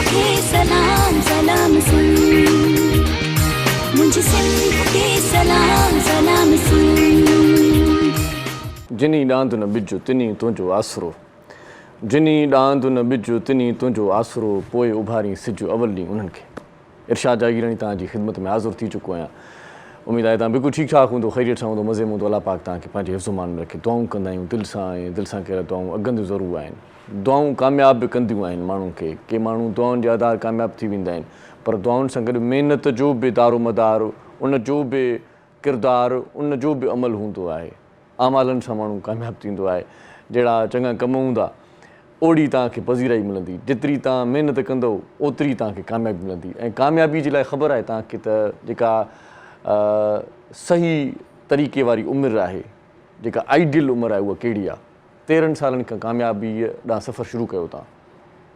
खे सलाम सलाम सुन, मुझे सिंध खे सलाम सलाम सुन। जिनी डांद न बिजो तिनी तुंहिंजो आसरो, जिनी डांद न बिजो तिनी तुंहिंजो आसरो, पोइ उभारी सिज अवल ॾींहुं उन्हनि खे। इरशाद जागीरानी तव्हांजी ख़िदमत में हाज़िर थी चुको आहियां। उम्मीद आहे तव्हां बिल्कुलु ठीकु ठाक हूंदो, ख़ैरियत सां हूंदो, मज़े में हूंदो। अलाह पाक तव्हांखे पंहिंजे हिफ़्ज़-ओ-मान में रखे। दुआऊं कंदा आहियूं दिलि सां, ऐं दिलि सां कहिड़ा दुआऊं अॻंदियूं ज़रूरु आहिनि। दुआऊं कामयाब बि कंदियूं आहिनि माण्हुनि खे। के माण्हू दुआउनि जे आधार कामयाब थी वेंदा आहिनि, पर दुआउनि सां गॾु महिनत जो बि दारोमदार, उन जो बि किरदारु, उन जो बि अमल हूंदो आहे। आमालनि सां माण्हू कामयाब थींदो आहे। जहिड़ा चङा कम हूंदा ओड़ी तव्हांखे पज़ीराई मिलंदी। जेतिरी तव्हां महिनत कंदव ओतिरी तव्हांखे कामयाबी मिलंदी। ऐं कामयाबी जे लाइ ख़बर आहे तव्हांखे त जेका सही तरीक़े वारी उमिरि आहे, जेका आइडियल उमिरि आहे, उहा कहिड़ी आहे। 13 सालनि खां कामयाबीअ ॾांहुं सफ़र शुरू कयो तव्हां।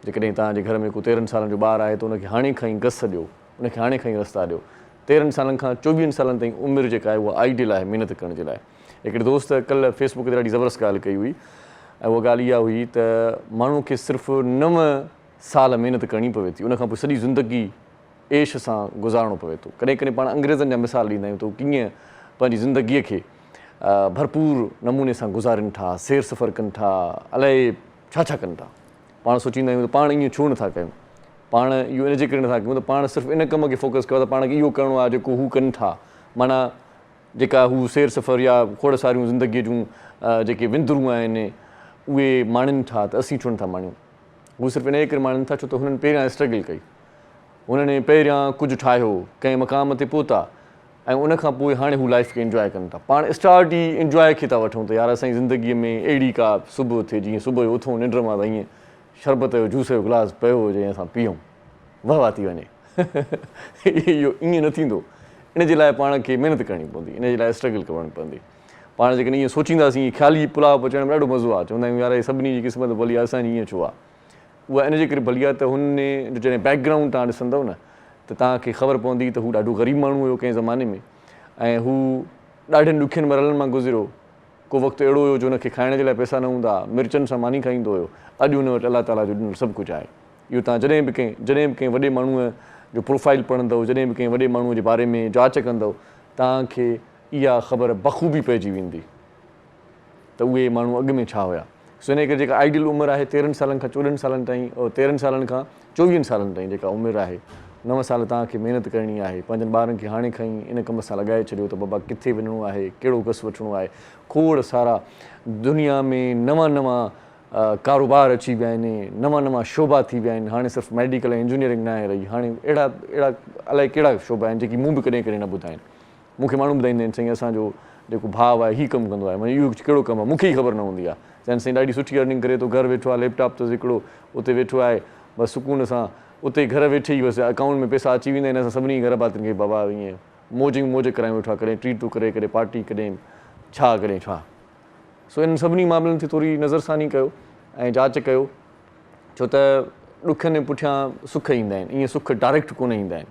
जेकॾहिं तव्हांजे घर में को 13 सालनि जो ॿारु आहे त उनखे हाणे खां ई गस ॾियो, उनखे हाणे खां ई रस्ता ॾियो। 13 सालनि खां 24 सालनि ताईं उमिरि जेका आहे उहा आइडियल आहे महिनत करण जे लाइ। हिकिड़े दोस्त कल्ह फेसबुक ते ॾाढी ज़बरदस्त ॻाल्हि कई हुई, ऐं उहा ॻाल्हि इहा हुई त माण्हू खे सिर्फ़ु 9 साल महिनत करणी पवे थी, उनखां पोइ सॼी ज़िंदगी ऐश सां गुज़ारणो पवे थो। कॾहिं कॾहिं पाण अंग्रेज़नि जा मिसाल ॾींदा आहियूं त उहे कीअं पंहिंजी ज़िंदगीअ खे भरपूर नमूने सां गुज़ारनि था, सैर सफ़र कनि था, अलाए छा छा कनि था। पाण सोचींदा आहियूं त पाण ईअं छो नथा कयूं, पाण इहो इनजे करे नथा कयूं त पाण सिर्फ़ु इन कम खे फोकस कयो त पाण खे इहो करिणो आहे जेको हू कनि था। माना जेका हू सैर सफ़र या खोड़ सारियूं ज़िंदगीअ जूं जेके विंदरूं आहिनि उहे माणनि था, त असीं छो नथा माणियूं। हू सिर्फ़ु इन करे माणनि था छो त हुननि पहिरियां स्ट्रगल कई, हुननि पहिरियां कुझु ठाहियो, कंहिं मक़ाम ते पहुता, ऐं उनखां पोइ हाणे हू लाइफ खे इंजॉय कनि था। पाण स्टार्ट ई इंजॉय खे था वठूं त यार असांजी ज़िंदगीअ में अहिड़ी का सुबुह थिए जीअं सुबुह जो उथूं निंड मां त ईअं शरबत जो जूस जो गिलास पियो हुजे ऐं असां पीऊं, वाह वाह थी वञे। इहो ईअं न थींदो। इन जे लाइ पाण खे महिनत करणी पवंदी, इन जे लाइ स्ट्रगल करणी पवंदी। पाण जेकॾहिं ईअं सोचींदासीं ख़्याली पुलाव पचाइण में ॾाढो मज़ो आहे, चवंदा आहियूं यार सभिनी जी क़िस्मत भली आहे, असांजी ईअं छो आहे। उहा इन जे करे भली आहे त हुन जो जॾहिं बैकग्राउंड तव्हां ॾिसंदव न त तव्हांखे ख़बर पवंदी त हू ॾाढो ग़रीब माण्हू हुयो कंहिं ज़माने में, ऐं हू ॾाढनि ॾुखियनि मरहलनि मां गुज़रियो। को वक़्तु अहिड़ो हुयो जो हुनखे खाइण जे लाइ पैसा न हूंदा, मिर्चनि सां मानी खाईंदो हुयो। अॼु हुन वटि अलाह ताला जो ॾिनल सभु कुझु आहे। इहो तव्हां जॾहिं बि कंहिं वॾे माण्हूअ जो प्रोफाइल पढ़ंदव, जॾहिं बि कंहिं वॾे माण्हूअ जे बारे में जांच कंदव, तव्हांखे इहा ख़बर बख़ूबी पइजी वेंदी त उहे माण्हू अॻु में छा हुया। सो इन करे जेका आइडियल उमिरि आहे 13 सालनि खां 14 सालनि ताईं, और 13 सालनि खां 24 सालनि ताईं जेका उमिरि आहे, 9 साल तव्हांखे महिनत करणी आहे। पंहिंजनि ॿारनि खे हाणे खां ई इन कम सां लॻाए छॾियो त बाबा किथे वञिणो आहे, कहिड़ो घसि वठिणो आहे। खोड़ सारा दुनिया में नवां कारोबार अची विया आहिनि, नवां शोबा थी विया आहिनि। हाणे सिर्फ़ु मेडिकल ऐं इंजीनियरिंग न आहे रही, हाणे अहिड़ा अलाए कहिड़ा शोबा आहिनि जेकी मूं बि कॾहिं कॾहिं न ॿुधा आहिनि। मूंखे माण्हू ॿुधाईंदा आहिनि, साईं असांजो जेको भाउ आहे हीउ कमु कंदो आहे, माना इहो कहिड़ो कमु आहे, मूंखे ई ख़बर न हूंदी आहे। चवनि साईं ॾाढी सुठी अर्निंग करे थो, घरु वेठो आहे, लैपटॉप अथसि हिकिड़ो, उते वेठो आहे, बसि सुकून सां उते घर वेठे ई बसि अकाउंट में पैसा अची वेंदा आहिनि। असां सभिनी घर भातियुनि खे बाबा ईअं मौज करायूं वेठो आहे, कॾहिं ट्रीटूं करे, कॾहिं पार्टी, कॾहिं छा कॾहिं छा। सो इन सभिनी मामलनि ते थोरी नज़रसानी कयो ऐं जांच कयो, छो त ॾुखनि जे पुठियां सुख ईंदा आहिनि, ईअं सुख डायरेक्ट कोन ईंदा आहिनि।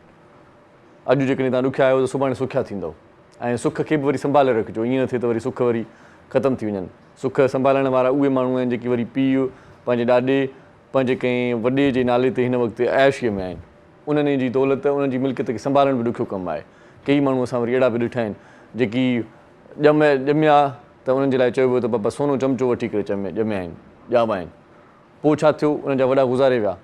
अॼु जेकॾहिं तव्हां ॾुखिया आहियो त सुभाणे सुखिया थींदव, ऐं सुख खे बि वरी संभाले रखिजो, ईअं न थिए त वरी सुख वरी ख़तमु थी वञनि। सुख संभालण वारा उहे माण्हू आहिनि जेके वरी पीउ पंहिंजे ॾाॾे पंहिंजे कंहिं वॾे जे नाले ते हिन वक़्तु ऐशीअ में आहिनि। उन्हनि जी दौलत, उन्हनि जी मिल्कियत खे संभालण बि ॾुखियो कमु आहे। कई माण्हू असां वरी अहिड़ा बि ॾिठा आहिनि जेकी ॼमिया त उन्हनि जे लाइ चयो वियो त बाबा सोनो चमिचो वठी करे ॼमिया आहिनि, ॼावा आहिनि। पोइ छा थियो, उन्हनि जा वॾा गुज़ारे विया,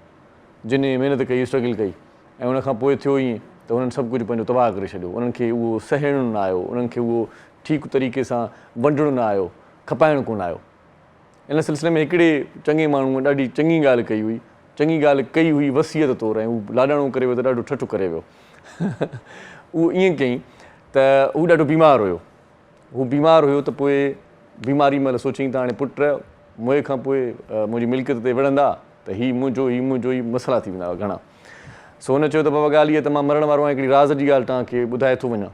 जिन महिनत कई, स्ट्रगल कई, ऐं उनखां पोइ थियो ईअं त हुननि सभु कुझु पंहिंजो तबाह करे छॾियो। उन्हनि खे उहो सहणु न आयो, उन्हनि खे उहो ठीकु तरीक़े सां वंडणु न आयो, खपाइणु कोन आयो। इन सिलसिले में हिकिड़े चङे माण्हूअ ॾाढी चङी ॻाल्हि कई हुई, चङी ॻाल्हि कई हुई वसियत तौरु, ऐं हू लाॾाणो करे वियो त ॾाढो ठठो करे वियो। उहो ईअं कयईं त हू ॾाढो बीमार हुयो। हू बीमार हुयो त पोइ बीमारी महिल सोचईं त हाणे पुट मुंहिंजे खां पोइ मुंहिंजी मिल्कियत ते विढ़ंदा त हीउ मुंहिंजो ई मसइला थी वेंदा हुआ घणा। सो हुन चयो त बाबा ॻाल्हि इहा त मां मरण वारो आहियां, हिकिड़ी राज़ जी ॻाल्हि तव्हांखे ॿुधाए थो वञा,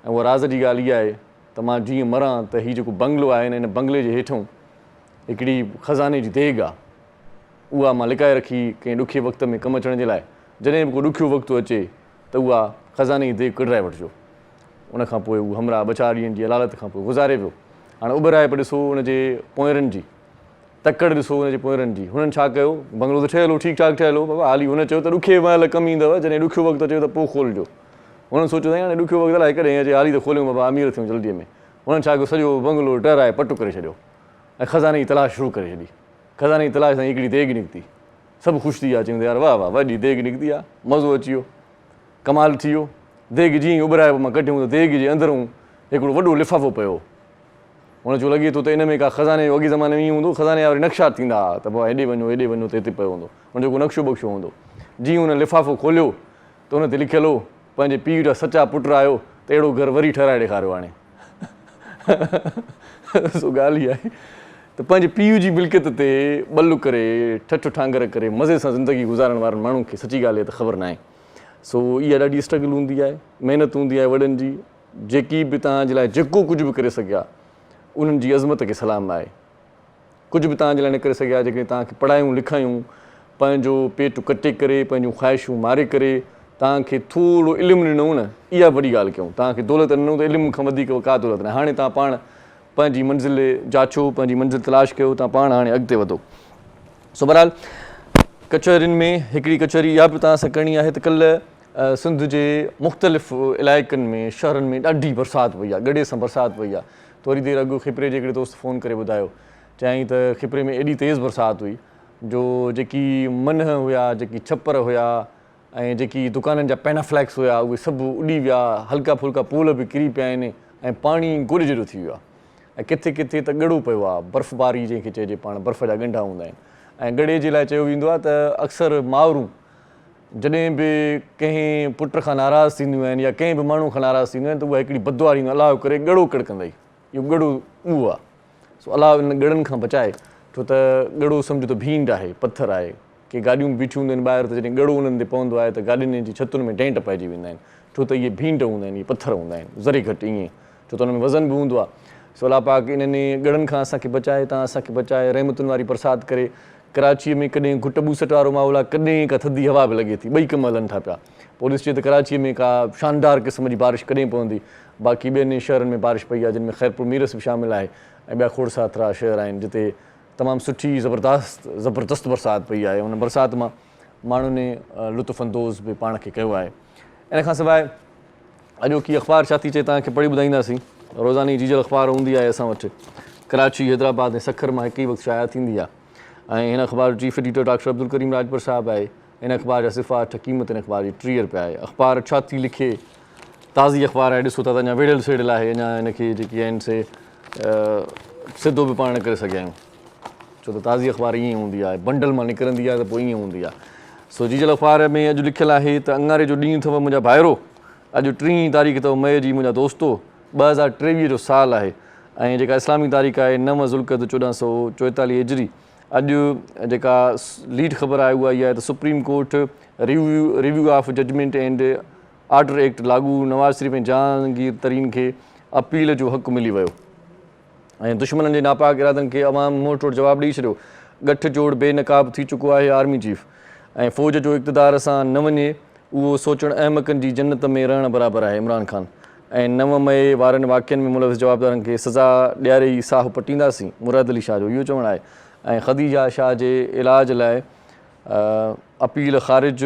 ऐं उहा राज़ जी ॻाल्हि इहा आहे त मां जीअं मरां त हीउ जेको बंगलो आहे हिन बंगले जे हेठों हिकिड़ी ख़ज़ाने जी देॻ आहे, उहा मां लिकाए रखी कंहिं ॾुखे वक़्त में कमु अचण जे लाइ। जॾहिं बि को ॾुखियो वक़्तु अचे त उहा ख़ज़ाने जी देॻ कढाए वठिजो। उनखां पोइ हू हमरा 2-4 ॾींहंनि जी अलालत खां पोइ गुज़ारे वियो। हाणे उॿराए पियो ॾिसो उनजे पोयरनि जी, तकड़ ॾिसो हुनजे पोरनि जी हुननि छा कयो बंगलो त ठहियलु हो ठीकु ठाकु ठहियलु हो बाबा हाली हुन चयो त ॾुखे महिल कमु ईंदव जॾहिं ॾुखियो वक़्तु अचेव त पोइ खोलिजो हुननि सोचियो त हाणे ॾुखियो वक़्तु अलाए कॾहिं अचे हाली त खोलियूं बाबा अमीर थियूं जल्दीअ में हुननि छा कयो सॼो बंगलो टहिराए पटु करे छॾियो ऐं खज़ाने जी तलाश शुरू करे छॾी खज़ाने जी तलाश सां हिकिड़ी देॻ निकिती सभु ख़ुशि थी विया चवनि यार वाह वाह वॾी देॻ निकिती आहे मज़ो अची वियो कमाल थी वियो देॻ जीअं उॿराए पोइ मां कढियूं त देॻ जे अंदरूं हिकिड़ो वॾो लिफ़ाफ़ो पियो हुन जो लॻे थो त इन में का खज़ाने जो अॻे ज़माने में ईअं हूंदो खज़ाने जा वरी नक्शा थींदा हुआ त पोइ हेॾे वञो त हिते पियो हूंदो हुनजो को नक्शो बक्शो हूंदो जीअं हुन लिफ़ाफ़ो खोलियो त हुन ते लिखियलु हो पंहिंजे पीउ जा सचा पुट आयो त अहिड़ो घरु वरी ठहिराए ॾेखारियो हाणे सो ॻाल्हि इहा आहे त पंहिंजे पीउ जी मिल्कियत ते ॿलु करे ठठ ठांगर करे मज़े सां ज़िंदगी गुज़ारण वारनि माण्हुनि खे सची ॻाल्हि आहे त ख़बर न आहे सो इहा ॾाढी स्ट्रगल हूंदी आहे महिनत हूंदी आहे वॾनि जी जेकी बि तव्हांजे लाइ जेको कुझु बि करे सघिया उन्हनि जी अज़मत खे सलाम आहे कुझु बि तव्हांजे लाइ न करे सघिया जेके तव्हांखे पढ़ायूं लिखायूं पंहिंजो पेटु कटे करे पंहिंजूं ख़्वाहिशूं मारे करे तव्हांखे थोरो इल्मु ॾिनऊं न इहा वॾी ॻाल्हि कयूं तव्हांखे दौलत ॾिनऊं त इल्मु खां वधीक का दौलत न हाणे तव्हां पाण पंहिंजी मंज़िल जाचो पंहिंजी मंज़िल तलाश कयो तव्हां पाण हाणे अॻिते वधो सो बहरहाल कचहरियुनि में हिकिड़ी कचहरी इहा बि तव्हां सां करणी आहे त कल्ह सिंध जे मुख़्तलिफ़ इलाइक़नि में शहरनि में ॾाढी बरसाति पई आहे गॾे सां बरसाति पई आहे थोरी देरि अॻु खिपरे जे हिकिड़े दोस्त फ़ोन करे ॿुधायो चयईं त खिपरे में एॾी तेज़ बरसाति हुई जो जेकी मनह हुया जेकी छपर हुया ऐं जेकी दुकाननि जा पैनाफ्लैक्स हुया उहे सभु उॾी विया हल्का फुल्का पोल बि किरी पिया आहिनि ऐं पाणी गुड़ जहिड़ो थी वियो आहे ऐं किथे किथे त ॻड़ो पियो आहे बर्फ़बारी जंहिंखे चइजे पाण बर्फ़ जा ॻंढा हूंदा आहिनि ऐं ॻड़े जे लाइ चयो वेंदो आहे त अक्सर माउरूं जॾहिं बि कंहिं पुट खां नाराज़ थींदियूं आहिनि या कंहिं बि माण्हू खां नाराज़ थींदियूं आहिनि त उहा हिकिड़ी बदुआ ॾींदो अलाह करे ॻड़ो कड़कंदई इहो ॻड़ो उहो आहे सो अलाह इन ॻड़नि खां बचाए छो त ॻड़ो सम्झो त भींड आहे पथर आहे की गाॾियूं बीठियूं हूंदियूं आहिनि ॿाहिरि त जॾहिं ॻड़ो उन्हनि ते पवंदो आहे त गाॾियुनि जी छतुनि में डेंट पइजी वेंदा आहिनि छो त इहे भींड हूंदा आहिनि इहे पथर हूंदा आहिनि ज़रे घटि ईअं छो त हुन में वज़न बि हूंदो आहे सो अलाह पाक इन्हनि ॻड़नि खां असांखे बचाए तव्हां असांखे बचाए रहमतुनि वारी बरसाति करे कराचीअ में कॾहिं घुट ॿूसट वारो माहौल आहे कॾहिं का थधी हवा बि लॻे थी ॿई कम हलनि था पिया पोइ ॾिसजे त कराचीअ में का शानदार क़िस्म जी बारिश कॾहिं पवंदी बाक़ी ॿियनि शहरनि में बारिश पई आहे जिन में ख़ैरपुर मीरस बि शामिलु आहे ऐं ॿिया खोड़ साथिरा शहर आहिनि जिते तमामु सुठी ज़बरदस्त बरसाति पई आहे उन बरसाति मां माण्हुनि लुत्फ़अंदोज़ बि पाण खे कयो आहे इन खां सवाइ अॼोकी अख़बार छा थी चए तव्हांखे पढ़ी ॿुधाईंदासीं रोज़ानी जीजल अख़बार हूंदी आहे असां वटि कराची हैदराबाद ऐं सखर मां हिकु ई वक़्तु शाया थींदी आहे ऐं हिन अख़बार जो chief editor doctor Abdul Karim Rajpur साहिबु आहे हिन अख़बार जा सिफ़ात क़ीमत हिन अख़बार जी 30 रुपया आहे अख़बार छा थी लिखे ताज़ी अख़बार आहे ॾिसो था त अञा वेड़ियल सेड़ियल आहे अञा हिनखे जेकी आहिनि से सिधो बि पाण न करे सघिया आहियूं छो त ताज़ी अख़बार ईअं हूंदी आहे बंडल मां निकिरंदी आहे त पोइ ईअं हूंदी आहे सो जीजल अख़बार में अॼु लिखियलु आहे त अंगारे जो ॾींहुं अथव मुंहिंजा भाइरो अॼु 3 तारीख़ अथव मई जी मुंहिंजा दोस्तो 2023 जो साल आहे ऐं जेका इस्लामी तारीख़ आहे 9 ज़ुल्क़द 1444 हिजरी अॼु जेका लीड ख़बर आहे उहा इहा आहे त supreme court review of judgment and order act लागू नवाज़ शरीफ़ ऐं जहांगीर तरीन खे अपील जो हक़ु मिली वियो ऐं दुश्मननि जे नापाक इरादनि खे अवाम मुंहुं तोड़ जवाबु ॾेई छॾियो गठ जोड़ बेनक़ाब थी चुको आहे आर्मी चीफ ऐं फ़ौज जो इक़्तिदार सां न वञे उहो सोचणु अहमकनि जी जन्नत में रहण बराबरि आहे इमरान ख़ान ऐं 9 मई वारनि वाक़िअनि में मुलविस जवाबदारनि खे सज़ा ॾियारे ई साहु पटींदासीं मुराद अली शाह जो इहो चवणु आहे ऐं ख़दीजा शाह जे इलाज लाइ अपील ख़ारिज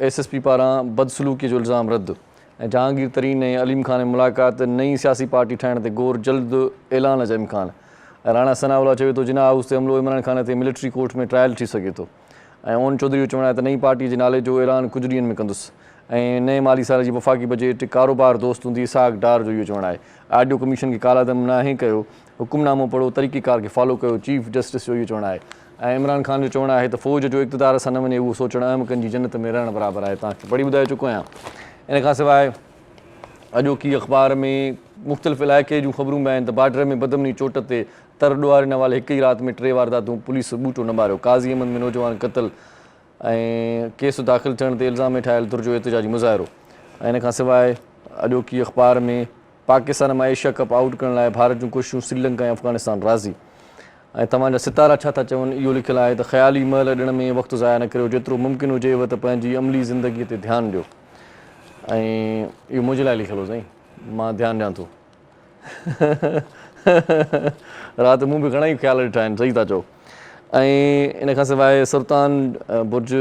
SSP पारां बदसलूकीअ जो इल्ज़ाम रद्द ऐं जहांगीर तरीन ऐं अलीम ख़ान में मुलाक़ात नई सियासी पार्टी ठाहिण ते गौर जल्द ऐलान जो इम्कान ऐं राणा सनाउल्ला चवे थो जिना हाउस ते हमिलो इमरान ख़ान ते मिलिट्री कोर्ट में ट्रायल थी सघे थो ऐं ओन चौधरी जो चवणु आहे त नई पार्टी जे नाले जो ऐलान कुझु ॾींहंनि में कंदुसि ऐं नए माली साल जी वफ़ाक़ी बजट कारोबार दोस्त हूंदी साग डार जो इहो चवणु आहे आडियो कमीशन खे कालादम नाहे कयो हुकुमनामो पढ़ो तरीक़ेकार खे फॉलो कयो चीफ जस्टिस जो इहो चवणु आहे ऐं इमरान ख़ान जो चवणु आहे त फ़ौज जो इक़्तिदार सां न वञे उहो सोचणु अहमकनि जी जन्नत में रहण बराबरि आहे तव्हांखे पढ़ी ॿुधाए चुको आहियां इन खां सवाइ अॼोकी अख़बार में मुख़्तलिफ़ इलाइक़े जूं ख़बरूं बि आहिनि त बार्डर में बदमनी चोट ते तर ॾुआरिन वाले हिक ई राति में 3 वारदातूं पुलिस ॿूटो न मारियो काज़ी अहमद में नौजवान क़तल ऐं केस दाख़िल थियण ते इल्ज़ाम में ठाहियल तुर जो एतिजाजी मुज़ाहिरो ऐं इन खां सवाइ अॼोकी अख़बार में पाकिस्तान मां एशिया कप आउट करण लाइ भारत जूं कोशिशूं श्रीलंका ऐं अफ़गानिस्तान राज़ी ऐं तव्हांजा सितारा छा था चवनि इहो लिखियलु आहे त ख़्याली महल ॾिण में वक़्तु ज़ाया न करियो जेतिरो मुमकिन हुजेव त पंहिंजी अमली ज़िंदगीअ ते ध्यानु ॾियो ऐं इहो मुंहिंजे लाइ लिखियलु हो साईं मां ध्यानु ॾियां थो राति मूं बि घणा ई ख़्याल ॾिठा आहिनि सही था चओ ऐं इन खां सवाइ सुल्तान बुर्ज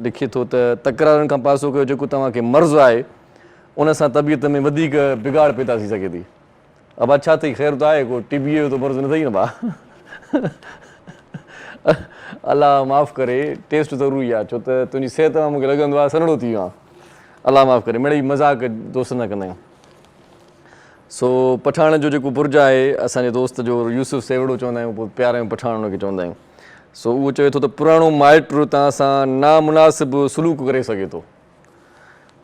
लिखे थो त तकरारनि खां पासो कयो जेको तव्हांखे मर्ज़ु आहे उन सां तबियत में वधीक बिगाड़ पैदा थी सघे थी। अब अच्छा अथई ख़ैर त आहे को टीबीअ जो त मर्ज़ु न अथई न भाउ। अलाह माफ़ु करे, टेस्ट ज़रूरी आहे छो त तुंहिंजी सिहत मां मूंखे लॻंदो आहे सनड़ो थी वियो आहे। अलाह माफ़ु करे, मिड़ई मज़ाक दोस्त न कंदा आहियूं। सो पठाण जो जेको बुर्ज आहे असांजे दोस्त जो यूसुफ सेवड़ो चवंदा आहियूं, पोइ प्यारे में पठाण हुनखे चवंदा आहियूं। सो उहो चवे थो त पुराणो माइट तव्हां सां नामुनासिब सलूक करे सघे थो।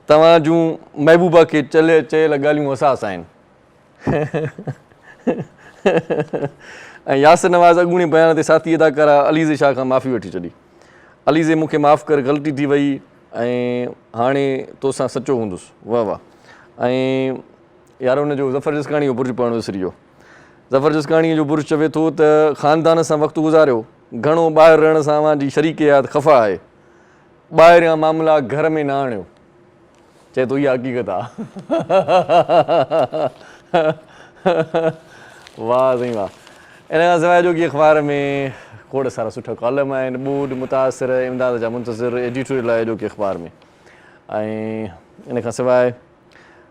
तव्हां जूं महबूबा खे चयल ॻाल्हियूं असास आहिनि। ऐं यासिर नवाज़ अॻूणे बयान ते साथी अदाकारा अलीज़े शाह खां माफ़ी वठी छॾी। अलीज़े मूंखे माफ़ु कर, ग़लती थी वई ऐं हाणे तोसां सचो हूंदुसि। वाह वाह। ऐं यार हुनजो ज़फ़र जसकाणी जो बुर्ज पढ़णु विसरी वियो। ज़फ़र जसकाणीअ जो बुर्ज चवे थो त ख़ानदान सां वक़्तु गुज़ारियो, घणो ॿाहिरि रहण सां अव्हांजी शरीकियात ख़फ़ा आहे, ॿाहिरियां मामला घर में न आणियो। चए थो इहा हक़ीक़त आहे। वाह साईं वाह। इन खां सवाइ जो कि अख़बार में खोड़ सारा सुठा कॉलम आहिनि, ॿूड मुतासिर, इमदाद जा मुंतज़िर, एडिटोरियल आहे जो कि अख़बार में। ऐं इन खां सवाइ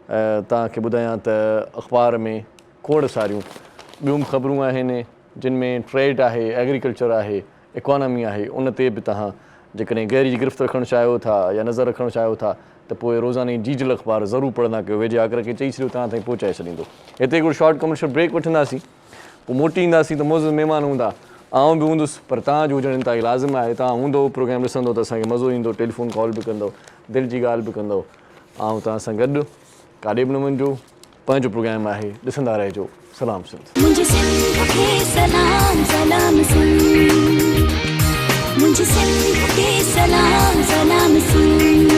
तव्हांखे ॿुधायां त अख़बार में खोड़ सारियूं ॿियूं ख़बरूं आहिनि जिन में ट्रेड आहे, एग्रीकल्चर आहे, इकॉनमी आहे। उन ते बि तव्हां जेकॾहिं गहरी गिरफ़्त रखणु चाहियो था या नज़र रखणु चाहियो था त पोइ रोज़ाने जीजल अख़बार ज़रूरु पढ़ंदा कयो। वेझे आकर खे चई छॾियो तव्हां ताईं पहुचाए छॾींदो। हिते हिकिड़ो शॉर्ट कमर्शियल ब्रेक वठंदासीं, पोइ मोटी ईंदासीं त मौज़ महिमान हूंदा, आउं बि हूंदुसि, पर तव्हांजो हुजणु इंतिहाई लाज़िम आहे। तव्हां हूंदो, प्रोग्राम ॾिसंदो त असांखे मज़ो ईंदो, टेलीफोन कॉल बि कंदो, दिलि जी ॻाल्हि बि कंदो। ऐं तव्हां सां गॾु काॾे बि न वञिजो, पंहिंजो प्रोग्राम आहे, ॾिसंदा रहिजो। सलाम सिंध। मुझे सिंध के सलाम सलाम सिंध, मुझे सिंध के सलाम सलाम सिंध।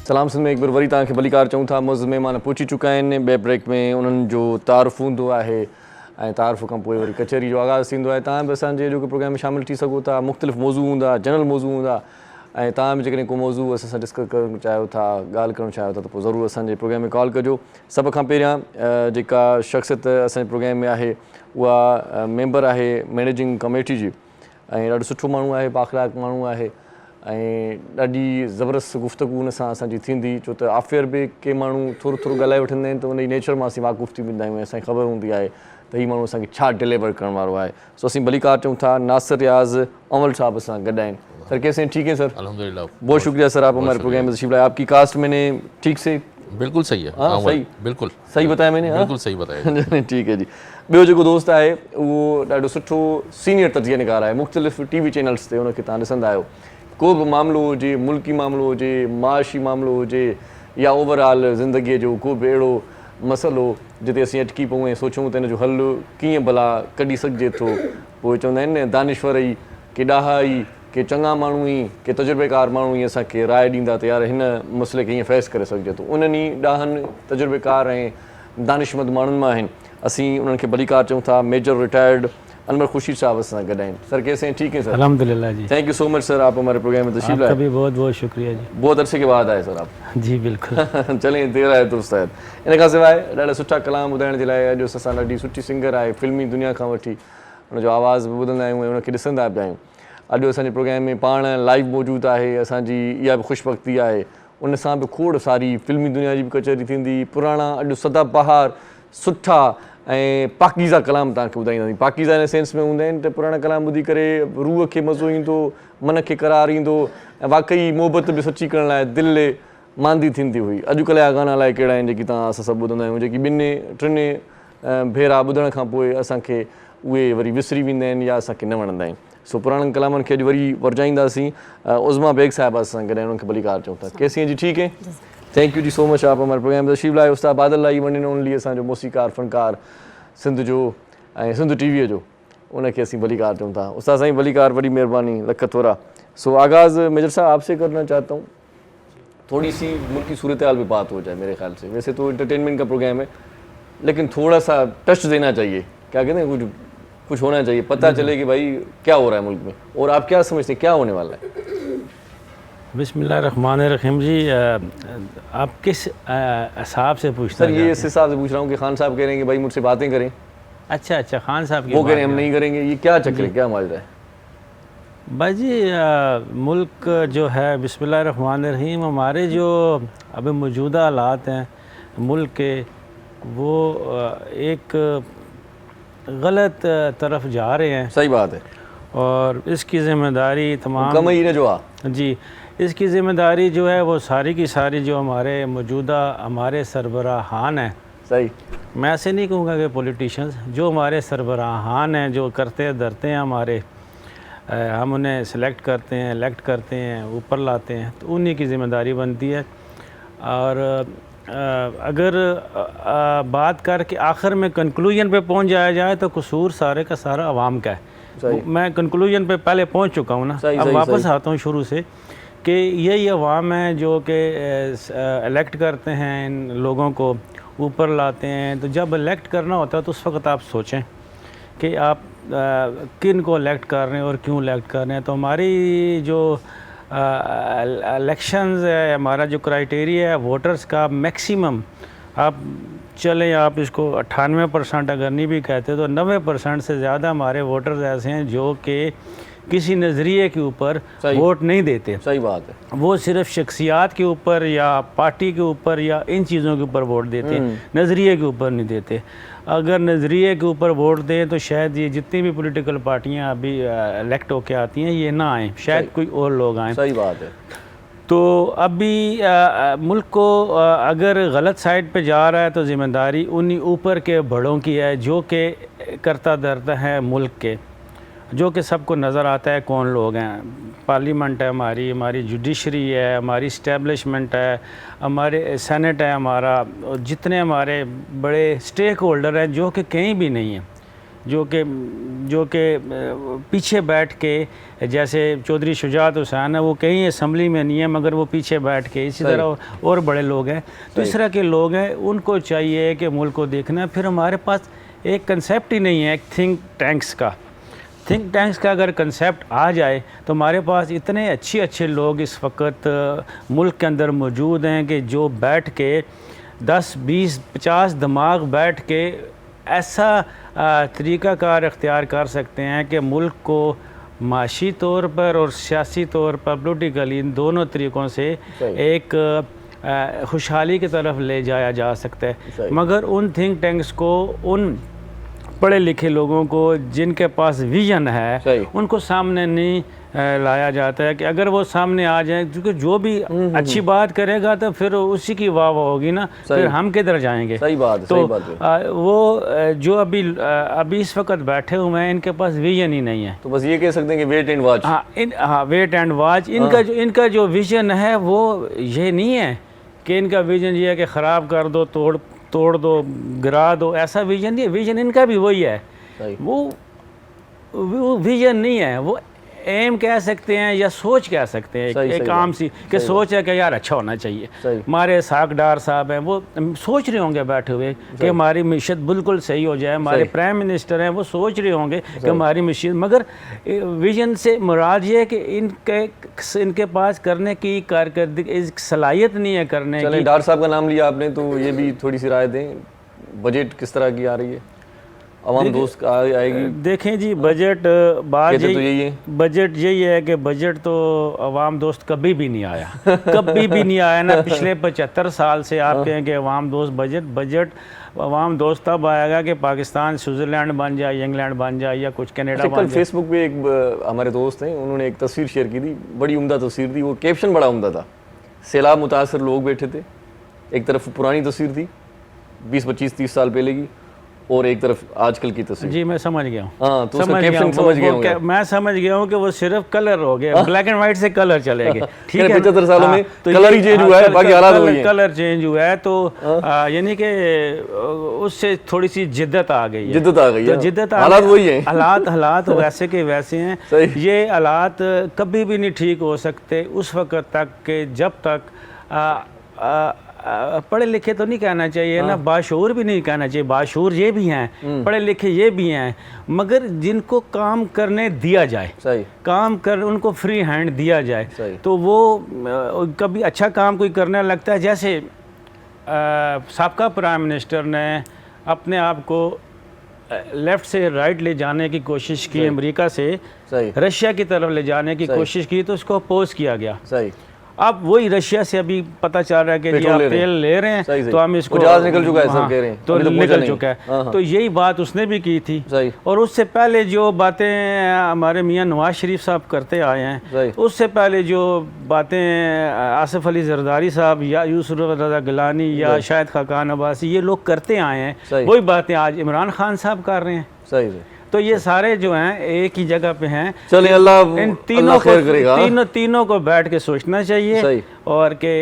सलाम सिंध में हिकु बार वरी तव्हांखे भलीकार चऊं था। मौज़ महिमान पहुची चुका आहिनि। ॿिए ब्रेक में उन्हनि जो तारुफ़ हूंदो आहे ऐं तारुफ़ खां पोइ वरी कचहरी जो आगाज़ थींदो आहे। तव्हां बि असांजे जेको प्रोग्राम में शामिलु थी सघो था। मुख़्तलिफ़ मौज़ू हूंदा, जनरल मौज़ू हूंदा, ऐं तव्हां बि जेकॾहिं को मौज़ू असां सां डिस्कस करणु चाहियो था, ॻाल्हि करणु चाहियो था त पोइ ज़रूरु असांजे प्रोग्राम में कॉल कजो। सभ खां पहिरियां जेका शख़्सियत असांजे प्रोग्राम में आहे उहा मेंबर आहे मैनेजिंग कमेटी जी, ऐं ॾाढो सुठो माण्हू आहे, बाख़लाक़ माण्हू आहे, ऐं ॾाढी ज़बरदस्त गुफ़्तगू हुन सां असांजी थींदी। छो त आफ़ियर बि के माण्हू थोरो थोरो ॻाल्हाए वठंदा आहिनि त उन जी नेचर मां असीं वाक़ुफ़ थी वेंदा आहियूं ऐं असांखे ख़बर हूंदी आहे त हीउ माण्हू असांखे छा डिलीवर करण वारो आहे। सो असीं भलीकार चऊं था। नासिर रियाज़ अमल साहब सां गॾु आहिनि। सर कैसे हैं? ठीक है सर, अल्हम्दुलिल्लाह। बहुत शुक्रिया सर, आप हमारे प्रोग्राम में तशरीफ़ लाए। आपकी कास्ट मैंने ठीक से बिल्कुल सही है। हाँ सही, बिल्कुल सही बताया मैंने? बिल्कुल सही बताया। ठीक है जी। ॿियो जेको दोस्त आहे उहो ॾाढो सुठो सीनियर तजिया निगार आहे। मुख़्तलिफ़ टीवी चैनल्स ते उनखे तव्हां ॾिसंदा आहियो। को बि मामिलो हुजे, मुल्की मामिलो हुजे, माशी मामिलो हुजे, या ओवरऑल ज़िंदगीअ जो को बि अहिड़ो मसइलो जिते असीं अटकी पऊं ऐं सोचूं त हिन जो हल कीअं भला कढी सघिजे थो, पोइ चवंदा आहिनि न दानिश्वर ई के ॾाहा ई के चङा माण्हू ई के तजुर्बेकार माण्हू ई असांखे राय ॾींदा त यार हिन मसइले खे हीअं फैस करे सघिजे थो। उन्हनि ई ॾाहनि तजुर्बेकार ऐं दानिशमंद माण्हुनि मां आहिनि। असीं उन्हनि खे भलीकार चऊं था। मेजर रिटायर्ड अनवर खुर्शीद साहब सां गॾु आहिनि। सर कैसे हैं? ठीक है सर, अल्हम्दुलिल्लाह जी। Thank you so much sir, आप हमारे प्रोग्राम में तशरीफ लाए। आपका भी बहुत बहुत शुक्रिया जी। बहुत अरसे के बाद आए सर आप। जी बिल्कुल। चलें देर आहे दुरुस्त आहे। इन खां सवाइ ॾाढा सुठा कलाम ॿुधाइण जे लाइ अॼु असां ॾाढी सुठी सिंगर आहे, फिल्मी दुनिया खां वठी हुनजो आवाज़ बि ॿुधंदा आहियूं ऐं उनखे ॾिसंदा बि आहियूं। अॼु असांजे प्रोग्राम में पाण लाइव मौजूदु आहे। असांजी इहा बि ख़ुशबख़्ती आहे, उन सां बि खोड़ सारी फिल्मी दुनिया जी बि कचहरी थींदी। पुराणा अॼु सदाबहार सुठा ऐं पाकीज़ा कलाम तव्हांखे ॿुधाईंदासीं। पाकीज़ा इन सेंस में हूंदा आहिनि त पुराणा कलाम ॿुधी करे रूह खे मज़ो ईंदो, मन खे करार ईंदो ऐं वाक़ई मोहबत बि सची करण लाइ दिलि मांदी थींदी हुई। अॼुकल्ह जा गाना अलाए कहिड़ा आहिनि जेकी तव्हां असां सभु ॿुधंदा आहियूं, जेकी ॿिनि टिनि भेरा ॿुधण खां पोइ असांखे उहे वरी विसरी वेंदा आहिनि या असांखे न वणंदा आहिनि। सो पुराणनि कलामनि खे अॼु वरी वरजाईंदासीं। उज़मा बेग साहिबा सां गॾु उन्हनि खे भलीकार चऊं था। कैसी हैं जी? ठीक है, थैंक यू जी सो मच, आप हमारे प्रोग्राम में तशरीफ़ लाए। उस्ताद बादल आई वन एंड ओनली असांजो मौसीकार फ़नकार सिंध जो ऐं सिंध टीवीअ जो, उनखे असीं भलीकार चऊं था। उस्ताद साईं भलीकार, वॾी महिरबानी, लख थोरा। सो आगाज़ मेजर साहब आपसे करना चाहता हूँ। थोड़ी सी मुल्की सूरत हाल भी बात हो जाए मेरे ख्याल से। वैसे तो एंटरटेनमेंट का प्रोग्राम है लेकिन थोड़ा सा टच देना चाहिए, क्या कहते हैं, कुछ होना चाहिए, पता चले कि भाई क्या हो रहा है मुल्क में और आप क्या समझते हैं क्या होने वाला है। बिस्मिल्लाहिर्रहमानिर्रहीम जी। आप किस हिसाब से पूछते हैं? सर ये इस हिसाब से पूछ रहा हूँ कि खान साहब कह रहे हैं कि भाई मुझसे बातें करें। अच्छा, खान साहब की वो कह रहे हैं हम नहीं करेंगे, ये क्या चक्कर है, क्या माजरा है? भाई जी मुल्क जो है बिस्मिल्लाहिर्रहमानिर्रहीम, हमारे जो अभी मौजूदा हालात हैं मुल्क के, वो एक गलत तरफ जा रहे हैं। सही बात है। और इसकी ज़िम्मेदारी तमाम कमई ने जो जी, इसकी ज़िम्मेदारी जो है वो सारी की सारी जो हमारे मौजूदा हमारे सरबराहान हैं। सही। मैं ऐसे नहीं कहूँगा कि पॉलिटिशियंस, जो हमारे सरबराहान हैं, जो करते धरते हैं हमारे, हम उन्हें सेलेक्ट करते हैं, इलेक्ट करते हैं, ऊपर लाते हैं, तो उन्हीं की ज़िम्मेदारी बनती है। और अगर बात करके आखिर में कंक्लूजन पे पहुंच जाया जाए तो कसूर सारे का सारा अवाम का है। मैं कंक्लूजन पे पहले पहुंच चुका हूँ ना, अब वापस आता हूँ शुरू से कि यही अवाम है जो कि इलेक्ट करते हैं, इन लोगों को ऊपर लाते हैं। तो जब इलेक्ट करना होता है तो उस वक्त आप सोचें कि आप किन को इलेक्ट कर रहे हैं और क्यों इलेक्ट कर रहे हैं। तो हमारी जो इलेक्शंस है, हमारा जो क्राइटेरिया है वोटर्स का, मैक्सिमम आप चलें, आप इसको 98% अगर नहीं भी कहते तो 90% से ज़्यादा हमारे वोटर्स ऐसे हैं जो कि किसी नज़रिए के ऊपर वोट नहीं देते। सही बात है। वो सिर्फ शख्सियात के ऊपर या पार्टी के ऊपर या इन चीज़ों के ऊपर वोट देते हैं, नज़रिए के ऊपर नहीं देते। अगर नज़रिए के ऊपर वोट दें तो शायद ये जितनी भी पॉलिटिकल पार्टियां अभी इलेक्ट होकर आती हैं ये ना आएँ, शायद कोई और लोग आएँ। सही बात है। तो अभी मुल्क को अगर गलत साइड पे जा रहा है तो ज़िम्मेदारी उन्हीं ऊपर के बड़ों की है जो कि करता धरता है मुल्क के, जो कि सबको नज़र आता है कौन लोग हैं। पार्लियामेंट है हमारी, हमारी जुडिशरी है, हमारी इस्टेब्लिशमेंट है, हमारे सेनेट है हमारा, और जितने हमारे बड़े स्टेक होल्डर हैं जो कि कहीं भी नहीं हैं, जो कि पीछे बैठ के, जैसे चौधरी शुजात हुसैन है वो कहीं असम्बली में नहीं है मगर वो पीछे बैठ के, इसी तरह और बड़े लोग हैं। तो इस तरह के लोग हैं, उनको चाहिए कि मुल्क को देखना है। फिर हमारे पास एक कंसेप्ट ही नहीं है एक थिंक टैंक्स का। थिंक टैंक्स का अगर कंसेप्ट आ जाए तो हमारे पास इतने अच्छे लोग इस वक्त मुल्क के अंदर मौजूद हैं कि जो बैठ के 10, 20, 50 दिमाग बैठ के ऐसा तरीक़ाकार इख्तियार कर सकते हैं कि मुल्क को माशी तौर पर और सियासी तौर पर, पॉलिटिकली, इन दोनों तरीक़ों से एक खुशहाली की तरफ ले जाया जा सकता है। मगर उन थिंक टैंक्स को, उन पढ़े लिखे लोगों को जिनके पास विजन है, उनको सामने नहीं लाया जाता है कि अगर वो सामने आ जाए, क्योंकि जो भी अच्छी बात करेगा तो फिर उसी की वाह होगी ना, फिर हम किधर जाएंगे। सही बात है। तो सही बात है। वो जो अभी इस वक्त बैठे हुए हैं इनके पास विजन ही नहीं है। तो बस ये कह सकते हैं कि वेट एंड वॉच। हाँ, वेट एंड वॉच। इनका जो विजन है वो ये नहीं है कि इनका विजन ये है कि ख़राब कर दो, तोड़ दो, गिरा दो, ऐसा विजन नहीं है। विजन इनका भी वही है, वो विजन नहीं है, वो एम कह सकते हैं या सोच कह सकते हैं। एक आम सी कि सोच है कि यार अच्छा होना चाहिए। हमारे साकडार साहब हैं, वो सोच रहे होंगे बैठे हुए कि हमारी मिशत बिल्कुल सही हो जाए। हमारे प्राइम मिनिस्टर हैं, वो सोच रहे होंगे कि हमारी मिशत, मगर विजन से मुराद ये है कि इनके पास करने की कारकर्दगी, सलाहियत नहीं है करने की। डार साहब का नाम लिया आपने, तो ये भी थोड़ी सी राय दें, बजट किस तरह की आ रही है, अवाम दोस्त आएगी? देखें जी, बजट बात तो यही है, बजट यही है कि बजट तो अवाम दोस्त कभी भी नहीं आया, कभी भी नहीं आया ना पिछले 75 साल से। आप कहें कि अवाम दोस्त बजट अवाम दोस्त तब आएगा कि पाकिस्तान स्विट्ज़रलैंड बन जाए, इंग्लैंड बन जाए या कुछ कनाडा बन जाए। फेसबुक पे एक हमारे दोस्त हैं, उन्होंने एक तस्वीर शेयर की थी, बड़ी उम्दा तस्वीर थी, वो कैप्शन बड़ा उम्दा था। सैलाब मुतासर लोग बैठे थे, एक तरफ पुरानी तस्वीर थी 20, 25, 30 साल पहले की, और एक तरफ आजकल की तस्वीर। जी, मैं समझ गया हूँ। हाँ, तो उसका कैप्शन समझ गया हूँ। मैं समझ गया हूँ कि वो सिर्फ कलर हो गया, ब्लैक एंड व्हाइट से कलर चले गए। ठीक है, 75 सालों में तो कलर ही चेंज हुआ है, बाकी हालात वही हैं। कलर चेंज हुआ है, तो यानी कि उससे थोड़ी सी जिद्दत आ गई है। जिद्दत आ गई है, तो जिद्दत, हालात वही हैं। हालात वैसे के वैसे हैं। ये हालात कभी भी नहीं ठीक हो सकते उस वक्त तक कि जब तक पढ़े लिखे तो नहीं कहना चाहिए ना, बाशऊर भी नहीं कहना चाहिए, बाशऊर ये भी हैं, पढ़े लिखे ये भी हैं, मगर जिनको काम करने दिया जाए, काम कर उनको फ्री हैंड दिया जाए, तो वो कभी अच्छा काम कोई करने लगता है। जैसे साबका प्राइम मिनिस्टर ने अपने आप को लेफ़्ट से राइट ले जाने की कोशिश की, अमेरिका से सही रशिया की तरफ ले जाने की कोशिश की, तो उसको अपोज किया गया। सही। अब वही रशिया से अभी पता चल रहा है कि जी आप तेल ले रहे हैं, तो हम इसको जहाज निकल चुका है, सब कह रहे हैं, तो निकल चुका है। तो यही बात उसने भी की थी। और उससे पहले जो बातें हमारे मियां नवाज शरीफ साहब करते आए हैं, उससे पहले जो बातें आसिफ अली जरदारी साहब या यूसुफ रज़ा गिलानी या शायद खाकान अब्बासी ये लोग करते आए हैं, वही बातें आज इमरान खान साहब कर रहे हैं। सही। तो ये सारे जो हैं एक ही जगह पे हैं। चलिए अल्लाह इन तीनों को बैठ के सोचना चाहिए। और कि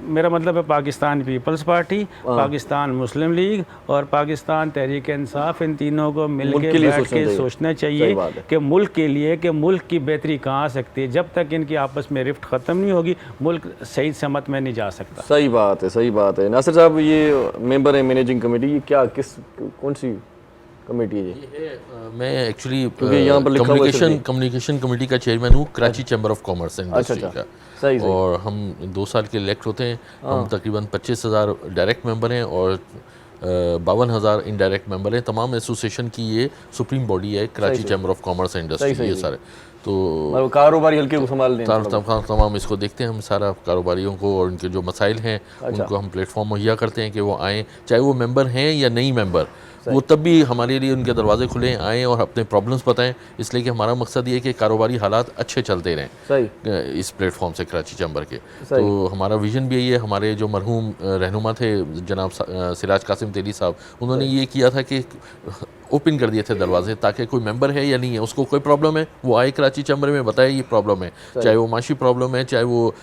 मेरा मतलब है पाकिस्तान पीपल्स पार्टी, पाकिस्तान मुस्लिम लीग और पाकिस्तान तहरीक इंसाफ, इन तीनों को मिलकर बैठ के सोचना चाहिए कि मुल्क के लिए, कि मुल्क की बेहतरी कहाँ आ सकती है। जब तक इनकी आपस में रिफ्ट ख़त्म नहीं होगी, मुल्क सही समत में नहीं जा सकता। सही बात है, सही बात है। नासिर साहब, ये मेंबर है मैनेजिंग कमेटी, ये क्या कौन सी कमेटी है? ये मैं एक्चुअली कम्युनिकेशन कमेटी का चेयरमैन हूँ, Karachi chamber of commerce industry का। सही। और हम 2 साल के इलेक्ट होते हैं। हम तकरीबन 25,000 डायरेक्ट मेंबर हैं और 52,000 इनडायरेक्ट मेंबर हैं। तमाम एसोसिएशन की ये सुप्रीम बॉडी है, Karachi chamber of commerce industry. ये सारे तो कारोबारी हल्के को संभाल दें, तमाम इसको देखते हैं हम, सारा कारोबारियों को और उनके जो मसाइल हैं उनको हम प्लेटफॉर्म मुहैया करते हैं कि वो आएँ, चाहे वो मेंबर हैं या नहीं मेंबर, वो तब भी हमारे लिए उनके दरवाजे खुले आएँ और अपने प्रॉब्लम्स बताएं, इसलिए कि हमारा मकसद ये है कि कारोबारी हालात अच्छे चलते रहें। सही। इस प्लेटफॉर्म से कराची चैम्बर के, तो हमारा विजन भी यही है। हमारे जो मरहूम रहनुमा थे जनाब सिराज कासिम तेली साहब, उन्होंने ये किया था कि ओपन कर दिए थे दरवाजे, ताकि कोई मेंबर है या नहीं है, उसको कोई प्रॉब्लम है वो आए कराची चैम्बर में बताए ये प्रॉब्लम है, चाहे वो माशी प्रॉब्लम है, चाहे वो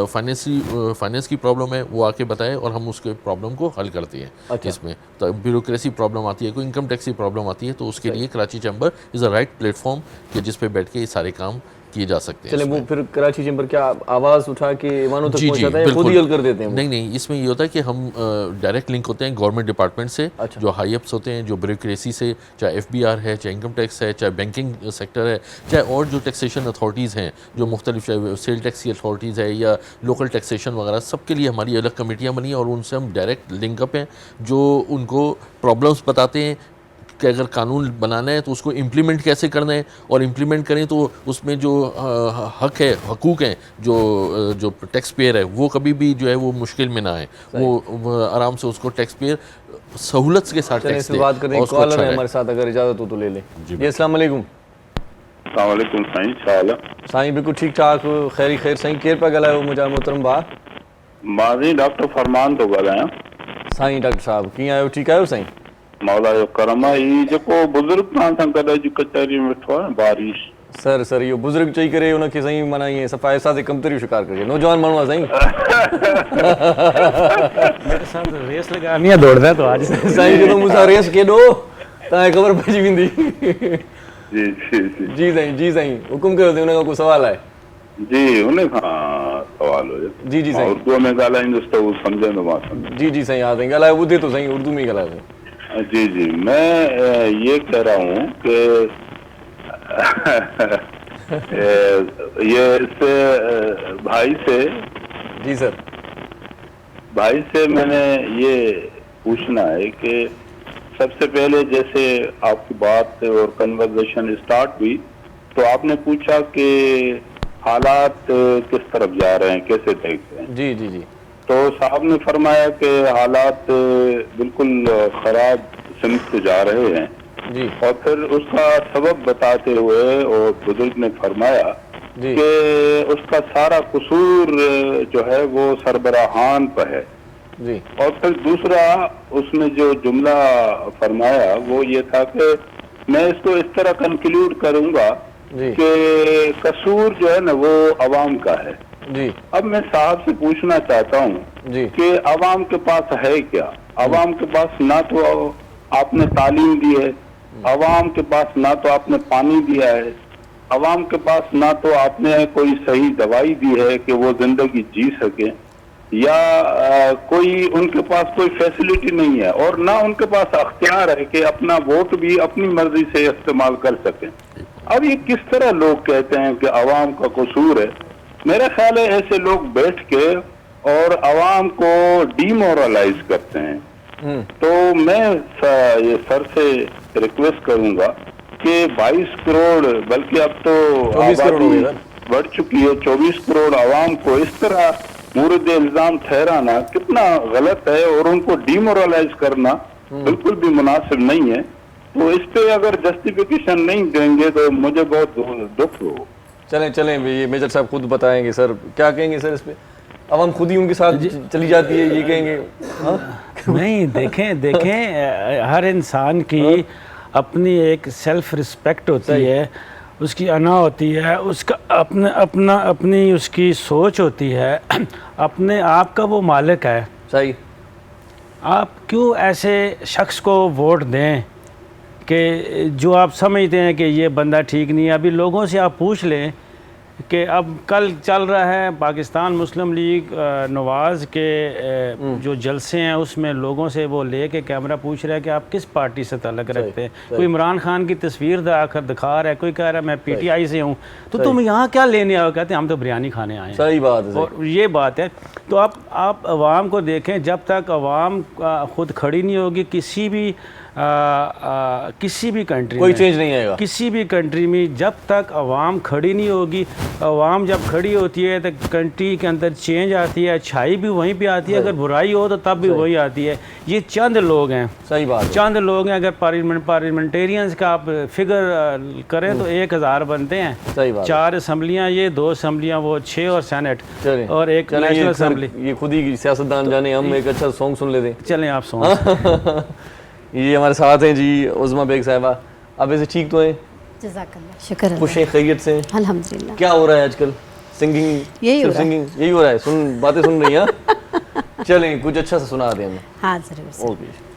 फाइनेंस की प्रॉब्लम है, वो आके बताए और हम उसके प्रॉब्लम को हल करते हैं। इसमें तो ब्यूरोक्रेसी प्रॉब्लम आती है, कोई इनकम टैक्स की प्रॉब्लम आती है, तो उसके लिए Karachi chamber is a right platform कि जिस पे बैठ के ये सारे काम किए जा सकते हैं। चले वो फिर कराची चैम्बर क्या आवाज़ उठा के ईमानों तक पहुंचाता है, खुद ही हल कर देते हैं? नहीं, इसमें ये होता है कि हम डायरेक्ट लिंक होते हैं गवर्नमेंट डिपार्टमेंट से। जो हाई अप्स होते हैं, जो ब्यूरोक्रेसी से, चाहे FBR है, चाहे इनकम टैक्स है, चाहे बैंकिंग सेक्टर है, चाहे और जो टैक्सेशन अथॉरिटीज़ हैं, जो मुख्तलिफ, चाहे सेल टैक्स की अथॉरिटीज़ है या लोकल टैक्सेशन वगैरह, सबके लिए हमारी अलग कमेटियाँ बनी और उनसे हम डायरेक्ट लिंकअप हैं, जो उनको प्रॉब्लम्स बताते हैं कि अगर कानून बनाना है तो उसको इम्प्लीमेंट कैसे करना है, और इम्प्लीमेंट करें तो उसमें जो हक है, हकूक़ हैं, जो टैक्स पेयर है, वो कभी भी जो है वो मुश्किल में ना आए, वो आराम से उसको टैक्स पेयर सहूलत के साथ टैक्स दे। बात करते हैं, कॉलर है हमारे साथ, अगर इजाज़त हो तो ले लें। जी अस्सलाम वालेकुम। वालेकुम साईं, छा हाल आहे? साईं बिल्कुल ठीक ठाक, खैरी खैर। साईं केर पिया ॻाल्हायो मुंहिंजा मोहतरम भाउ? मां डॉक्टर फरमान थो ॻाल्हायां। साईं डॉक्टर साहब कीअं आहियो? ठीकु आहियो साईं? मौला जो करम आहे। ही जेको बुज़ुर्ग तव्हां सां गॾु अॼु कचहरी में वेठो आहे, बारिश सर इहो बुज़ुर्ग चई करे हुनखे साईं माना ईअं सफ़ा अहसास कमतरी शिकार करिजे, नौजवान माण्हू आहे साईं। मेरे साथ रेस लगानी है, दौड़दा है तो आज साईं जो मूंसां रेस केॾो तव्हांखे ख़बर पइजी वेंदी। जी साईं हुकुम कयो, हुन खां को सवाल आहे? जी हुन खां सवाल हुयो। जी साईं उर्दू में ॻाल्हाईंदुसि त उहो सम्झंदो मां। जी साईं, हा साईं ॻाल्हायो, ॿुधे थो साईं, उर्दू में ई ॻाल्हायो। जी मैं ये कह रहा हूँ कि ये इससे भाई से, जी सर, भाई से मैंने ये पूछना है कि सबसे पहले जैसे आपकी बात और कन्वर्सेशन स्टार्ट हुई तो आपने पूछा कि हालात किस तरफ जा रहे हैं, कैसे देख रहे हैं? जी तो साहब ने फरमाया कि हालात बिल्कुल खराब सिमत जा रहे हैं जी। और फिर उसका सबब बताते हुए और बुजुर्ग ने फरमाया कि उसका सारा कसूर जो है वो सरबराहान पर है जी। और फिर दूसरा उसने जो जुमला फरमाया वो ये था कि मैं इसको इस तरह कंक्लूड करूंगा कि कसूर जो है ना वो अवाम का है जी। अब मैं साहब से पूछना चाहता हूँ कि अवाम के पास है क्या? अवाम के पास ना तो आपने तालीम दी है, अवाम के पास ना तो आपने पानी दिया है, अवाम के पास ना तो आपने कोई सही दवाई दी है कि वो जिंदगी जी सके, या कोई उनके पास कोई फैसिलिटी नहीं है, और ना उनके पास अख्तियार है कि अपना वोट भी अपनी मर्जी से इस्तेमाल कर सकें। अब ये किस तरह लोग कहते हैं कि अवाम का कसूर है? मेरा ख्याल है ऐसे लोग बैठ के और अवाम को डीमोरलाइज करते हैं। तो मैं ये सर से रिक्वेस्ट करूंगा कि 22 करोड़ बल्कि अब तो 24 करोड़ हो गए आबादी बढ़ चुकी है, 24 करोड़ आवाम को इस तरह मूरद इल्जाम ठहराना कितना गलत है और उनको डिमोरलाइज करना बिल्कुल भी मुनासिब नहीं है। तो इस पे अगर जस्टिफिकेशन नहीं देंगे तो मुझे बहुत दुख हो। चलें ये मेजर साहब खुद बताएंगे सर, क्या कहेंगे सर इस पे? अवाम खुद ही उनके साथ चली जाती है, ये कहेंगे? हाँ? नहीं, देखें हर इंसान की अपनी एक सेल्फ रिस्पेक्ट होती है, उसकी अना होती है, उसका अपनी उसकी सोच होती है, अपने आप का वो मालिक है। सही। आप क्यों ऐसे शख्स को वोट दें कि जो आप समझते हैं कि ये बंदा ठीक नहीं है? अभी लोगों से आप पूछ लें कि अब कल चल रहा है पाकिस्तान मुस्लिम लीग नवाज़ के जो जलसे हैं, उसमें लोगों से वो ले के कैमरा पूछ रहा है कि आप किस पार्टी से ताल्लुक़ रखते हैं। कोई इमरान खान की तस्वीर आकर दिखा रहा है, कोई कह रहा है मैं PTI से हूँ, तो तुम यहाँ क्या लेने आओ? कहते हैं हम तो बिरयानी खाने आए हैं। सही बात है। और ये बात है। तो आप अवाम को देखें, जब तक अवाम खुद खड़ी नहीं होगी किसी भी कंट्री कोई में, चेंज नहीं आएगा। किसी भी कंट्री में जब तक अवाम खड़ी नहीं होगी, अवाम जब खड़ी होती है तो कंट्री के अंदर चेंज आती है, अच्छाई भी वहीं पे आती है, अगर बुराई हो तो तब भी वही आती है। ये चंद लोग हैं, सही बात है, चंद लोग हैं। अगर पार्लियामेंटेरियंस का आप फिगर करें तो 1000 बनते हैं। सही बात। 4 असम्बलियाँ, ये 2 असम्बलियाँ, वो 6 और सेनेट और एक नेशनल असम्बली। ये खुद ही सियासतदान जाने, हम एक अच्छा सॉन्ग सुन लेते हैं। चलें आप सॉन्ग। ये हमारे साथ हैं जी उज़्मा बेग साहिबा। आप वैसे ठीक तो हैं? जज़ाकल्लाह, शुक्र। खुश हैं, खैरियत से हैं? अल्हम्दुलिल्लाह। क्या हो रहा है आजकल? सिंगिंग यही हो रहा है। सिंगिंग यही हो रहा है। बातें सुन रही हैं? चलें कुछ अच्छा सा सुना दें हमें। हाँ ज़रूर। ओके।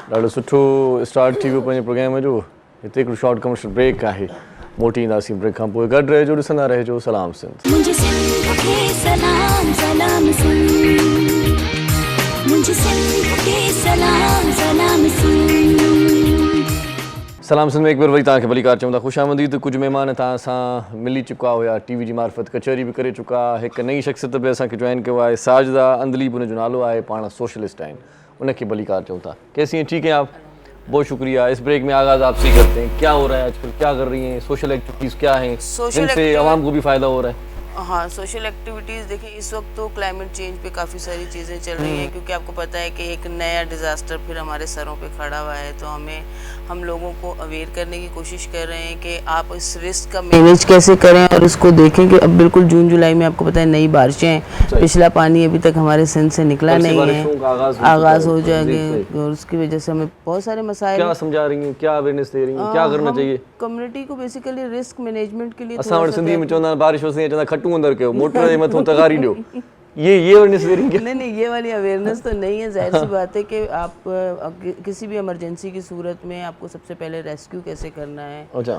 ॾाढो सुठो स्टार्ट थी वियो पंहिंजे प्रोग्राम जो। हिते हिकिड़ो शॉर्ट कमर्शियल ब्रेक आहे, मोटी ईंदासीं ब्रेक खां पोइ। गॾु रहिजो, ॾिसंदा रहिजो सलाम सिंध। मुझे सिंध के सलाम सलाम सिंध, मुझे सिंध के सलाम सलाम सिंध। सलाम सिंध में एक बार वरी तव्हांखे भलीकार चऊं था, ख़ुशि आमदीद। कुझु महिमान तव्हां सां मिली चुका हुया, टीवी जी मार्फत कचहरी बि करे चुका। हिकु नई शख़्सियत बि असांखे जॉइन कयो आहे, साजिदा अंदलीब उनजो नालो आहे, पाण सोशलिस्ट आहिनि, उनखे भलीकार चऊं था। कैसी हैं? ठीक हैं आप? बहुत शुक्रिया। इस ब्रेक में आगाज़ आपसे करते हैं, क्या हो रहा है आजकल, क्या कर रही हैं, सोशल एक्टिविटीज़ क्या हैं जिनसे आवाम को भी फ़ायदा हो रहा है? हाँ, सोशल एक्टिविटीज़ देखिए, इस वक्त तो क्लाइमेट चेंज पे काफ़ी सारी चीज़ें चल रही हैं, क्योंकि आपको पता है कि एक नया डिज़ास्टर फिर हमारे सरों पे खड़ा हुआ है। तो हम लोगों को अवेयर करने की कोशिश कर रहे हैं कि आप इस रिस्क का मैनेज कैसे करें, और इसको देखें कि अब बिल्कुल जून जुलाई में आपको पता है नई बारिशें हैं, पिछला पानी अभी तक हमारे सिंध से निकला नहीं है, आगाज़ हो जाएंगे, और उसकी वजह से हमें बहुत सारे मसाइल। क्या समझा रही हैं, क्या अवेयरनेस दे रही हैं, क्या करना चाहिए कम्युनिटी को? बेसिकली रिस्क मैनेजमेंट के लिए असां वटि सिंधी में चवंदा बारिश होसी, चवंदा खटू अंदर कयो, मोटर जे मथां तगारी ॾियो। ये अवेयरनेस दे रही है? नहीं, ये वाली अवेयरनेस तो नहीं है। जाहिर सी बात है कि आप किसी भी इमरजेंसी की सूरत में आपको सबसे पहले रेस्क्यू कैसे करना है। अच्छा,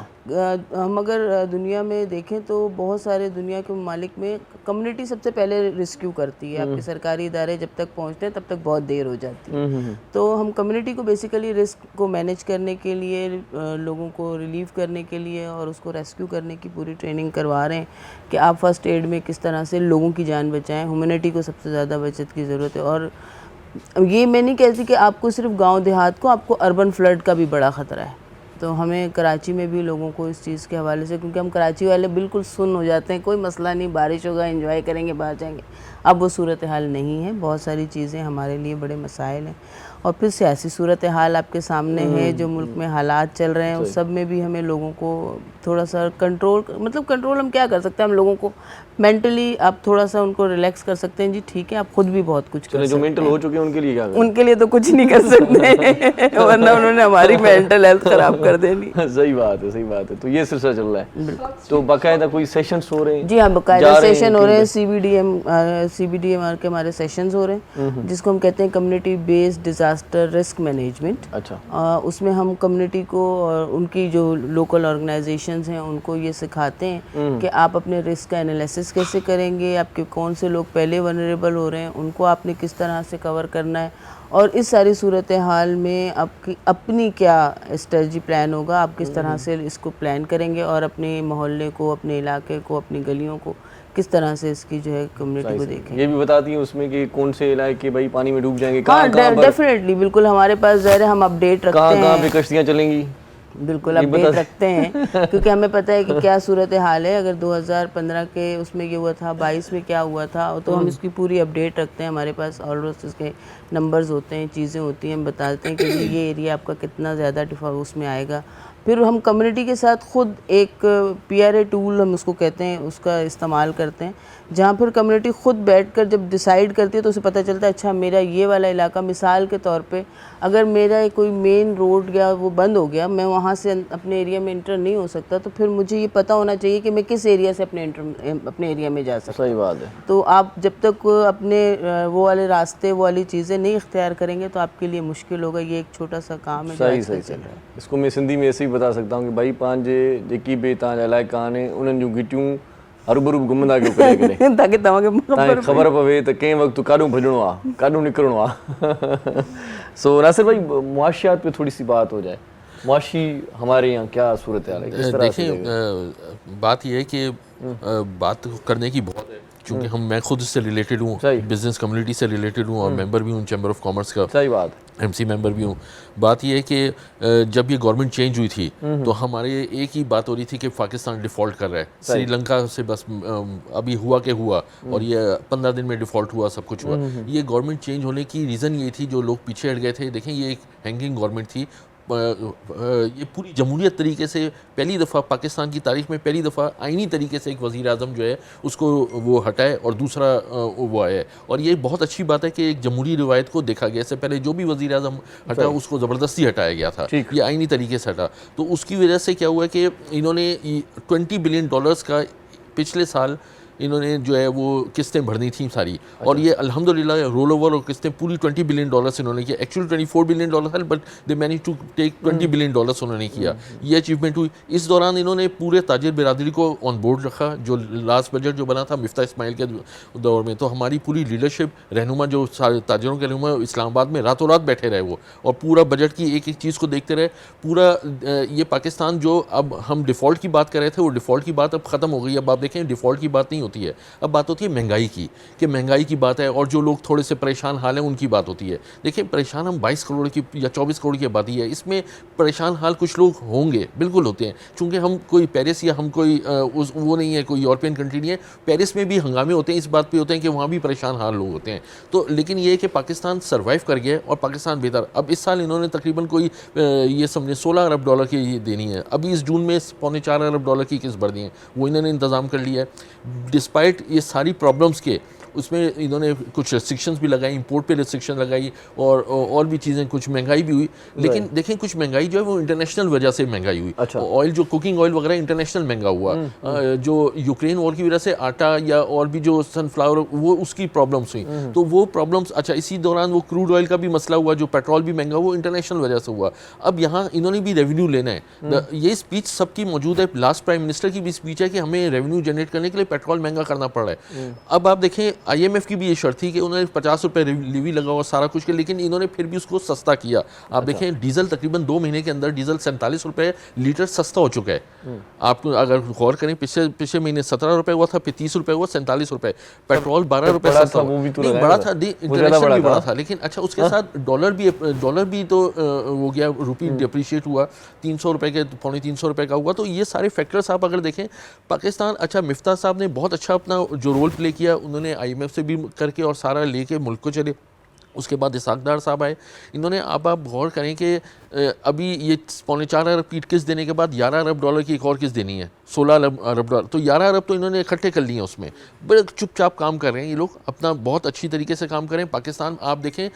हम अगर दुनिया में देखें तो बहुत सारे दुनिया के ममालिक में कम्युनिटी सबसे पहले रेस्क्यू करती है। आपके सरकारी इदारे जब तक पहुंचते हैं तब तक बहुत देर हो जाती है। तो हम कम्युनिटी को बेसिकली रिस्क को मैनेज करने के लिए, लोगों को रिलीव करने के लिए और उसको रेस्क्यू करने की पूरी ट्रेनिंग करवा रहे हैं कि आप फर्स्ट एड में किस तरह से लोगों की जान बचाएं। ह्यूमैनिटी को सबसे ज़्यादा बचत की ज़रूरत है। और ये मैं नहीं कहती कि आपको सिर्फ गांव देहात को, आपको अर्बन फ्लड का भी बड़ा ख़तरा है। तो हमें कराची में भी लोगों को इस चीज़ के हवाले से, क्योंकि हम कराची वाले बिल्कुल सुन्न हो जाते हैं, कोई मसला नहीं, बारिश होगा, एंजॉय करेंगे, बाहर जाएंगे। अब वो सूरत हाल नहीं है, बहुत सारी चीज़ें हमारे लिए बड़े मसाइल हैं। और फिर सियासी सूरत हाल आपके सामने है, जो मुल्क में हालात चल रहे हैं उस सब में भी हमें लोगों को थोड़ा सा कंट्रोल, मतलब कंट्रोल हम क्या कर सकते हैं, हम लोगों को मेंटली आप थोड़ा सा उनको रिलैक्स कर सकते हैं। जी ठीक है, आप खुद भी बहुत कुछ कर सकते हैं। जो मेंटल हो चुके हैं उनके लिए क्या करें? उनके लिए तो कुछ नहीं कर सकते वरना उन्होंने हमारी मेंटल हेल्थ खराब कर देनी। सही बात है, सही बात है। तो ये सिलसिला चल रहा है, तो बाकायदा कोई सेशंस हो रहे हैं? जी हाँ, बाकायदा सेशन हो रहे हैं। CBDMR के हमारे सेशंस हो रहे हैं, जिसको हम कहते हैं community based disaster risk management. अच्छा, उसमें हम कम्युनिटी को और उनकी जो लोकल ऑर्गेनाइजेशंस हैं उनको ये सिखाते हैं कि आप अपने रिस्क का एनालिसिस कैसे करेंगे, आपके कौन से लोग पहले वनरेबल हो रहे हैं, उनको आपने किस तरह से कवर करना है, और इस सारी सूरत हाल में आपकी अपनी क्या स्ट्रेटजी प्लान होगा, आप किस तरह से इसको प्लान करेंगे, और अपने मोहल्ले को, अपने इलाके को, अपनी गलियों को किस तरह से इसकी जो है कम्युनिटी को देखें। ये भी बताती हैं उसमें कि कौन से इलाके भाई पानी में डूब जाएंगे, हाँ डेफिनेटली, बिल्कुल हमारे पास ज़ाहिर है हम अपडेट रखते हैं, कहाँ पे कश्तियाँ चलेंगी, बिल्कुल अपडेट रखते हैं, क्योंकि हमें पता है कि क्या सूरत हाल है। अगर 2015 के उसमें ये हुआ था, 22 में क्या हुआ था, तो हम इसकी पूरी अपडेट रखते हैं। हमारे पास ऑलरेडी इसके नंबर्स होते हैं, चीज़ें होती हैं, हम बताते हैं कि ये एरिया आपका कितना ज़्यादा उसमें आएगा। फिर हम कम्युनिटी के साथ खुद एक PRA टूल हम उसको कहते हैं, उसका इस्तेमाल करते हैं, जहाँ फिर कम्युनिटी खुद बैठकर जब डिसाइड करती है तो उसे पता चलता है अच्छा मेरा ये वाला इलाका, मिसाल के तौर पे अगर मेरा कोई मेन रोड या वो बंद हो गया, मैं वहाँ से अपने एरिया में इंटर नहीं हो सकता, तो फिर मुझे ये पता होना चाहिए कि मैं किस एरिया से अपने एरिया में जा सकता। सही बात है। तो आप जब तक अपने वो वाले रास्ते, वो वाली चीज़ें नहीं इख्तियार करेंगे तो आपके लिए मुश्किल होगा। ये एक छोटा सा काम है। सही सही चल रहा है। इसको मैं सिंधी में ऐसे ही बता सकता हूँ कि भाई पंहिंजे जेकी बि तव्हांजा इलाइक़ा आहिनि उन्हनि जूं गिटियूं हरूभरू घुमंदा कयो करे करे ताकि तव्हांखे ख़बर पवे त कंहिं वक़्तु काॾों भॼणो आहे, काॾों निकिरणो आहे। सो नासिर भाई, मुआशियात पे थोड़ी सी बात हो जाए। मुआशी हमारे यहाँ क्या सूरत हाल है, किस तरह से? देखिए, बात यह है कि बात करने की बहुत है, क्योंकि मैं खुद इससे रिलेटेड हूँ, बिजनेस कम्युनिटी से रिलेटेड हूँ, और मेंबर भी हूँ चैम्बर ऑफ कॉमर्स का। सही बात, MC मेंबर भी हूँ। बात यह है कि जब ये गवर्नमेंट चेंज हुई थी तो हमारे एक ही बात हो रही थी कि पाकिस्तान डिफ़ॉल्ट कर रहा है, श्रीलंका से बस अभी हुआ के हुआ, और ये 15 दिन में डिफ़ॉल्ट हुआ, सब कुछ हुआ। ये गवर्नमेंट चेंज होने की रीज़न ये थी, जो लोग पीछे हट गए थे। देखें, ये एक हैंगिंग गवर्नमेंट थी। ये पूरी जमहूरियत तरीके से पहली दफ़ा पाकिस्तान की तारीख में पहली दफ़ा आइनी तरीके से एक वज़ीर आज़म जो है उसको वो हटाए और दूसरा वो आया। और ये बहुत अच्छी बात है कि एक जमहूरी रिवायत को देखा गया। इससे पहले जो भी वज़ीर आज़म हटा उसको ज़बरदस्ती हटाया गया था, ये आइनी तरीके से हटा। तो उसकी वजह से क्या हुआ कि इन्होंने $20 बिलियन का पिछले साल इन्होंने जो है वो किस्तें भरनी थी सारी, और ये अल्हम्दुलिल्लाह रोल ओवर और किस्तें पूरी $20 बिलियन इन्होंने किया। एक्चुअली $24 बिलियन था, but they manage to take $20 billion उन्होंने किया। ये अचीवमेंट हुई। इस दौरान इन्होंने पूरे ताजिर बिरादरी को ऑन बोर्ड रखा। जो लास्ट बजट जो बना था मिफ्ता इस्माइल के दौर में, तो हमारी पूरी लीडरशिप रहनुमा जो ताजिरों के रहनुमा इस्लामाबाद में रातों रात बैठे रहे वो, और पूरा बजट की एक एक चीज़ को देखते रहे। पूरा ये पाकिस्तान जो अब हम डिफ़ॉल्ट की बात कर रहे थे, वो डिफ़ॉल्ट की बात अब ख़त्म हो गई। अब आप देखें डिफ़ॉल्ट की बात नहीं होती है, अब बात होती है महंगाई की, कि महंगाई की बात है, और जो लोग थोड़े से परेशान हाल हैं उनकी बात होती है। देखिए परेशान हम 22 करोड़ की या 24 करोड़ की आबादी है, इसमें परेशान हाल कुछ लोग होंगे, बिल्कुल होते हैं, चूँकि हम कोई पेरिस या हम कोई वो नहीं है, कोई यूरोपियन कंट्री नहीं है। पेरिस में भी हंगामे होते हैं, इस बात पे होते हैं कि वहाँ भी परेशान हाल लोग होते हैं। तो लेकिन ये है कि पाकिस्तान सर्वाइव कर गया और पाकिस्तान बेहतर। अब इस साल इन्होंने तकरीबन कोई ये समझे $16 अरब की ये देनी है। अभी इस जून में $4.25 अरब की किस्त भर दी है, वो इन्होंने इंतज़ाम कर लिया है। डिस्पाइट ये सारी प्रॉब्लम्स के, उसमें इन्होंने कुछ रिस्ट्रिक्शंस भी लगाई, इंपोर्ट पे रिस्ट्रिक्शन लगाई, और भी चीज़ें, कुछ महंगाई भी हुई। लेकिन देखें कुछ महंगाई जो है वो इंटरनेशनल वजह से महंगाई हुई। अच्छा। ऑयल जो कुकिंग ऑयल वगैरह इंटरनेशनल महंगा हुआ। जो यूक्रेन वॉर की वजह से आटा या और भी जो सनफ्लावर, वो उसकी प्रॉब्लम्स हुई। तो वो प्रॉब्लम्स, अच्छा इसी दौरान वो क्रूड ऑयल का भी मसला हुआ, जो पेट्रोल भी महंगा, वो इंटरनेशनल वजह से हुआ। अब यहाँ इन्होंने भी रेवेन्यू लेना है। ये स्पीच सबकी मौजूद है, लास्ट प्राइम मिनिस्टर की भी स्पीच है कि हमें रेवेन्यू जनरेट करने के लिए पेट्रोल महंगा करना पड़ रहा है। अब आप देखें IMF की भी ये शर्त थी कि उन्होंने ₹50 लीवी लगा और सारा कुछ किया, लेकिन इन्होंने फिर भी उसको सस्ता किया। आप देखें डीजल तकरीबन 2 महीने के अंदर डीजल ₹47 लीटर सस्ता हो चुका है। आपको अगर गौर करें, पिछले महीने ₹17 हुआ था, फिर ₹30 हुआ, ₹47। पेट्रोल ₹12 सस्ता नहीं बड़ा था, इंटरनेशनल भी बड़ा था। लेकिन अच्छा उसके साथ डॉलर भी तो हो गया, रुपी डिप्रिशिएट हुआ, ₹300 के ₹350 का हुआ। तो ये सारे फैक्टर्स आप अगर देखें पाकिस्तान, अच्छा मिफ्ता साहब ने बहुत अच्छा अपना जो रोल प्ले किया, उन्होंने IMF से भी करके और सारा लेके मुल्क को चले। उसके बाद इसाक डार साहब आए, इन्होंने, अब आप गौर करें कि अभी ये $4.25 अरब की किस्त देने के बाद $11 अरब की एक और किस्त देनी है, $16 अरब। तो 11 अरब तो इन्होंने इकट्ठे कर लिए हैं उसमें। बड़े चुपचाप काम कर रहे हैं ये लोग, अपना बहुत अच्छी तरीके से काम करें। पाकिस्तान आप देखें,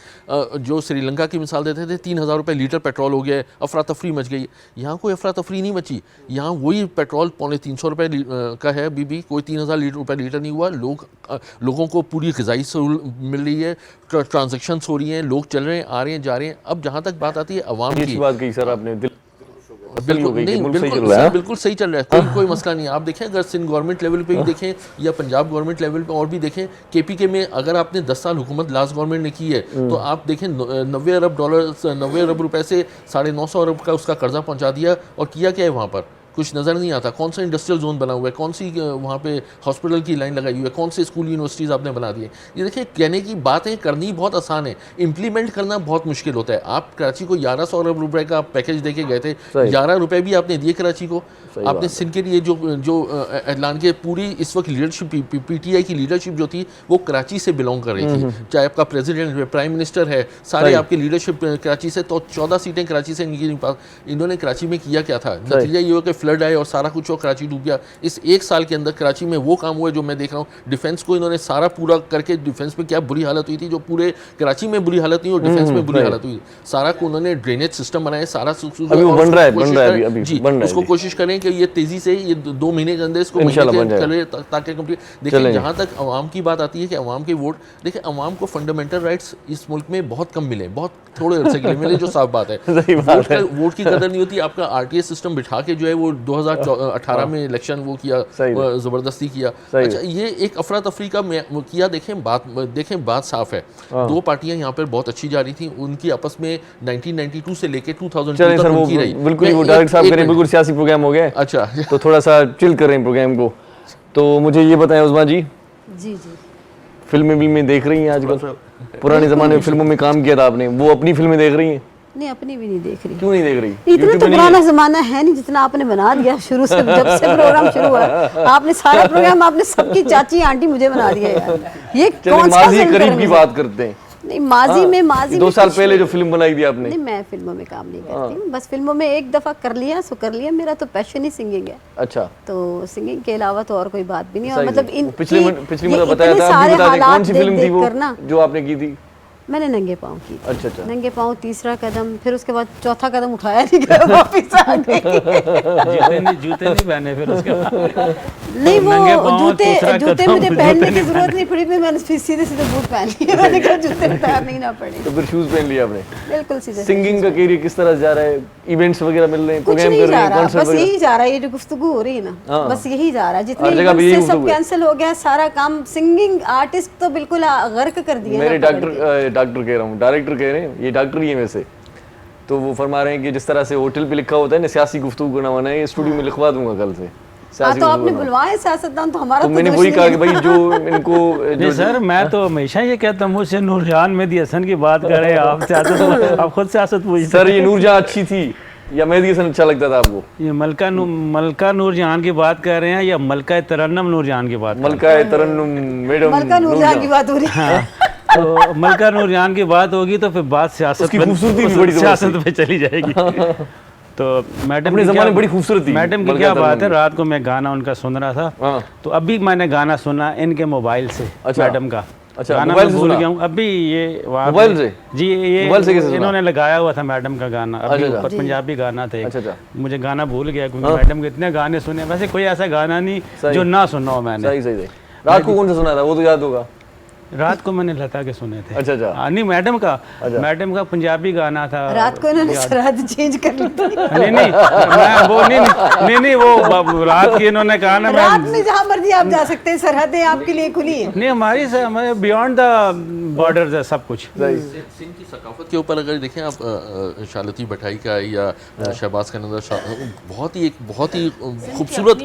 जो श्रीलंका की मिसाल देते थे, ₹3000 लीटर पेट्रोल हो गया, अफरा तफरी मच गई। यहाँ कोई अफरा तफरी नहीं मची, यहाँ वही पेट्रोल ₹350 का है, अभी भी कोई ₹3000 लीटर नहीं हुआ। लोगों को पूरी ग़िज़ाई सहूलत मिल रही है, ट्रांजेक्शन्स हो रही हैं, लोग चल रहे हैं, आ रहे हैं, जा रहे हैं। अब जहाँ तक बात आती है अवाम की, बात कही सर आपने, बिल्कुल सही चल रहा है, कोई मसला नहीं है। आप देखें अगर सिंध गवर्नमेंट लेवल पे भी देखें या पंजाब गवर्नमेंट लेवल पे और भी देखें, KPK में अगर आपने 10 साल हुकूमत लास्ट गवर्नमेंट ने की है, तो आप देखें $90 अरब रुपए से $950 अरब का उसका कर्जा पहुंचा दिया। और किया क्या है वहाँ पर, कुछ नज़र नहीं आता। कौन सा इंडस्ट्रियल जोन बना हुआ है, कौन सी वहाँ पे हॉस्पिटल की लाइन लगाई हुई है, कौन से स्कूल यूनिवर्सिटीज़ आपने बना दिए। ये देखिए, कहने की बातें करनी बहुत आसान है, इम्प्लीमेंट करना बहुत मुश्किल होता है। आप कराची को $1100 अरब का पैकेज दे के गए थे, $11 भी आपने दिए कराची को। आपने सिंध के लिए जो ऐलान के, पूरी इस वक्त लीडरशिप PTI की लीडरशिप जो थी वो कराची से बिलोंग कर रही थी, चाहे आपका प्रेसिडेंट प्राइम मिनिस्टर है, सारे आपकी लीडरशिप कराची से। तो 14 सीटें कराची से इनकी पास। इन्होंने कराची में किया क्या था, नतीजा ये हुआ कि फ्लड आए और सारा कुछ हो, कराची डूब गया। इस 1 साल के अंदर कराची में वो काम हुए जो मैं देख रहा हूँ। डिफेंस को इन्होंने सारा पूरा करके, डिफेंस में क्या बुरी हालत हुई थी, जो पूरे कराची में बुरी हालत हुई और डिफेंस में बुरी हालत हुई, सारा को उन्होंने ड्रेनेज सिस्टम बनाए, सारा अभी वो बन रहा है जी। उसको कोशिश करें कि ये तेजी से ये 2 महीने के अंदर इसको करे, ताकि कंप्लीट। देखिए जहाँ तक अवाम की बात आती है कि अवाम के वोट, देखिए अवाम को फंडामेंटल राइट्स इस मुल्क में बहुत कम मिले, बहुत थोड़े अरसे के लिए मिले, जो साफ बात है। वोट की कदर नहीं होती। आपका RTI सिस्टम बिठा के जो है वो 2018 में इलेक्शन वो किया, जबरदस्ती किया। अच्छा, ये एक अफरा तफरी का किया। देखें बात साफ है, 2 पार्टियां यहाँ पर बहुत अच्छी जा रही थी, उनकी आपस में 1992 से लेके 2002 तक उनकी रही। बिल्कुल वो डायरेक्ट साहब करें, बिल्कुल सियासी प्रोग्राम हो गया। अच्छा, तो थोड़ा सा चिल कर रहे हैं प्रोग्राम को। तो मुझे ये बताएं उस्मा जी, जी फिल्में देख रही हैं आजकल? पुराने ज़माने में फिल्मों में काम किया था आपने, वो अपनी फिल्में देख रही हैं? नहीं, अपनी भी नहीं देख रही। क्यों नहीं देख रही? इतना तो पुराना जमाना है नहीं जितना आपने बना दिया शुरू से, जब से प्रोग्राम शुरू हुआ आपने सारा प्रोग्राम, आपने सबकी चाची आंटी मुझे बना दिया यार। ये कौन सा करीब की बात करते हैं? नहीं, माजी 2 साल पहले जो फिल्म बनाई थी आपने। नहीं, मैं फिल्मों में काम नहीं करती हूँ, बस फिल्मों में एक दफा कर लिया सो कर लिया। मेरा तो पैशन ही सिंगिंग है। अच्छा, तो सिंगिंग के अलावा तो और कोई बात भी नहीं। और मतलब पिछली मतलब बताया था, अभी बता दें कौन सी फिल्म थी वो जो आपने की थी? मैंने नंगे पाँव की। अच्छा, नंगे पाँव, तीसरा कदम, फिर उसके बाद चौथा कदम उठाया नहीं गया, वापस आ गए। जूते नहीं पहने फिर उसके बाद। नहीं वो नंगे पाँव जूते दूसरा जूते कदम, मुझे जूते पहनने की नहीं जरूरत नहीं पड़ी, मैंने सीधे सीधे बूट पहन लिए, मैंने कहा जूते उतारने ही ना पड़े। तो फिर शूज पहन लिया आपने। बिल्कुल सीधे। सिंगिंग का कैरियर किस तरह जा रहा है? इवेंट्स वगैरह मिल रहे हैं, कुछ प्रोग्राम नहीं कर रहे जा हैं, रहा, कॉन्सर्ट बस वगैरह? यही जा रहा है, ये जो गुफ्तगू हो रही है ना, हाँ। बस यही जा रहा है। जितने हर जगह पे यही इवेंट्स से सब गुफ्तगू है। कैंसिल हो गया, सारा काम सिंगिंग आर्टिस्ट तो बिल्कुल गर्क कर दिया मेरे ना पकड़ के। डॉक्टर कह रहा हूँ, डायरेक्टर कह रहे हैं, ये डॉक्टर ही है वैसे, तो वो फरमा रहे हैं कि जिस तरह से होटल पे लिखा होता है ना सियासी गुफ्तगू करना वाना है, ये स्टूडियो में लिखवा दूंगा कल से। हाँ सियासी तो गुफ्तगू आपने करना। बुलवाए सियासतदान, तो हमारा तो तो मैंने दोष वही नहीं कहा है। कि भाई जो इनको नहीं सर, मैं तो हमेशा ये कहता हूँ, मुझसे नूरजहान मेहदी हसन की बात कर रहे हैं आप, सियासत आप खुद सियासत पूछते सर ये नूरजहां अच्छी थी या मेहदी हसन अच्छा लगता था आपको? ये मलका नूरजहान की बात कर रहे हैं या मलका तरन्नुम नूरजहान की बात कर रहे हैं? मलका तरन्नुम मैडम मलका नूरजहां की बात हो रही है। तो मलका नूरजहान की बात होगी तो फिर बात सियासत उसकी खूबसूरती भी बड़ी सियासत पे चली जाएगी। तो मैडम अपने की जमाने क्या- में बड़ी खूबसूरत थी मैडम की मलका क्या बात है, तरन्नुम। रात को मैं गाना उनका सुन रहा था, हाँ। तो अभी मैंने गाना सुना इनके मोबाइल से, अच्छा। मैडम का। अच्छा, गाना मोबाइल मैं से भूल सुना? गया हूँ अभी, ये वहाँ मोबाइल पे- से? जी ये मोबाइल से कैसे सुना? इन्होंने लगाया हुआ था मैडम का गाना, अभी अच्छा, ऊपर अच्छा। पंजाबी गाना था एक। अच्छा, अच्छा। मुझे गाना भूल गया क्योंकि मैडम के इतने गाने सुने, वैसे कोई ऐसा गाना नहीं सही। जो ना सुना हो मैंने। सही सही सही। रात को कौन सा सुना था वो तो याद होगा? रात को मैंने लता के सुने थे। अच्छा, अच्छा। हाँ, नहीं मैडम का पंजाबी गाना था। रात को इन्होंने सरहद चेंज कर ली थी। नहीं नहीं मैं वो नहीं वो रात की इन्होंने कहा ना, रात मैं में जहाँ मर्जी आप जा सकते हैं, सरहदें आपके लिए खुली है। नहीं हमारे बियॉन्ड द बॉर्डर है सब कुछ। सिंध की सकाफत के ऊपर अगर देखें आप, शालती भटाई का या शहबाज का नजर, बहुत ही खूबसूरत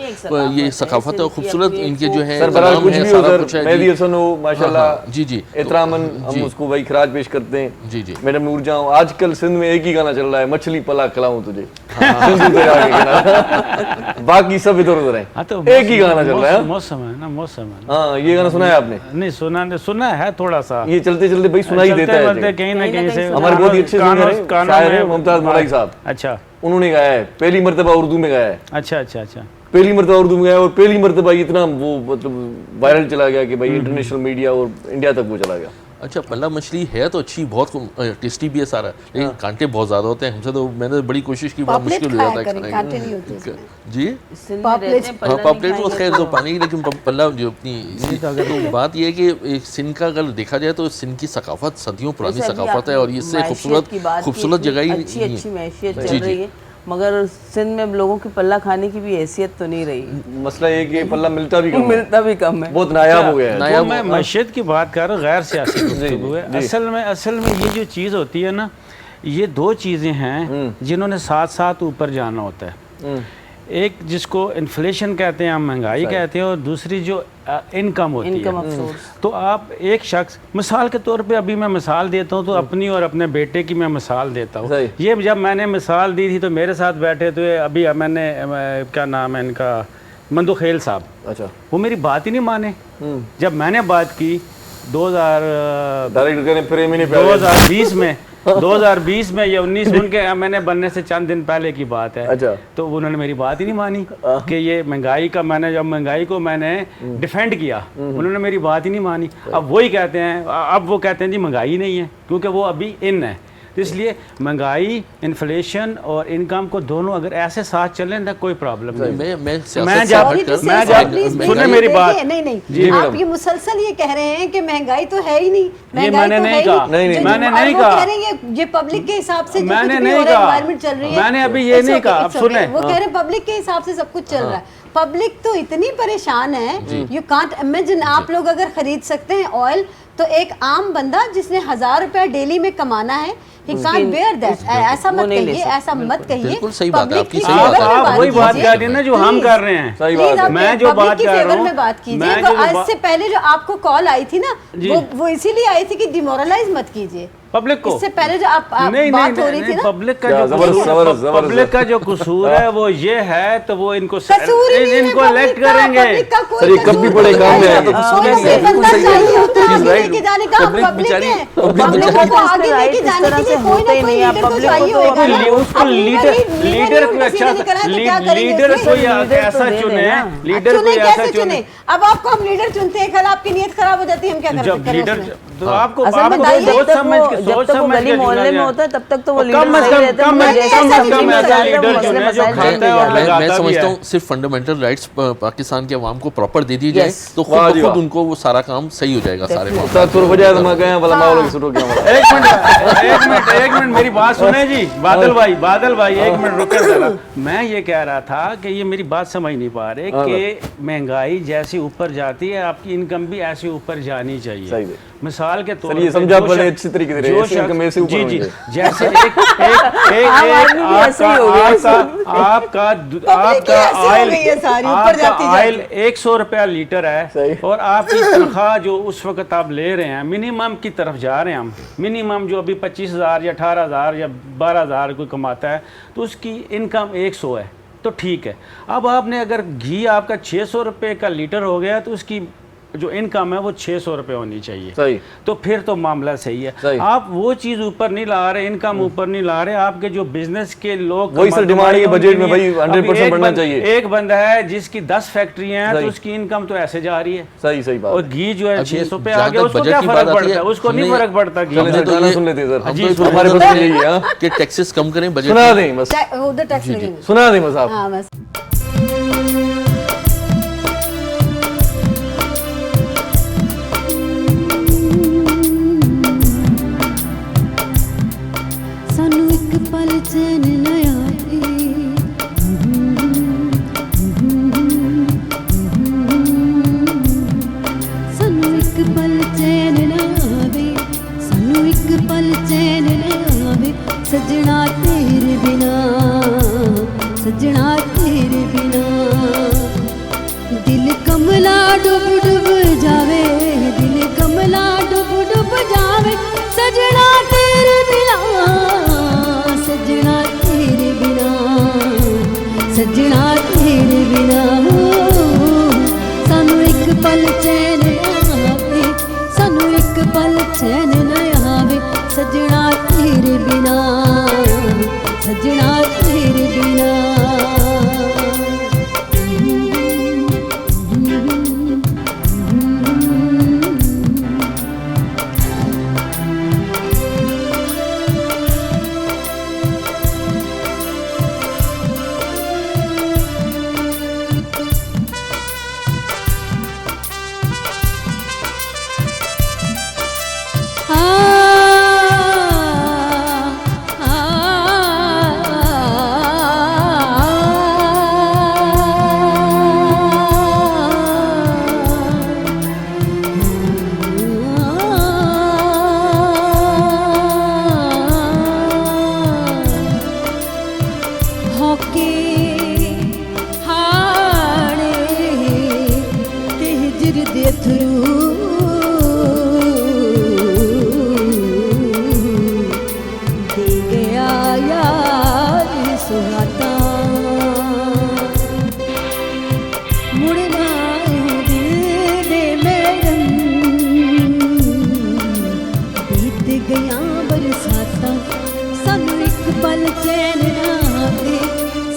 ये सकाफत है और खूबसूरत इनके जो है सरबराह कलाम कुछ है, भी हो सारा सर, कुछ है मेहदी जी। हसन हो माशाल्लाह, जी जी एहतरामन हम जी। उसको भाई खराज पेश करते हैं। जी जी मैडम नूरजहां, आजकल सिंध में एक ही गाना चल रहा है, मछली पला खिलाऊं तुझे। सिंध उधर आगे गाना। बाकी सब इधर उधर हाँ तो है, एक ही गाना चल रहा है। मौसम है ना, मौसम है। हाँ ये गाना सुना है आपने? नहीं सुना है थोड़ा सा, ये चलते चलते भाई सुनाई देता है चलते जगह। कहीं ना कहीं से। हमारे बहुत ही अच्छे सिंगर हैं, शायर हैं मुमताज मलाई साहब, अच्छा उन्होंने गाया है, पहली मर्तबा उर्दू में गाया है, अच्छा अच्छा अच्छा। पहली मर्तबा उर्दू में गाया और पहली मर्तबा इतना वो मतलब वायरल चला गया कि भाई इंटरनेशनल मीडिया और इंडिया तक वो चला गया। अच्छा, पल्ला मछली है तो अच्छी, बहुत टेस्टी भी है सारा, लेकिन कांटे बहुत ज़्यादा होते हैं हमसे, तो मैंने बड़ी कोशिश की, बड़ा पॉपलेट मुश्किल हो खाया जाता करें, है कांटे नहीं होते उसमें। जी सिंध में पापलेट। रहते हैं, पल्ला हाँ, नहीं पापलेट तो खाएंगे। खैर तो पानी, लेकिन पल्ला जो अपनी, तो बात यह है कि एक सिंध का अगर देखा जाए तो सिंध की सकाफत सदियों पुरानी जैसे अभी सकाफत है और इससे मैशियत की बात की, खूबसूरत जगह ही अच्छी नहीं अच्छी है। मैशियत जी, चल जी। रही है, मगर सिंध में लोगों की पल्ला खाने की भी हैसियत तो नहीं रही, मसला ये कि पल्ला मिलता भी कम है, मिलता भी कम है। बहुत नायाब हो गया है। नायाब तो मैं मस्जिद की बात कर रहा हूँ, गैर सियासी गुफ्तगू है। जी। असल में ये जो चीज़ होती है ना, ये दो चीज़ें हैं जिन्होंने साथ साथ ऊपर जाना होता है। एक जिसको इन्फ्लेशन कहते हैं, हम महंगाई कहते हैं, और दूसरी जो इनकम होती इनकम है। Of source. तो आप एक शख्स, मिसाल के तौर पे अभी मैं मिसाल देता हूँ, तो अपनी और अपने बेटे की मैं मिसाल देता हूँ। सही। ये जब मैंने मिसाल दी थी तो मेरे साथ बैठे थे अभी, मैंने क्या नाम है इनका, मंदू खेल साहब, अच्छा, वो मेरी बात ही नहीं माने। जब मैंने बात की 2020 में 2020 में या 19 उनके मैंने बनने से चंद दिन पहले की बात है। अच्छा। तो उन्होंने मेरी बात ही नहीं मानी कि ये महंगाई का, मैंने जब महंगाई को मैंने डिफेंड किया, उन्होंने मेरी बात ही नहीं मानी। अब वही कहते हैं, अब वो कहते हैं जी महंगाई नहीं है, क्योंकि वो अभी इन है। तो इसलिए महंगाई, इन्फ्लेशन और इनकम को दोनों अगर ऐसे साथ चलें तो कोई प्रॉब्लम नहीं। मैं मैं सियासत से जब- हटकर- मैं Please, जब- please, सुने please, मेरी बात। देखिए, नहीं जी, नहीं, आप मैडम। ये मुसलसल ये कह रहे हैं कि महंगाई तो है ही नहीं, ये महंगाई मैंने तो नहीं है ही कहा। नहीं, नहीं, जो- मैंने और नहीं वो कहा। कह रहे हैं ये पब्लिक के हिसाब से जो मैंने कुछ भी नहीं हो रहा है, कहा। environment चल रही है, मैंने अभी ये It's नहीं okay, कहा। it's आप सुने। okay। वो कह रहे हैं पब्लिक के हिसाब से सब कुछ चल रहा है। पब्लिक तो इतनी परेशान है, यू कांट इमेजिन। आप लोग अगर खरीद सकते हैं ऑयल, तो एक आम बंदा जिसने 1000 रुपया डेली में कमाना है, he can't bear that। ऐसा वो मत नहीं ले कहिए, ऐसा मत कहिए। बिल्कुल सही बात है, Public आपकी की सही favor बात है। में आप वही बात कीजिए। कर रहे हैं ना जो हम Please, कर रहे हैं। सही please, बात है। आप मैं जो public बात की कर रहा favor हूँ, में बात कीजिए। मैं तो जो आज बा- से पहले जो आपको कॉल आई थी ना, जी। वो इसीलिए आई थी कि डिमोरलाइज मत कीजिए। पब्लिक को इससे पहले जो आप नहीं बात हो रही थी ना, पब्लिक का क्या जो जबरदस्त, कसूर- जबरदस्त, जबरदस्त। पब्लिक का जो कसूर है वो ये है, तो वो इनको कसूर ही नहीं है इनको public इलेक्ट का, करेंगे। public का कोई सर, ये कब कसूर भी बड़े नहीं काम में है। आएगा, तो कोई सुनेंगे, कोई बंदा बिल्कुल सही चाहिए होता है She's आगे right। लेके जाने का, Public पब्लिक बेचारी- है। public पब्लिक बेचारी- को आगे लेके इस जाने तरह के से लिए कोई होता ना ही कोई नहीं है। लीडर तो public चाहिए को तो होगा ना। अपनी उसको अब लीडर ही लीडर उल्टा कोई सीधा अच्छा निकला तो क्या लीडर करेंगे लीडर उसमें? कोई लीडर तो ऐसा दे चुने, देना। लीडर चुने कोई कैसे ऐसा चुने? चुने। अब आपको हम लीडर चुनते हैं, कल आपकी नीयत खराब हो जाती है, हम क्या कर जब सकते हैं लीडर उसमें? तो आपको असल में आपको दाई, सोच जब तक समझ के वो गली मोहल्ले में होता है तब तक तो वो लीडर कम सही से रहते हैं, कम मगर जैसे ऐसा ही लीडर लीडर चुने, आता है, वो लीडर मसले चुने जो मसाइल खाता चलते है और जाते हैं। लगाता मैं भी समझता है। हूँ सिर्फ फंडामेंटल राइट्स पाकिस्तान के अवाम को प्रॉपर दे दी जाए Yes. तो वाह खुद जी ब खुद वाह। उनको वो सारा काम सही हो जाएगा सारे मामले। उस्ताद तुर बजाय तो मैं गया वाला मावला की सुनो क्या वाला। एक मिनट मेरी बात सुने जी, बादल भाई एक मिनट रुके जरा। मैं ये कह रहा था कि ये मेरी बात समझ नहीं पा रहे कि महंगाई जैसी ऊपर जाती है आपकी इनकम भी ऐसी ऊपर जानी सही चाहिए। है। मिसाल के तौर सर, ये पे समझा जो बड़े शख्स- अच्छी तरीके से जो ऐसे इनकम ऐसे ऊपर जी होनी जी चाहिए। जैसे एक आम आदमी भी ऐसे ही हो गया इसमें। आपका Public ही ऐसी हो गई है सारी, ऊपर जाती जाती। ऑयल 100 रुपया लीटर है सही। और आपकी तनख्वाह जो उस वक्त आप ले रहे हैं मिनिमम की तरफ जा रहे हैं हम, मिनिमम जो अभी 25,000 या 18,000 या 12,000 कोई कमाता है तो उसकी इनकम 100 है तो ठीक है। अब आपने अगर घी आपका 600 रुपये का लीटर हो गया तो उसकी जो इनकम है वो 600 रुपये होनी चाहिए। सही। तो फिर तो मामला सही है। सही। आप वो चीज़ ऊपर नहीं ला रहे, इनकम ऊपर नहीं ला रहे, आपके जो बिजनेस के लोग वही सर डिमांड है बजट में भाई 100% बढ़ना चाहिए। एक बंदा है जिसकी 10 फैक्ट्रियां हैं सही। तो उसकी इनकम तो ऐसे जा रही है सही सही बात और है। घी जो है अभी 600 पे जहाँ आ गया तक उसको बजट क्या की फर्क बात आती पड़ता है, है, उसको नहीं हमने- फर्क पड़ता घी चले में। तो गाना सुन लेते हैं सर। हम जी, तो सुना हमारे इसमें बस में यही है, हाँ। कि टैक्सेस कम करें बजट सुना में। दें बस, उधर टैक्स लगेंगे। सुना दें बस आप। हाँ बस। सानू एक पल चैन न आवे, सानू एक पल चैन न आवे, सानू एक पल चैन न आवे, सजना तेरे बिना, सजना तेरे बिना, दिल कमला डुब डुब जावे, दिल कमला डुब डुब जावे, सजना तेरे बिना, सजना तेरे बिना, सजना तेरे बिना, सानू एक पल चैन न आवे, सानू एक पल चैन न आवे, सजना तेरे बिना, सजना तेरे बिना। होके हाड़े ते हिजर दे थरू दे गया यार सुहाता मुड़ना दिल दे मैडम बीत गया बरसाता सानू एक पल चैन ना आवे,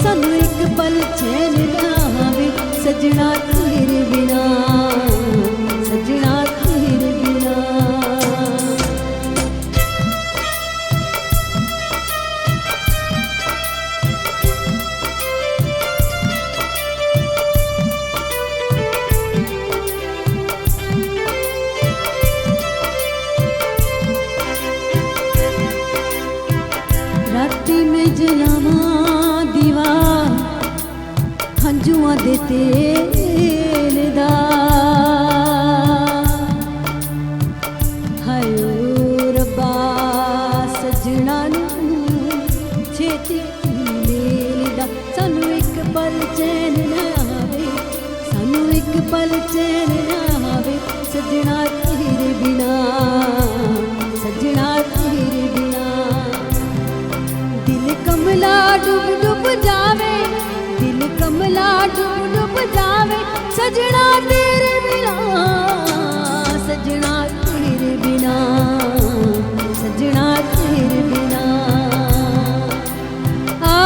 सानू एक पल चैन ना आवे, सजना तेरे बिना, सजना तेरे बिना। राती में जलावा दीवा हंजुआ दे तेल दा, हाय ओ रब्बा सजना नू छेती मेल दा, सानू एक पल चैन ना आवे, सानू एक पल चैन ना आवे, सजना तेरे बिना, सजना तेरे बिना, दिल कमला डुब डुब जावे, दिल कमला डुब डुब जावे, सजना तेरे बिना, सजना तेरे बिना, सजना तेरे बिना। आ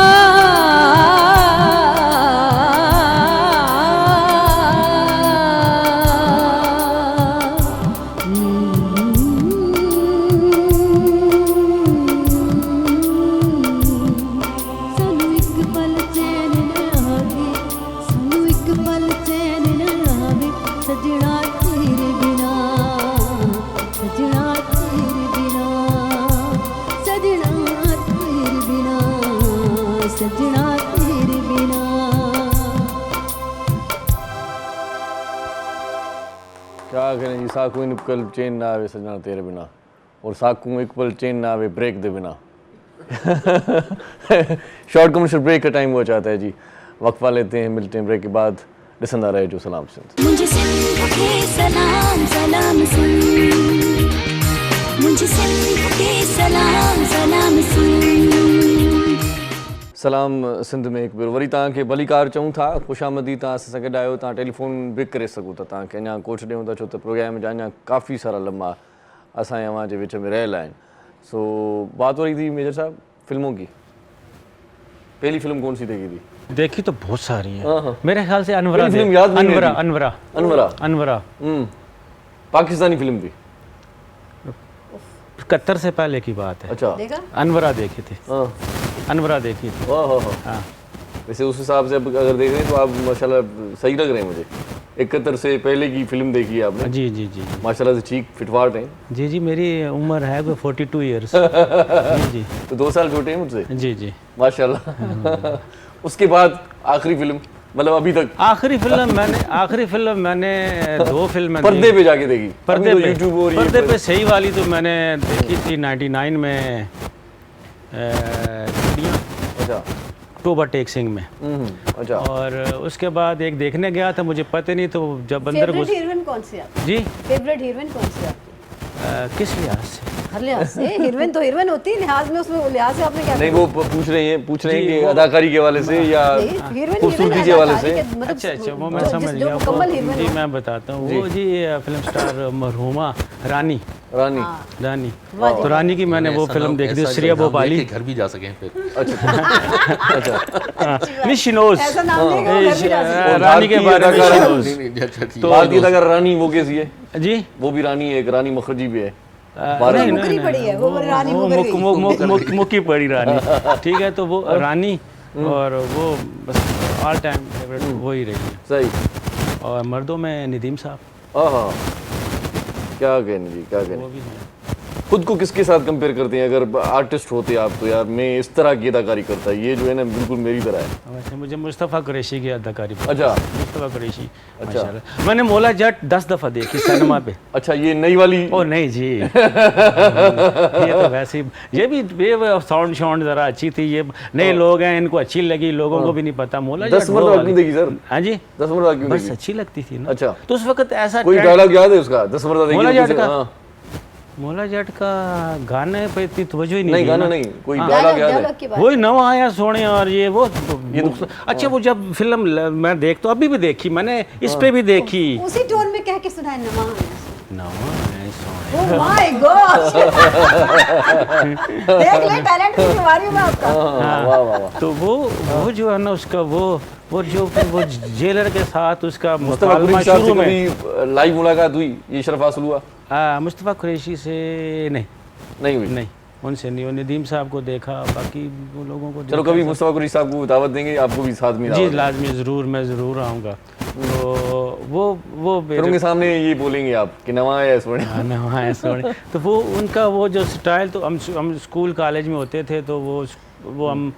सजना तेरे बिना। क्या करें जी, साकू इन पल चैन ना आवे सजना तेरे बिना, और साकू एक पल चैन ना आवे ब्रेक दे बिना। शॉर्ट कमर्शियल ब्रेक का टाइम हो जाता है जी, वक्फा लेते हैं, मिलते हैं ब्रेक के बाद। ॾिसंदा रहिजो सलाम सिंध। मुझे सिंध के सलाम सलाम सुन, मुझे सिंध के सलाम सलाम सुन। सलाम सिंध में एक बार वरी तव्हांखे भलीकार चऊं था, ख़ुशामदी तव्हां असां सां गॾु आहियो। तव्हां टेलीफोन भी करे सघो था, तव्हांखे अञा कोच ॾियूं था, छो त प्रोग्राम जा अञा काफ़ी सारा लम्हा असां ऐं अव्हां जे विच में रहियल आहिनि। सो बात हो रही थी मेजर साहब फिल्मों की, पहली फिल्म कौन सी देखी थी? देखी तो बहुत सारी है, हाँ। मेरे ख्याल से अनवरा फिल्म याद नहीं अनवरा रहती। अनवरा अनवरा अनवरा पाकिस्तानी फिल्म थी। 71 से पहले की बात है। अच्छा, देखा अनवरा देखी थी, हाँ, अनवरा देखी थी। वाह वाह वाह। हाँ वैसे उस हिसाब से अब अगर देख रहे हैं तो आप माशाल्लाह सही लग रहे हैं मुझे। 71 से पहले की फिल्म देखी है आपने, जी जी जी माशाल्लाह से ठीक फिटफाट हैं। जी जी मेरी उम्र है कोई 42 ईयर्स। जी जी तो 2 साल छोटे हैं मुझसे, जी जी। माशाल्लाह। उसके बाद आखिरी फिल्म, मतलब अभी तक आखिरी फिल्म मैंने 2 फिल्में पर्दे पे जाके देखी। पर्दे अभी तो पे यूट्यूब और पर्दे ये पे सही वाली तो मैंने देखी थी 99 में, चिड़ियाँ, अच्छा, अक्टूबर टेक सिंह में। अच्छा। और उसके बाद एक देखने गया था, मुझे पता नहीं, तो जब अंदर फेवरेट घुस। हीरोइन कौन सी आपकी? जी फेवरेट हीरोइन कौन सी आपकी? किस लिहाज से? हर लिहाज से हीरोइन तो हीरोइन होती है, लिहाज में उसमें लिहाज से आपने क्या नहीं, वो पूछ रहे हैं जी, कि वो- अदाकारी के हवाले से या हीरोइन खूबसूरती के हवाले से। अच्छा अच्छा, वो मैं समझ जो गया। मुकम्मल जी हीरोइन मैं बताता हूँ, वो जी फिल्म स्टार मरहुमा रानी रानी। रानी वाह जी। तो रानी की मैंने वो ऐसा फिल्म नाम- देखी थी, ऐसा श्रेया नाम भोपाली। लेके घर भी जा सकें फिर। अच्छा अच्छा। नहीं शिनोज, ऐसा नाम लेगा वो घर भी जा सकते हैं। और रानी के भारतीय बारे में अदाकारा- शिनोज। नहीं, नहीं, अच्छा, ठीक तो है। भारतीय अदाकार रानी वो कैसी है? जी वो भी रानी है, एक रानी मुखर्जी भी है। नहीं, मुकरी पड़ी है, वो रानी वो मुकर गई। मुकी पड़ी रानी। ठीक है, तो वो रानी और वो बस ऑल टाइम फेवरेट वो ही रही है। सही। और मर्दों में नदीम साहब, हाँ, क्या कहने जी, क्या वो कहने। भी हैं। खुद को किसके साथ कंपेयर करते हैं? अगर आर्टिस्ट होते आप तो यार मैं इस तरह की अदाकारी करता, ये जो है ना बिल्कुल मेरी तरह है। वैसे मुझे मुस्तफ़ा कुरैशी की अदाकारी पसंद अच्छा। है। मुस्तफ़ा कुरैशी माशाल्लाह। मैंने मौला जट 10 दफ़ा देखी सिनेमा पे। अच्छा, ये नई वाली? ओ नहीं जी। ये तो वैसे ही, ये साउंड ज़रा अच्छी थी। ये नए लोग हैं, इनको अच्छी लगी, लोगों को भी नहीं पता। मौला 10 जट वो मरतबा वाली। क्यों देखी सर? हाँ जी, 10 मरतबा क्यों बस देखी? अच्छी लगती थी ना। अच्छा। तो उस वक्त ऐसा कोई trend- डायलॉग याद है उसका? 10 मरतबा देखी मौला तो जट किसी- का? हाँ। मौला जट का गाने पे इतनी तवज्जो ही नहीं नहीं, दी गाना ना। नहीं, कोई हाँ। डायलॉग याद है? डायलॉग की बात वही नवा आया सोने, और ये वो अच्छा, वो जब फिल्म मैं देख तो अभी भी देखी मैंने, इस पे भी देखी। उसी टोन में कह के सुनाए नवा नवा आया सोने। Oh my God. देख ले टैलेंट की बीमारी में आपका। हाँ, वाह वाह वाह। तो वो जो है ना उसका वो जेलर के साथ उसका मुस्तफा मुकालमा कुरैशी साहब से शुरू में। कभी लाइव मुलाकात हुई? ये शरफ हासिल हुआ? मुस्तफ़ा कुरैशी से नहीं नहीं हुई? नहीं, उनसे नहीं। वो नदीम साहब को देखा, बाकी वो लोगों को चलो देखा। कभी मुस्तफा कुरैशी साहब को दावत देंगे, आपको भी साथ में जी दावत लाजमी, ज़रूर, मैं ज़रूर आऊँगा। तो वो फिर उनके सामने ये बोलेंगे आप कि नवा है सोने। नवा है सोने। तो वो उनका वो जो स्टाइल, तो हम स्कूल कॉलेज में होते थे, तो वो हम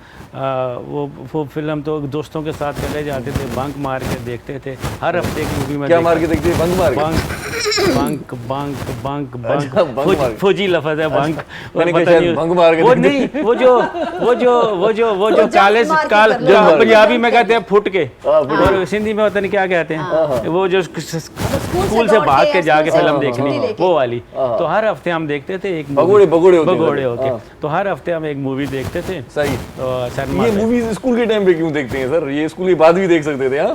वो फिल्म तो दोस्तों के साथ चले जाते थे, बंक मार के देखते थे। हर हफ्ते की मूवी में क्या मार के देखते हैं? बंक मार के? बंक बंक बंक अच्छा, बंक मार के। फौजी लफ्ज़ है बंक। मैंने पता कहा शायद नहीं- बंक मार के वो देखते नहीं, वो जो जंप कॉलेज मार के कर लो। पंजाबी में कहते हैं फुट के, हाँ, फुट और सिंधी में पता नहीं क्या कहते हैं, वो जो स्कूल से दौड़ भाग के के या जाके स्कूल से फिल्म छुट्टी देखनी, लेके। वो वाली। तो हर हफ्ते हम देखते थे एक भगोड़े होते हैं भगोड़े हाँ। होके। तो हर हफ्ते हम एक मूवी देखते थे। सही। तो सिनेमा ये पे। मूवीज स्कूल के टाइम पे क्यों देखते हैं सर? ये स्कूल के बाद भी देख सकते थे। हाँ,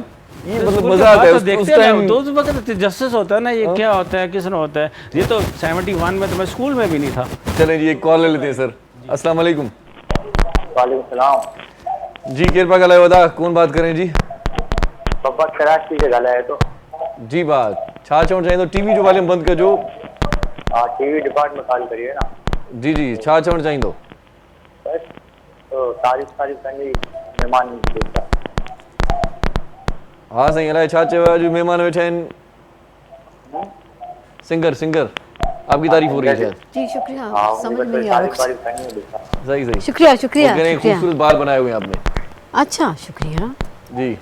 ये तो मतलब स्कूल मजा के आता बाद है तो उस देखते हैं टाइम। ना, तो उस वक्त जस्टिस होता है ना, ये क्या होता है, किस ने होता है। ये तो 71 में तो मैं स्कूल में भी नहीं था। चलें जी, एक कॉल ले लेते हैं सर। अस्सलाम वालेकुम। वालेकुम सलाम। जी कृपा ॻाल्हायो वदा, कौन बात करें जी? पप्पा कराची से ॻाल्हाए थो। जी बात छा चवणु चाहींदो? टीवी जो वॉल्यूम बंदि कजो। हाँ, टीवी डिपार्टमेंट कॉल करिए ना। जी जी, छा चवणु चाहींदो? बस तो तारीफ़ पंहिंजी महिमान देखा। हाँ साईं, अलाए छा चयो? अॼु महिमान वेठा आहिनि सिंगर आपकी तारीफ हो रही है शायद। जी शुक्रिया, हाँ समझ मुझे नहीं आ रहा तारीफ कुछ। तारीफ करनी है देखा। सही सही। शुक्रिया शुक्रिया वो कह रहे हैं शुक्रिया। खूबसूरत बाल बनाए हुए हैं आपने। अच्छा शुक्रिया। जी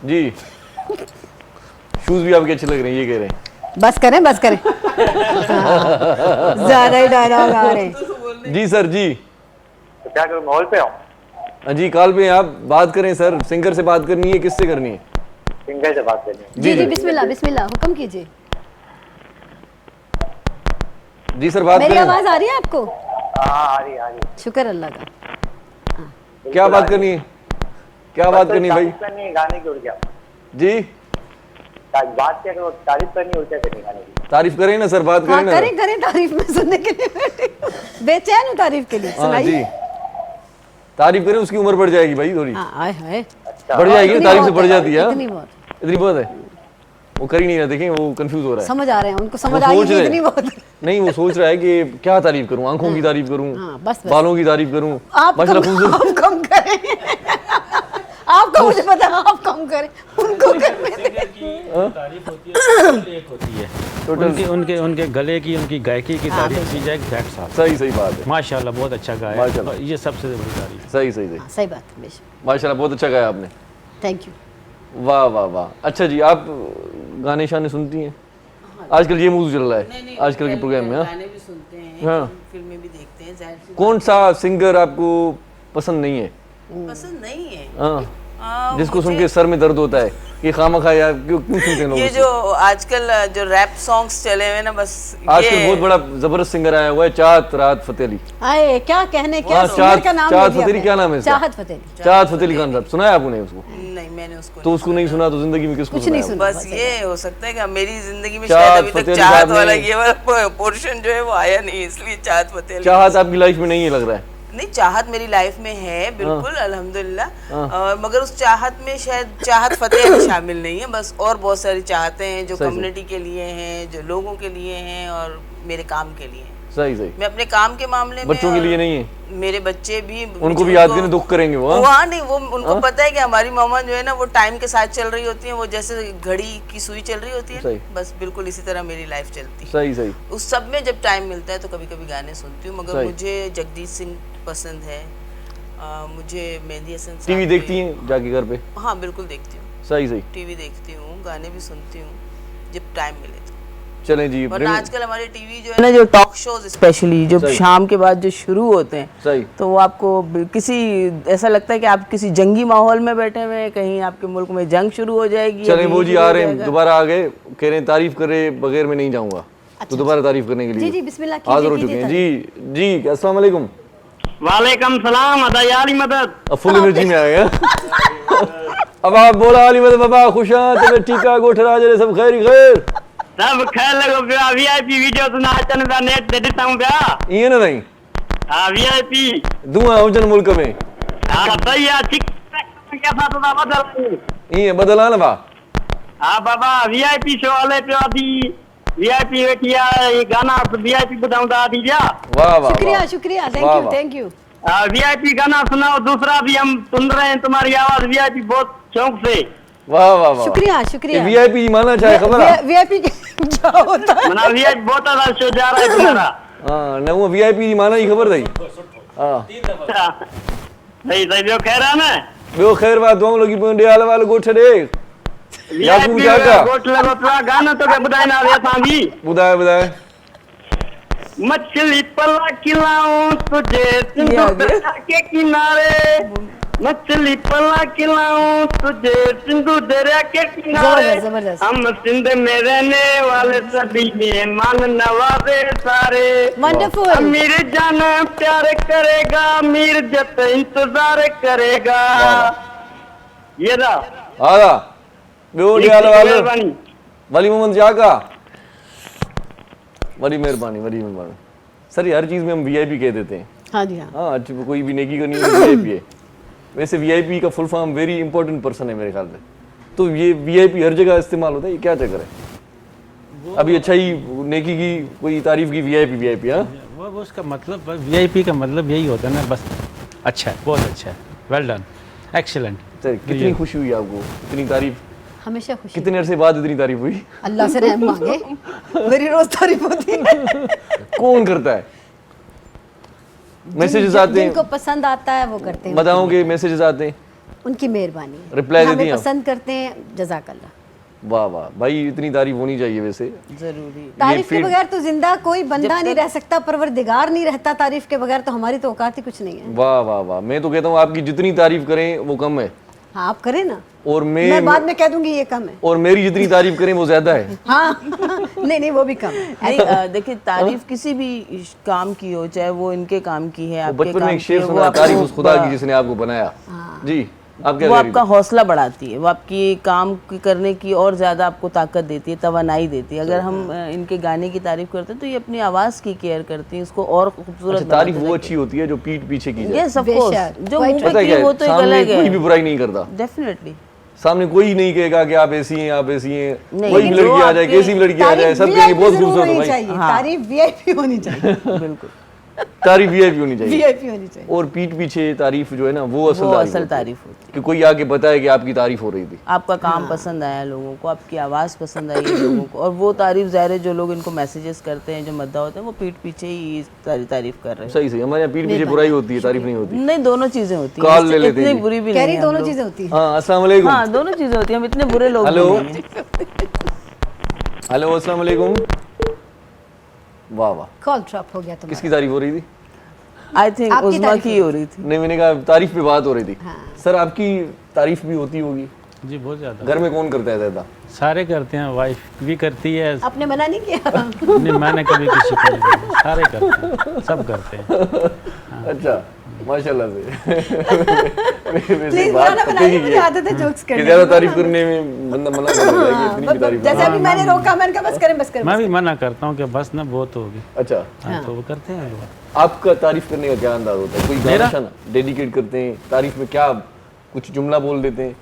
जी। शूज भी आपके अच्छे लग रहे हैं, ये कह रहे हैं। बस करें बस करें। हाँ, ज्यादा ही डायलॉग आ रहे हैं। जी सर जी। तो क्या करूँ, हॉल पे आऊँ? हाँ जी, कॉल पे हैं आप, बात करें सर। सिंगर से बात करनी है, किससे करनी है? सिंगर से बात करनी है। जी जी बिस्मिल्लाह बिस्मिल्लाह, हुक्म कीजिए। जी सर बात मेरी करें। आवाज आ रही है आपको? हाँ आ रही है, आ रही है। शुक्र अल्लाह का। क्या बात करनी है, क्या बात बस करनी है भाई? तारीफ करनी है गाने की और क्या? जी बात क्या करो, तारीफ करनी है और क्या करनी है गाने की? तारीफ करें ना सर, बात हाँ करें ना। करें करें, तारीफ में सुनने के लिए बैठी हूँ। बेचैन हूँ तारीफ के लिए, हाँ जी, सुनाइए। तारीफ करें, उसकी उम्र बढ़ जाएगी भाई थोड़ी। हाँ आए हाय, बढ़ जाएगी ना, इतनी तारीफ से बहुत बढ़ है, जाती है। इतनी बहुत। इतनी बहुत है, वो कर ही नहीं रहा। देखें वो कंफ्यूज हो रहा है। समझ आ रहे हैं उनको, समझ वो आई सोच कि रहे इतनी हैं। बहुत है। नहीं, वो सोच रहा है कि क्या तारीफ करूं, आंखों की तारीफ करूं, हाँ, बस, बस। बालों की तारीफ करूं, आप माशाल्लाह कम, खूबसूरत। आप कम करें। आपका मुझे पता है, आप कम करें, उनको करने दें। तारीफ होती है, एक होती है टोटल उनके उनके उनके गले की, उनकी गायकी की तारीफ की जाए, दैट्स ऑल। सही सही बात है। माशाल्लाह बहुत अच्छा गाया, माशाल्लाह। और ये सबसे बड़ी तारीफ है। सही सही सही, हाँ, सही बात है, बेशक। माशाल्लाह बहुत अच्छा गाया आपने। Thank you. वाह वाह वाह। अच्छा जी, आप गाने शाने सुनती हैं? आजकल ये मौजूद चल रहा है आजकल के प्रोग्राम में। हाँ गाने भी सुनते हैं, हाँ। फिल्में भी देखते हैं, जाहिर सी कौन सा सिंगर आपको पसंद नहीं है? पसंद नहीं है। हाँ, जिसको सुन के सर में दर्द होता है कि खामखा यार क्यों क्यों सुनते हैं लोग ये इसको? जो आजकल जो रैप सॉन्ग्स चले हुए ना, बस आजकल ये बहुत बड़ा जबरदस्त सिंगर आया हुआ है, चाहत राहत फतेह अली। आए क्या कहने, क्या हाँ, सिंगर का नाम चाहत ले दिया फतेह अली, आपने। क्या नाम है इसका? चाहत फतेह अली। चाहत फतेह अली खान साहब, सुना है आपने उसको? नहीं, मैंने उसको तो उसको नहीं सुना तो जिंदगी में किसको कुछ नहीं सुना है? सुना। बस ये हो सकता है कि मेरी जिंदगी में चाहत शायद अभी फतेह तक अली चाहत साहब वाला ने- ये वाला पोर्शन जो है वो आया नहीं, इसलिए चाहत फतेह अली। चाहत आपकी लाइफ में नहीं है लग रहा है? नहीं, चाहत मेरी लाइफ में है बिल्कुल, अल्हम्दुलिल्लाह। मगर उस चाहत में शायद चाहत फतेह अली शामिल नहीं है, बस और बहुत सारी चाहतें हैं जो सही, कम्युनिटी के लिए हैं, जो लोगों के लिए हैं और मेरे काम के लिए हैं। सही सही। मैं अपने काम के मामले में, बच्चों के लिए नहीं है? मेरे बच्चे भी, उनको भी याद करने दुख करेंगे वो। हाँ? वहाँ नहीं, वो उनको पता है कि हमारी मामा जो है ना वो टाइम के साथ चल रही होती है, वो जैसे घड़ी की सुई चल रही होती सही। है, बस बिल्कुल इसी तरह मेरी लाइफ चलती है। सही सही। उस सब में जब टाइम मिलता है तो कभी कभी गाने सुनती हूँ, मगर सही। मुझे जगदीश सिंह पसंद है, मुझे मेहंदी हसन साहब टीवी के- देखती हैं जाके घर पे? हाँ बिल्कुल देखती हूँ, सही सही। टीवी देखती हूँ, गाने भी सुनती हूँ जब टाइम मिले तो। चलें जी, वरना आजकल हमारे टीवी जो है ना, जो टॉक शोज स्पेशली जो सही। शाम के बाद जो शुरू होते हैं, सही। तो वो आपको किसी ऐसा लगता है कि आप किसी जंगी माहौल में बैठे हुए हैं, कहीं आपके मुल्क में जंग शुरू हो जाएगी। चलें, अभी वो जी शुरू आ हो रहे हैं, जाएगा। दोबारा आ गए, कह रहे हैं तारीफ करे बगैर मैं नहीं जाऊंगा, तो दोबारा तारीफ करने के लिए जी जी बिस्मिल्लाह हाजिर हो कीजिए, चुके हैं। कीजिए जी जी, अस्सलाम वालेकुम। वालेकुम सलाम, अदयाली मदद। अब फुल एनर्जी में आ गया। अब आप बोला आली मदद बाबा, खुशा तबे टीका गोठरा जरे सब खैर ही खैर। सब खैर लगो पिया, वीआईपी वीडियो सुना चन दा नेट दे देता हूं पिया। ये ना नहीं हां वीआईपी दुआ हुजन मुल्क में। हां भैया ठीक कैसा तो बदल। ये बदला ना बा। हां बाबा वीआईपी शो वाले पे आदि वीआईपी वेटिया ये गाना वीआईपी बताऊंगा आदि जा। वाह वाह शुक्रिया वाह। शुक्रिया, वाह, थैंक यू वाह। Thank you. वीआईपी गाना सुनाओ, दूसरा भी हम सुन रहे हैं तुम्हारी आवाज वीआईपी बहुत शौक से। वाह वाह वाह। शुक्रिया शुक्रिया। वीआईपी माना चाहे खबर है? वीआईपी क्या होता है? मना वीआईपी बहुत अच्छा शो जा रहा है तुम्हारा। हां ना, वो वीआईपी माना ही खबर थी। हां सही सही जो कह रहा ना, बो खैर बात तुम लोग की पंडे आले वाले गोठे देख याकूब वीआईपी काका गोट लगो पिया गाना तो के बुधाई ना वे सांगी। बुधाए बुधाए। मछली पला खिलाऊं तुझे सिंधु दरिया के किनारे, मछली पला खिलाऊं तुझे सिंधु दरिया के किनारे। जबरदस्त, जबरदस्त। हम सिंध में रहने वाले सभी मेहमान नवाजे सारे। वंडरफुल। अमीर जान प्यार करेगा, अमीर जत इंतजार करेगा। ये रहा आला बो डे आले वाले मेहरबानी। वली मोहम्मद जाका, बड़ी मेहरबानी बड़ी मेहरबानी। सर ये हर चीज में हम वीआईपी कह देते हैं। हाँ जी हाँ। हाँ, कोई भी नेकी करनी है वीआईपी है। वैसे वीआईपी का full form very important person है मेरे ख्याल से। तो ये वीआईपी हर जगह इस्तेमाल होता है, ये क्या चक्कर है? अभी अच्छा ही नेकी की कोई तारीफ की वीआईपी। हाँ वो उसका मतलब वीआईपी का मतलब यही होता है ना, बस अच्छा है, बहुत अच्छा है, वेल डन, एक्सीलेंट। सर कितनी खुशी हुई आपको, इतनी तारीफ हमेशा खुशी। कितने अरसे बाद इतनी तारीफ हुई? अल्लाह से रहम मांगे, मेरी रोज तारीफ होती है। कौन करता है? मैसेजेस आते हैं, जिनको पसंद आता है वो करते हैं। बताओ कि मैसेजेस आते हैं, उनकी मेहरबानी है, रिप्लाई देती हमें हैं? पसंद करते हैं, जज़ाकल्लाह। वाह वाह भाई, इतनी तारीफ होनी चाहिए वैसे। जरूरी। तारीफ के बगैर तो जिंदा कोई बंदा नहीं रह सकता, परवरदिगार नहीं रहता तारीफ के बगैर, तो हमारी तो औकात ही कुछ नहीं है। वाह वाह वाह, मैं तो कहता हूँ आपकी जितनी तारीफ करें वो कम है, हाँ आप करें ना, और मैं बाद में कह दूंगी ये कम है। और मेरी जितनी तारीफ करें वो ज्यादा है। हाँ नहीं वो भी कम है। नहीं देखिए, तारीफ किसी भी काम की हो, चाहे वो इनके काम की है, आपके बचपन में काम एक की शेर है, सुना, तारीफ उस खुदा की जिसने आपको बनाया। जी आप क्या वो कह रही आपका हौसला बढ़ाती है, वो आपकी काम करने की और ज़्यादा आपको ताकत देती है, तवनाई देती है। अगर हम इनके गाने की तारीफ करते हैं तो ये अपनी आवाज़ की केयर करती हैं, उसको और खूबसूरत अच्छा, तारीफ वो अच्छी होती है जो पीठ पीछे की जाए। यस ऑफ कोर्स, जो मुंह पता पे क्या की वो है, तो एक सामने अलग कोई भी है। बुराई नहीं करता, डेफिनेटली सामने कोई नहीं कहेगा कि आप ऐसी हैं, आप ऐसी हैं। नहीं, कोई भी जो लड़की आ जाए, आपके- कैसी भी लड़की आ जाए, सब कहेंगे बहुत खूबसूरत हो भाई। तारीफ वीआईपी होनी चाहिए। बिल्कुल तारीफ वीआईपी होनी चाहिए, वीआईपी होनी चाहिए। और पीठ पीछे तारीफ जो है ना वो वो असल असल तारीफ तारीफ होती है। कि कोई आके बताए कि आपकी तारीफ हो रही थी। आपका काम पसंद आया लोगों को, आपकी आवाज़ पसंद आई है लोगों को, और वो तारीफ ज़ाहिर है जो लोग इनको मैसेजेस करते हैं, जो मद्दा होते हैं, वो पीठ पीछे ही तारीफ कर रहे हैं। सही सही, हमारे यहाँ पीठ पीछे बुराई होती है, तारीफ नहीं होती। नहीं, दोनों चीज़ें होती कॉल हैं, ले लेते इतनी हैं। बुरी भी कह नहीं रही है दोनों हम लोग। चीजें होती हैं। हाँ अस्सलाम वालेकुम। हाँ, दोनों चीज़ें होती हैं, हम इतने बुरे लोग हेलो। भी नहीं हैं। हेलो अस्सलाम वालेकुम। वाह वाह, कॉल ड्रॉप हो गया तुम्हारा। किसकी तारीफ हो रही थी? आई थिंक आपकी उज़मा तारीफ की हो रही थी। नहीं, मैंने कहा तारीफ पे बात हो रही थी। सर आपकी तारीफ भी होती होगी, जी बहुत ज़्यादा। घर में कौन करता है ज्यादा? सारे करते हैं, वाइफ भी करती है। आपने मना नहीं किया? नहीं, मैंने कभी किसी को नहीं किया, सारे करते हैं, सब करते हैं। अच्छा माशाल्लाह से। वैसे प्लीज बात मना पते बनाइए, ही मुझे है आदत है जोक्स कि करने ज्यादा की। तारीफ करने में बंदा मना कर देगा कि इतनी भी तारीफ जैसे ना। अभी मैंने रोका, मैंने कहा बस करें बस करें। मैं भी मना करता हूँ कि बस ना बहुत होगी। अच्छा, हाँ, तो वो करते हैं लोग। आपका तारीफ करने का क्या अंदाज होता है? कोई गाना डेडिकेट करते हैं, तारीफ में क्या कुछ जुमला बोल देते हैं?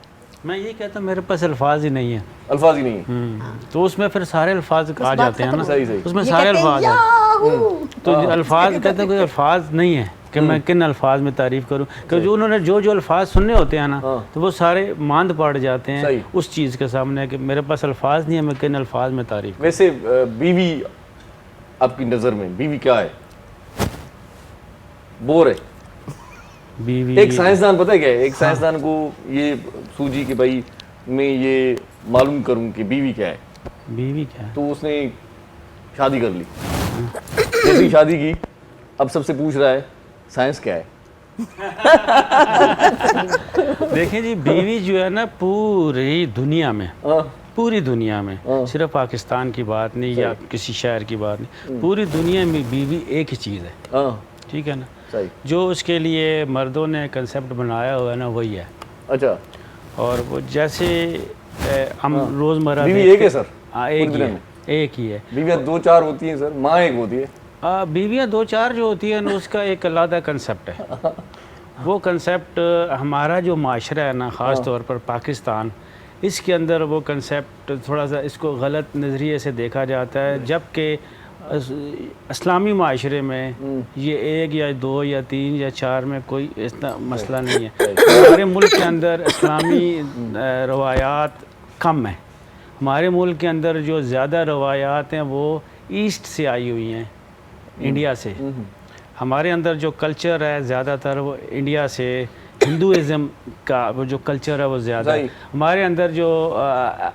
मैं ये कहता हूँ मेरे पास अल्फाज ही नहीं है। अल्फाज ही नहीं है। तो उसमें फिर सारे अल्फाज आ जाते हैं ना, सही सही। उसमें ये सारे कहते हैं, अल्फाज हैं। याहू! तो अल्फाज कहते हैं, कोई अल्फाज नहीं है कि मैं किन अल्फाज में तारीफ करूं, क्योंकि जो उन्होंने जो अल्फाज सुनने होते हैं ना, तो वो सारे मांद पड़ जाते हैं सही। उस चीज़ के सामने कि मेरे पास अल्फाज नहीं है, मैं किन अल्फाज में तारीफ। वैसे बीवी आपकी नजर में बीवी क्या है? बोर है? बीवी एक साइंसदान पता है क्या है, एक साइंसदान को ये सूझी कि भाई मैं ये मालूम करूं कि बीवी क्या है, बीवी क्या है? तो उसने शादी कर ली। जैसे ही शादी की, अब सबसे पूछ रहा है साइंस क्या है? देखें जी, बीवी जो है ना पूरी दुनिया में, हाँ, पूरी दुनिया में, सिर्फ पाकिस्तान की बात नहीं या किसी शहर की बात नहीं, पूरी दुनिया में बीवी एक ही चीज़ है। हाँ, ठीक है ना, सही। जो उसके लिए मर्दों ने कंसेप्ट बनाया हुआ है ना, वही है। अच्छा, और वो जैसे हम रोज़मर्रा बीवी देखते- एक है सर? हाँ, एक ही दुनिया है, में? एक ही है। बीवियाँ दो चार होती हैं सर, माँ एक होती है। बीवियाँ दो चार जो होती हैं ना, उसका एक अलग कंसेप्ट है। वो कंसेप्ट हमारा जो माशरा है ना, ख़ास तौर पर पाकिस्तान, इसके अंदर वो कंसेप्ट थोड़ा सा इसको गलत नज़रिए से देखा जाता है, जबकि इस्लामी माशरे में ये एक या दो या तीन या चार में कोई इतना मसला नहीं है। हमारे मुल्क के अंदर इस्लामी रवायात कम है। हमारे मुल्क के अंदर जो ज़्यादा रवायात हैं वो ईस्ट से आई हुई हैं, इंडिया से। हमारे अंदर जो कल्चर है ज़्यादातर वो इंडिया से, हिंदुज़म का वो जो कल्चर है वो ज़्यादा है। हमारे अंदर जो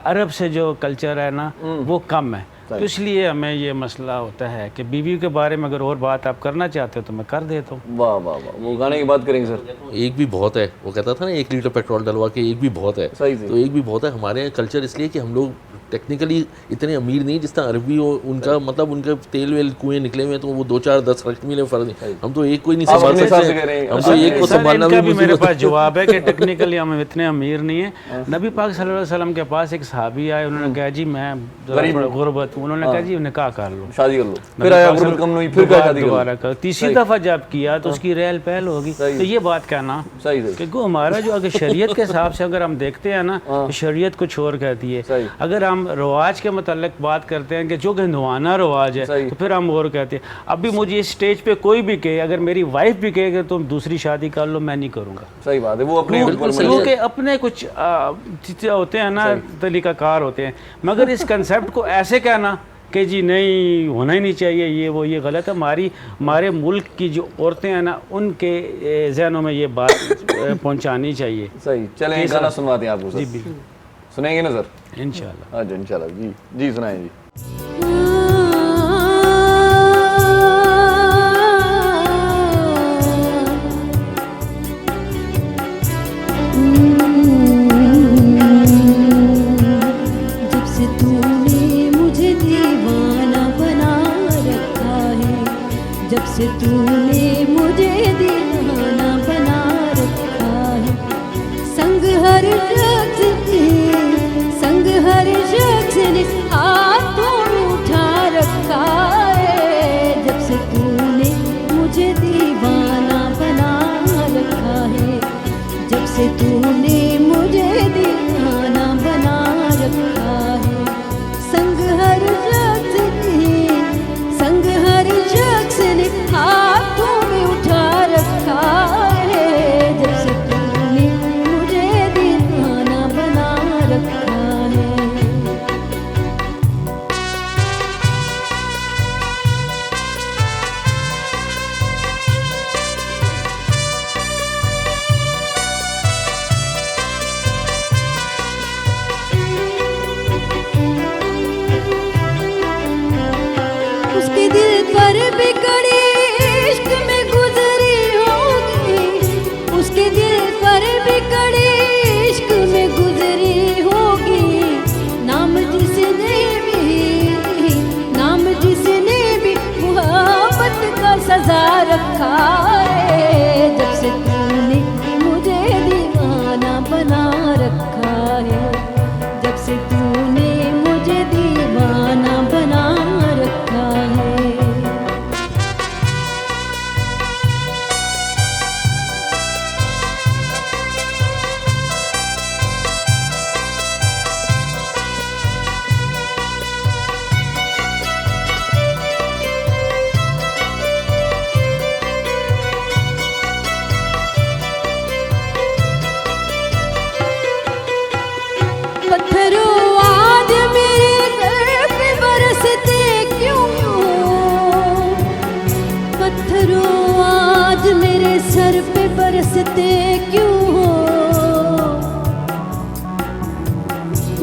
अरब से जो कल्चर है ना, वो कम है। तो इसलिए हमें ये मसला होता है कि बीवी के बारे में अगर और बात आप करना चाहते हो तो मैं कर देता हूँ। वाह वाह वाह, वो गाने की बात करेंगे सर। एक भी बहुत है, वो कहता था ना 1 लीटर पेट्रोल डलवा के एक भी बहुत है। सही से। तो एक भी बहुत है। हमारे यहाँ कल्चर इसलिए कि हम लोग टेक्निकली इतने अमीर नहीं जिस तरह अरबी हो, उनका मतलब उनके तेल वेल कुएं निकले हुए हैं, तो वो 2 4 10 रख मिले फर्क नहीं। हम तो एक कोई नहीं संभाल सकते, हम तो एक को संभालना भी मेरे मुसीबत पास है। जवाब है कि टेक्निकली हम इतने अमीर नहीं है। नबी पाक सल्लल्लाहु अलैहि वसल्लम के पास एक सहाबी आए, उन्होंने कहा जी मैं गुरबत, तो उन्होंने कहा जी निकाह कर लो, शादी कर लो, फिर आया गुरु कम नहीं, फिर क्या शादी दोबारा कर, तीसरी दफ़ा जब किया तो उसकी रेल पहल होगी। तो ये बात कहना सही कि गो हमारा जो अगर शरीयत के हिसाब से अगर हम देखते हैं ना तो शरीयत कुछ और कहती है। अगर हम रवाज के मतलब बात करते हैं कि जो हिंदुआना रवाज है तो फिर हम और कहते हैं। अभी मुझे इस स्टेज पे कोई भी कहे, अगर मेरी वाइफ भी कहे कि तुम दूसरी शादी कर लो, मैं नहीं करूँगा। सही बात है, वो अपने क्योंकि अपने कुछ होते हैं ना, तरीकाकार होते हैं, मगर इस कंसेप्ट को ऐसे कहना कि जी नहीं होना ही नहीं चाहिए, ये गलत है। हमारे मुल्क की जो औरतें हैं ना, उनके जहनों में ये बात पहुंचानी चाहिए। सही, चलें गाना सुनवाते हैं आपको। जी बिल्कुल सुनेंगे ना सर? इंशाल्लाह। हाँ जी इंशाल्लाह। जी जी सुनाएं जी। जब से तूने मुझे दीवाना बना रखा है, जब से तूने मुझे दीवाना बना रखा है, संग हर शख्स ने हाथों में उठा रखा है। जब से तूने मुझे दीवाना बना रखा है, जब से तूने मुझे दीवाना बना रखा है, संग हर शख्स ने हाथों में उठा रखा है। जब से तूने मुझे दीवाना बना रखा है। उसके दिल पर बिगड़ी इश्क में गुजरी होगी, उसके दिल पर बिगड़ी इश्क में गुजरी होगी, नाम जिसने भी मोहब्बत का सजा रखा है। जब से तूने मुझे दीवाना बना रखा है, जब से तूने मुझे दीवाना बना रखा है। पत्थरों आज मेरे सर पे बरसते क्यों, पत्थरों आज मेरे सर पे बरसते क्यों हो।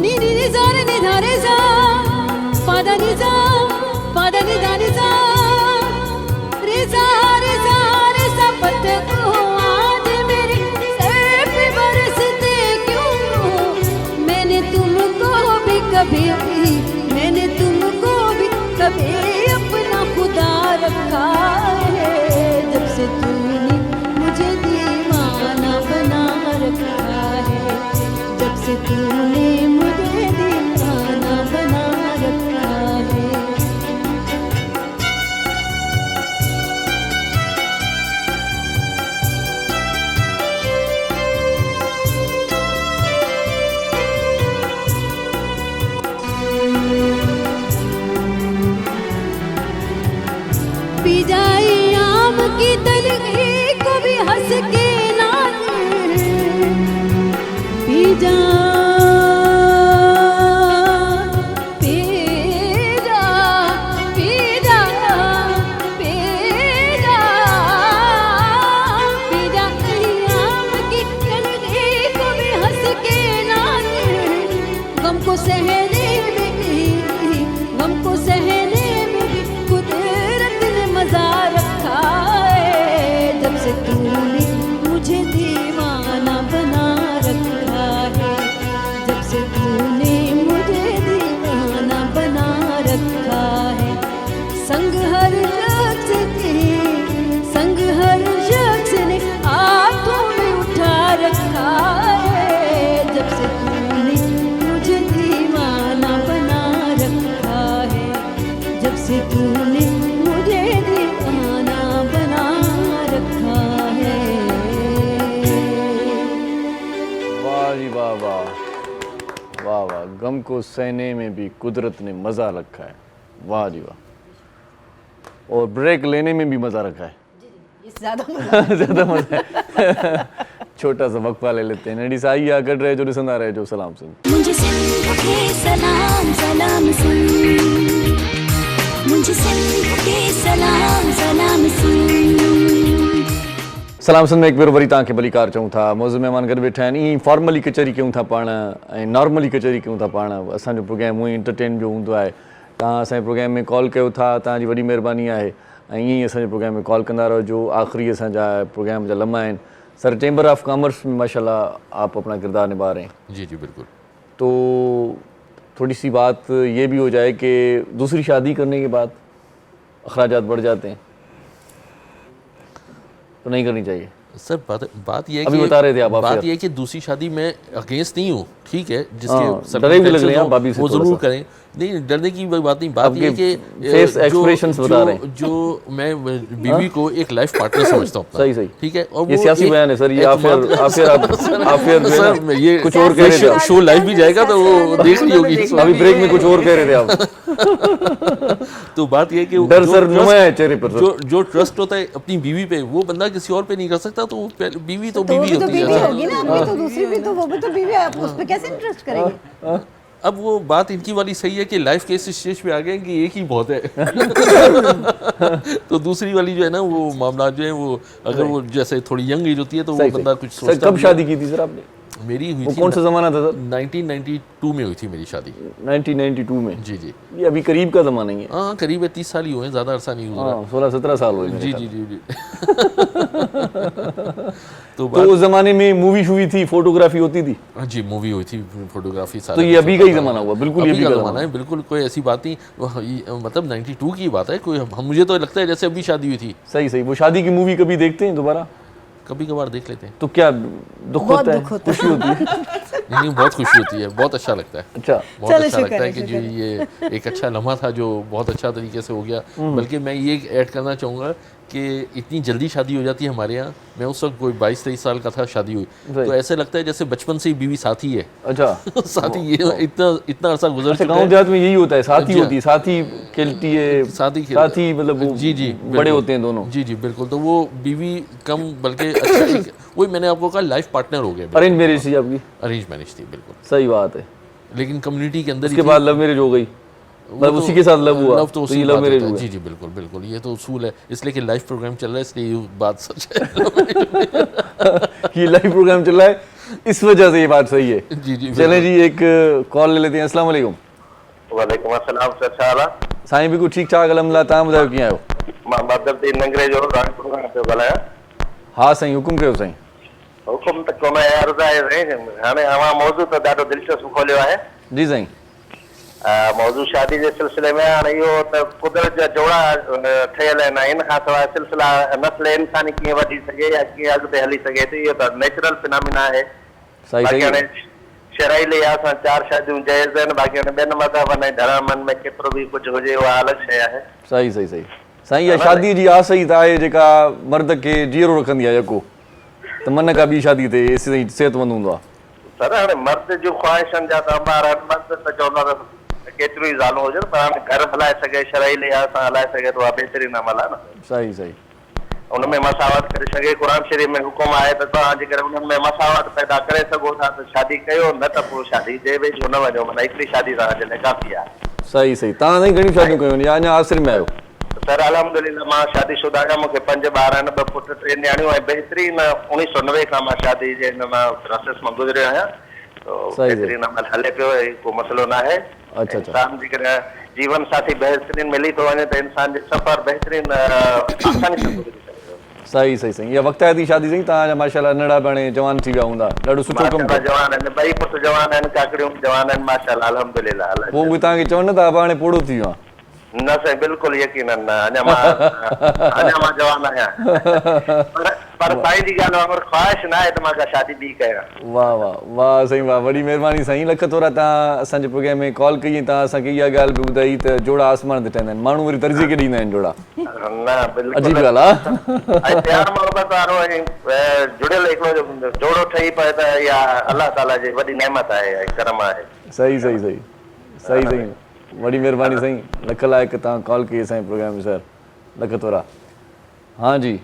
नी नी नी सा रे नी धा रे सा, पादा नी सा, पादा नी धा नी सा, रे सा रे सा रे सा। पत्थरों आज मेरे सर पे बरसते क्यों हो। मैंने तुमको भी कभी अपना खुदा रखा है। जब से तूने मुझे दीवाना बना रखा है, जब से तूने मुझे दीवाना बना रखा है। पी जाए आम की तलखी को भी हंस के ना दे, पी जा पी जा पी जा पी जा पी जा आम की तलखी को भी हंस के ना दे। गम को सहने में भी कुदरत ने मजा रखा है। जब से तूने मुझे दीवाना बना रखा है, वाह जी वाह वाह वाह वाह। गम को सहने में भी कुदरत ने मज़ा रखा है। वाह जी वाह। और ब्रेक लेने में भी मज़ा रखा है। ज़्यादा मज़ा है। छोटा सा वक्फा ले लेते हैं। नडी साई या कट रहे जो ॾिसंदा रहे जो सलाम सुन। मुझे सिंध के सलाम सलाम सुन, मुझे सिंध के सलाम सलाम सुन। सलाम सिंध में एक भेरो वरी तव्हांखे भलीकार चऊं था। मौज़ूद महिमान गॾु वेठा आहिनि। ईअं फॉर्मली कचहरी कयूं था पाण ऐं नॉर्मली कचहरी कयूं था पाण। असांजो प्रोग्राम हूअं ई एंटरटेन जो हूंदो आहे। तव्हां असांजे प्रोग्राम में कॉल कयो था, तव्हांजी वॾी महिरबानी आहे। ऐं ईअं ई असांजे प्रोग्राम में कॉल कंदा रहिजो। आख़िरी असांजा प्रोग्राम जा लम्हा आहिनि। सर, चैम्बर ऑफ कॉमर्स में माशाल्लाह आप अपना किरदार निभा रहे हैं। जी जी बिल्कुल। तो थोड़ी सी बात ये भी हो जाए कि दूसरी शादी करने के बाद अखराजात बढ़ जाते हैं तो नहीं करनी चाहिए। सर बात ये है अभी कि बता रहे थे आप बात ये है कि दूसरी शादी में अगेंस्ट नहीं हूँ, ठीक है, हाँ, जिसके डरे भी लग रहे हैं आप भाभी से वो थोड़ा जरूर सा। करें। नहीं, डरने की बात नहीं। बात ये है कि फेस एक्सप्रेशंस बता रहे हैं। जो मैं बीवी को एक लाइफ पार्टनर समझता हूँ अपना। सही सही, ठीक है। और ये वो सियासी बयान है सर। ये आप फिर सर ये कुछ और कह रहे थे। शो लाइव भी जाएगा तो वो देख ली होगी। अभी ब्रेक में कुछ और कह रहे थे आप। तो बात ये है कि डर सर नुमाया है चेहरे पर। जो ट्रस्ट होता है अपनी बीवी पे, वो बंदा किसी और पे नहीं कर सकता। तो बीवी तो बीवी तो होती बीवी है। होगी ना आपकी, तो दूसरी भी तो वो भी तो बीवी है, आप उस पे कैसे इंटरेस्ट करेंगे? अब वो बात इनकी वाली सही है कि लाइफ के इस स्टेज पे आ गए कि एक ही बहुत है। तो दूसरी वाली जो है ना, वो मामला जो है वो अगर वो जैसे थोड़ी यंग एज होती है तो वो बंदा कुछ सर, सोचता कब शादी की थी सर आपने? मेरी हुई वो थी कौन सा जमाना था सर? 1992 में हुई थी मेरी शादी। 1992 में? जी जी। ये अभी करीब का जमाना ही है। हाँ, करीब 30 साल ही हुए हैं, ज़्यादा अरसा नहीं हुआ। 16-17 साल हुए। जी जी जी जी। तो उस जमाने में मूवी शूवी थी, फोटोग्राफी होती थी? जी, मूवी हुई थी, फोटोग्राफी सारा। तो ये अभी का ही जमाना हुआ? बिल्कुल अभी का जमाना है, बिल्कुल कोई ऐसी बात नहीं। मतलब 92 की बात है। कोई मुझे तो लगता है जैसे अभी शादी हुई थी। सही सही। वो शादी की मूवी कभी देखते हैं दोबारा? कभी कभार देख लेते हैं। तो क्या दुख होता है, खुशी होती है? नहीं, बहुत खुशी होती है, बहुत अच्छा लगता है। अच्छा, बहुत अच्छा लगता है कि जो ये एक अच्छा लम्हा था जो बहुत अच्छा तरीके से हो गया। बल्कि मैं ये ऐड करना चाहूँगा कि इतनी जल्दी शादी हो जाती है हमारे यहाँ। मैं उस वक्त कोई 22-23 साल का था, शादी हुई, तो ऐसे लगता है जैसे बचपन से ही बीवी साथी है। अच्छा। साथी ये इतना अर्सा गुजर चुका है। गाँव देहात में यही होता है, साथी होती है, साथी खेलती है, साथी मतलब जी जी बड़े होते हैं दोनों। जी जी बिल्कुल। तो वो बीवी कम बल्कि अच्छा वही मैंने आपको कहा लाइफ पार्टनर हो गया। अरेंज मैरिज थी आपकी? अरेंज मैरिज थी बिल्कुल। सही बात है। लेकिन कम्युनिटी के अंदर उसके बाद लव मैरिज हो गई, मतलब उसी के साथ लव हुआ, तो ये लव मैरिज हुआ। जी जी बिल्कुल बिल्कुल। ये तो उसूल है, इसलिए कि लाइव प्रोग्राम चल रहा है, इसलिए ये बात सच है। ये लाइव प्रोग्राम चल रहा है, इस वजह से ये बात सही है। जी जी। चलें जी, एक कॉल ले लेते हैं। अस्सलाम वालेकुम। वालेकुम अस्सलाम सर, छा हाल आहे? साईं बिल्कुल ठीक ठाक अलहमदिल्ला। तव्हां ॿुधायो कीअं आहियो? मां बदरुद्दीन नंगरे जो राणीपुर खां पियो ॻाल्हायां। हाँ साईं, हुकुम कयो साईं। हुकुम त कोन आहे, अर्ज़ु आहे साईं। हाणे अवां मौज़ू त ॾाढो दिलचस्प खोलियो आहे। जी साईं। मौज़ू शादी जे सिलसिले में हाणे इहो त कुदरत जा जोड़ा ठहियल आहिनि। इन खां सवाइ सिलसिला नस्ल इंसानी कीअं वधी सघे या कीअं अॻिते हली सघे थी, इहो त नेचुरल फिनोमिना आहे। बाक़ी हाणे शरई लिहाज़ सां 4 शादियूं जाइज़ आहिनि। बाक़ी हाणे ॿियनि मज़हबनि ऐं धर्मनि में केतिरो बि कुझु हुजे, उहा अलॻि शइ आहे। सही सही सही साईं। इहा शादी जी आस ई त आहे जेका मर्द खे जीअरो रखंदी आहे यको, त मन का ॿी शादी थिए, सिहतमंद हूंदो आहे। सर हाणे मर्द जूं ख़्वाहिशनि जा त अंबार आहिनि। मर्द त चवंदा त केतिरियूं ई ज़ालूं हुजनि, पर हाणे घर हलाए सघे, शरई लिहाज़ सां हलाए सघे त उहा बहितरीनु अमल आहे न। सही सही। उन में मसावत करे सघे। क़ुरान शरीफ़ में हुकुम आहे त तव्हां जेकर उन्हनि में मसावत पैदा करे सघो था त शादी कयो, न त पोइ शादी जे वेझो न वञो। माना हिकिड़ी शादी तव्हांजे लाइ काफ़ी आहे। सही सही। तव्हां साईं घणियूं शादियूं कयूं या अञा आसिर में आहियो? सर अल्हम्दुलिल्लाह मां शादीशुदा आहियां। मूंखे 5 ॿार आहिनि, 2 पुट 3 न्याणियूं ऐं बहितरीनु 1990 खां मां शादी जे हिन मां प्रोसेस मां गुज़रियो आहियां। तो बहितरीनु अमल हले पियो, को मसइलो न आहे। अच्छा। इंसान जेकर जीवन साथी बहितरीनु मिली थो वञे त इंसान जो सफ़र बहितरीनु आसानी सां गुज़री सघे। सही सही सही। इहा वक़्तायती शादी साईं, तव्हांजा माशाल्लाह नंढा बणे जवान थी विया हूंदा, ॾाढो सुठो कमु कयो। जवान आहिनि, 2 पुट जवान आहिनि, काकड़ियूं जवान आहिनि, माशाल्लाह अल्हम्दुलिल्लाह। पोइ बि तव्हांखे चवनि था हाणे पोड़ो थी वियो आहे? न साईं, बिल्कुलु यकीनन न। अञा मां जवान आहियां। पर साईं जी ॻाल्हि वांगुरु ख़्वाहिश न आहे त मां का शादी ॿी कयां। वाह वाह वाह साईं वाह, वॾी महिरबानी साईं। लख थोरा तव्हां असांजे प्रोग्राम में कॉल कई, तव्हां असांखे इहा ॻाल्हि बि ॿुधाई त जोड़ा आसमान ते ठहंदा आहिनि, माण्हू वरी तर्जी खे ॾींदा आहिनि जोड़ा। न बिल्कुलु अजीब ॻाल्हि आहे। ऐं प्यार मोहबत वारो ऐं जुड़ियल हिकिड़ो जोड़ो ठही पए त इहा अलाह ताला जी वॾी नेमत आहे ऐं करम आहे। सही सही सही सही सही, वॾी महिरबानी साईं, लख लाइक़ तव्हां कॉल कई असांजे प्रोग्राम में सर, लख थोरा। हाँ जी,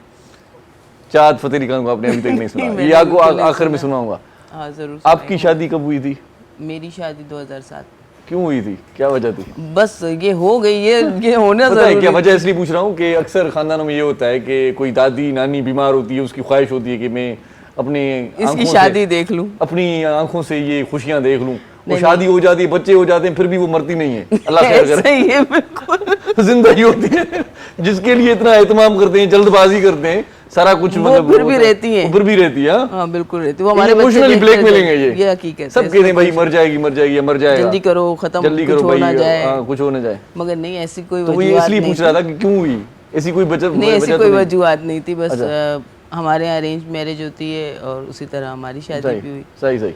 चाँद फतेह अली खान को आपने अभी तक नहीं सुना, ये आपको आखिर में सुनाऊंगा। हाँ जरूर। आपकी शादी कब हुई थी? मेरी शादी 2007। क्यों हुई थी, क्या वजह थी? बस ये हो गई, ये होना पता है जरूरी क्या वजह, इसलिए पूछ रहा हूँ कि अक्सर खानदानों में ये होता है कि कोई दादी नानी बीमार होती है, उसकी ख्वाहिश होती है कि मैं अपनी इसकी शादी देख लूं, अपनी आंखों से ये खुशियां देख लूं। वो शादी हो जाती है, बच्चे हो जाते हैं, फिर भी वो मरती नहीं है। अल्लाह खैर करे। सही है, बिल्कुल जिंदगी होती है जिसके लिए इतना एहतमाम करते हैं, जल्दबाजी करते हैं, सारा कुछ मतलब फिर भी रहती है, फिर भी रहती है। हाँ बिल्कुल रहती है। वो हमारे इमोशनली ब्लैकमेलिंग है ये हकीकत है। सब कहते हैं भाई मर जाएगी मर जाएगी मर जाएगा, जल्दी करो खत्म, जल्दी करो भाई, कुछ हो ना जाए। मगर नहीं, ऐसी कोई तो ये इसलिए पूछ रहा था कि क्यों हुई, ऐसी कोई नहीं, ऐसी कोई वजूहत नहीं थी। बस हमारे यहाँ अरेंज मैरिज होती है और उसी तरह हमारी शादी भी हुई। सही सही।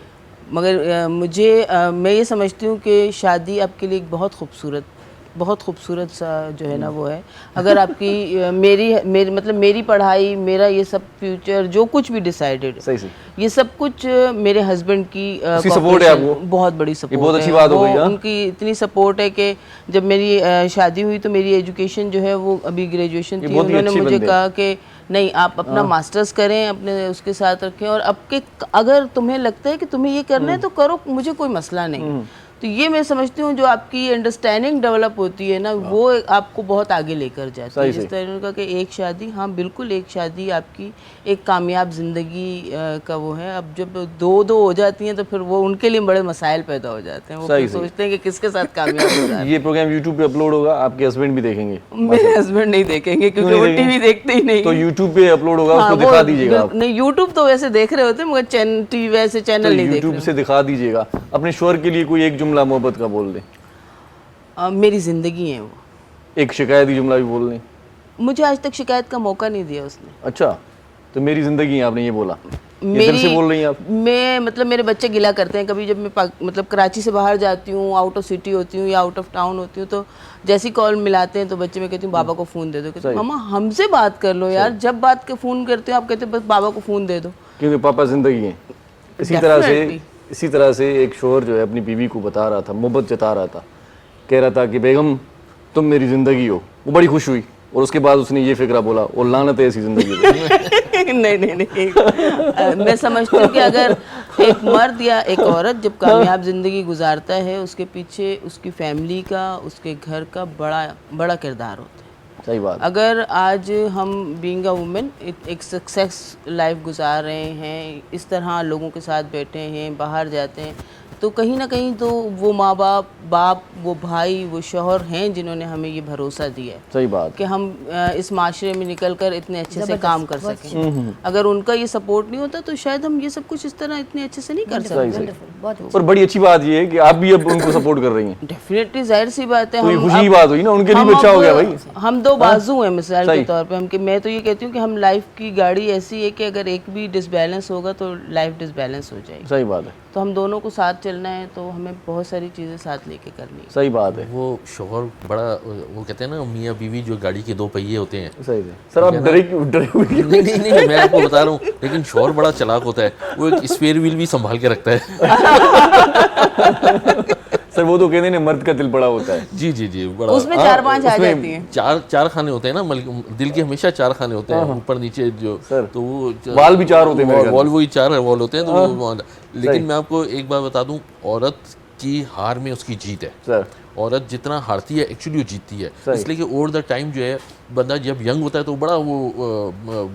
मगर मुझे मैं ये समझती हूँ कि शादी आपके लिए एक बहुत खूबसूरत सा जो है ना वो है। अगर आपकी मेरी मतलब मेरी पढ़ाई, मेरा ये सब फ्यूचर जो कुछ भी डिसाइडेड, सही सही, ये सब कुछ मेरे हस्बैंड की सपोर्ट है आपको, बहुत बड़ी सपोर्ट, बहुत अच्छी बात हो गई। उनकी इतनी सपोर्ट है कि जब मेरी शादी हुई तो मेरी एजुकेशन जो है वो अभी ग्रेजुएशन थी, उन्होंने मुझे कहा कि नहीं आप अपना मास्टर्स करें, अपने उसके साथ रखें, और अब अगर तुम्हें लगता है कि तुम्हें ये करना है तो करो, मुझे कोई मसला नहीं। तो ये मैं समझती हूँ जो आपकी अंडरस्टैंडिंग डेवलप होती है ना, वो आपको बहुत आगे लेकर जाती है। जिस तरह उनका कि एक शादी, हाँ बिल्कुल, एक शादी आपकी एक कामयाब ज़िंदगी का वो है। अब जब दो हो जाती हैं तो फिर वो उनके लिए बड़े मसाइल पैदा हो जाते हैं, वो सोचते हैं कि किसके साथ कामयाब हो जाए। ये प्रोग्राम यूट्यूब पे अपलोड होगा, आपके हस्बैंड भी देखेंगे? मेरे हस्बैंड नहीं देखेंगे क्योंकि वो टीवी देखते ही नहीं। तो यूट्यूब पे अपलोड होगा, उसको दिखा दीजिएगा आप। नहीं, यूट्यूब तो वैसे देख रहे होते हैं मगर टीवी वैसे चैनल नहीं देख रहे। यूट्यूब से दिखा दीजिएगा। अपने शोहर के लिए कोई एक जुमला मोहब्बत का बोल दें। मेरी ज़िंदगी है वो। एक शिकायती जुमला भी बोल दें। मुझे आज तक शिकायत का मौका नहीं दिया उसने। अच्छा, तो मेरी ज़िंदगी है, आपने ये बोला, मेरी से बोल रही हैं आप? मैं मतलब मेरे बच्चे गिला करते हैं, कभी जब मैं मतलब कराची से बाहर जाती हूँ, आउट ऑफ सिटी होती हूँ या आउट ऑफ टाउन होती हूँ, तो जैसी कॉल मिलाते हैं तो बच्चे, मैं कहती हूँ बाबा को फ़ोन दे दो। कहते हैं मामा हमसे बात कर लो यार, जब बात के फ़ोन करते हो आप कहते हो बस बाबा को फ़ोन दे दो, क्योंकि पापा ज़िंदगी है। इसी तरह से एक शोहर जो है अपनी बीवी को बता रहा था, मोहब्बत जता रहा था, कह रहा था कि बेगम तुम मेरी ज़िंदगी हो। वो बड़ी खुश हुई और उसके बाद उसने ये फिक्रा बोला, और लानत है ऐसी ज़िंदगी। नहीं, मैं समझती हूँ कि अगर एक मर्द या एक औरत जब कामयाब ज़िंदगी गुजारता है, उसके पीछे उसकी फैमिली का, उसके घर का बड़ा किरदार होता है। सही बात। अगर आज हम बीइंग अ वुमेन एक सक्सेस लाइफ गुजार रहे हैं, इस तरह लोगों के साथ बैठे हैं, बाहर जाते हैं, तो कहीं ना कहीं तो वो माँ बाप, वो भाई, वो शौहर हैं जिन्होंने हमें ये भरोसा दिया है। सही बात कि हम इस माशरे में निकलकर इतने अच्छे से काम कर सकें। अगर उनका ये सपोर्ट नहीं होता तो शायद हम ये सब कुछ इस तरह इतने अच्छे से नहीं कर सकते। और बड़ी अच्छी बात ये है कि आप भी अब उनको सपोर्ट कर रही हैं। डेफिनेटली, जाहिर सी बात है, तो खुशी की बात हुई ना, उनके लिए अच्छा हो गया भाई। हम दो बाजू हैं मिसाल के तौर पे। मैं तो ये कहती हूँ कि हम लाइफ की गाड़ी ऐसी है कि अगर एक भी डिसबैलेंस होगा तो लाइफ डिसबैलेंस हो जाएगी। सही बात है। तो हम दोनों को साथ चलना है, तो हमें बहुत सारी चीज़ें साथ लेके करनी है। सही बात है। वो शौहर बड़ा, वो कहते हैं ना मियाँ बीवी जो गाड़ी के दो पहिए होते हैं। सही है सर, आप डरे नहीं, मैं आपको बता रहा हूँ, लेकिन शौहर बड़ा चालाक होता है, वो एक स्पेयर व्हील भी संभाल के रखता है। सर वो तो कहते हैं मर्द का दिल बड़ा होता है। जी बड़ा, उसमें 4-5 आ जाती हैं। चार खाने होते हैं ना, दिल के हमेशा 4 खाने होते हैं, ऊपर नीचे जो, तो वो वाल भी 4 होते हैं, वॉल वही 4 वॉल होते हैं। तो लेकिन मैं आपको एक बात बता दूं, औरत की हार में उसकी जीत है सर। औरत जितना हारती है एक्चुअली वो जीतती है, इसलिए कि ओवर द टाइम जो है बंदा जब यंग होता है तो बड़ा वो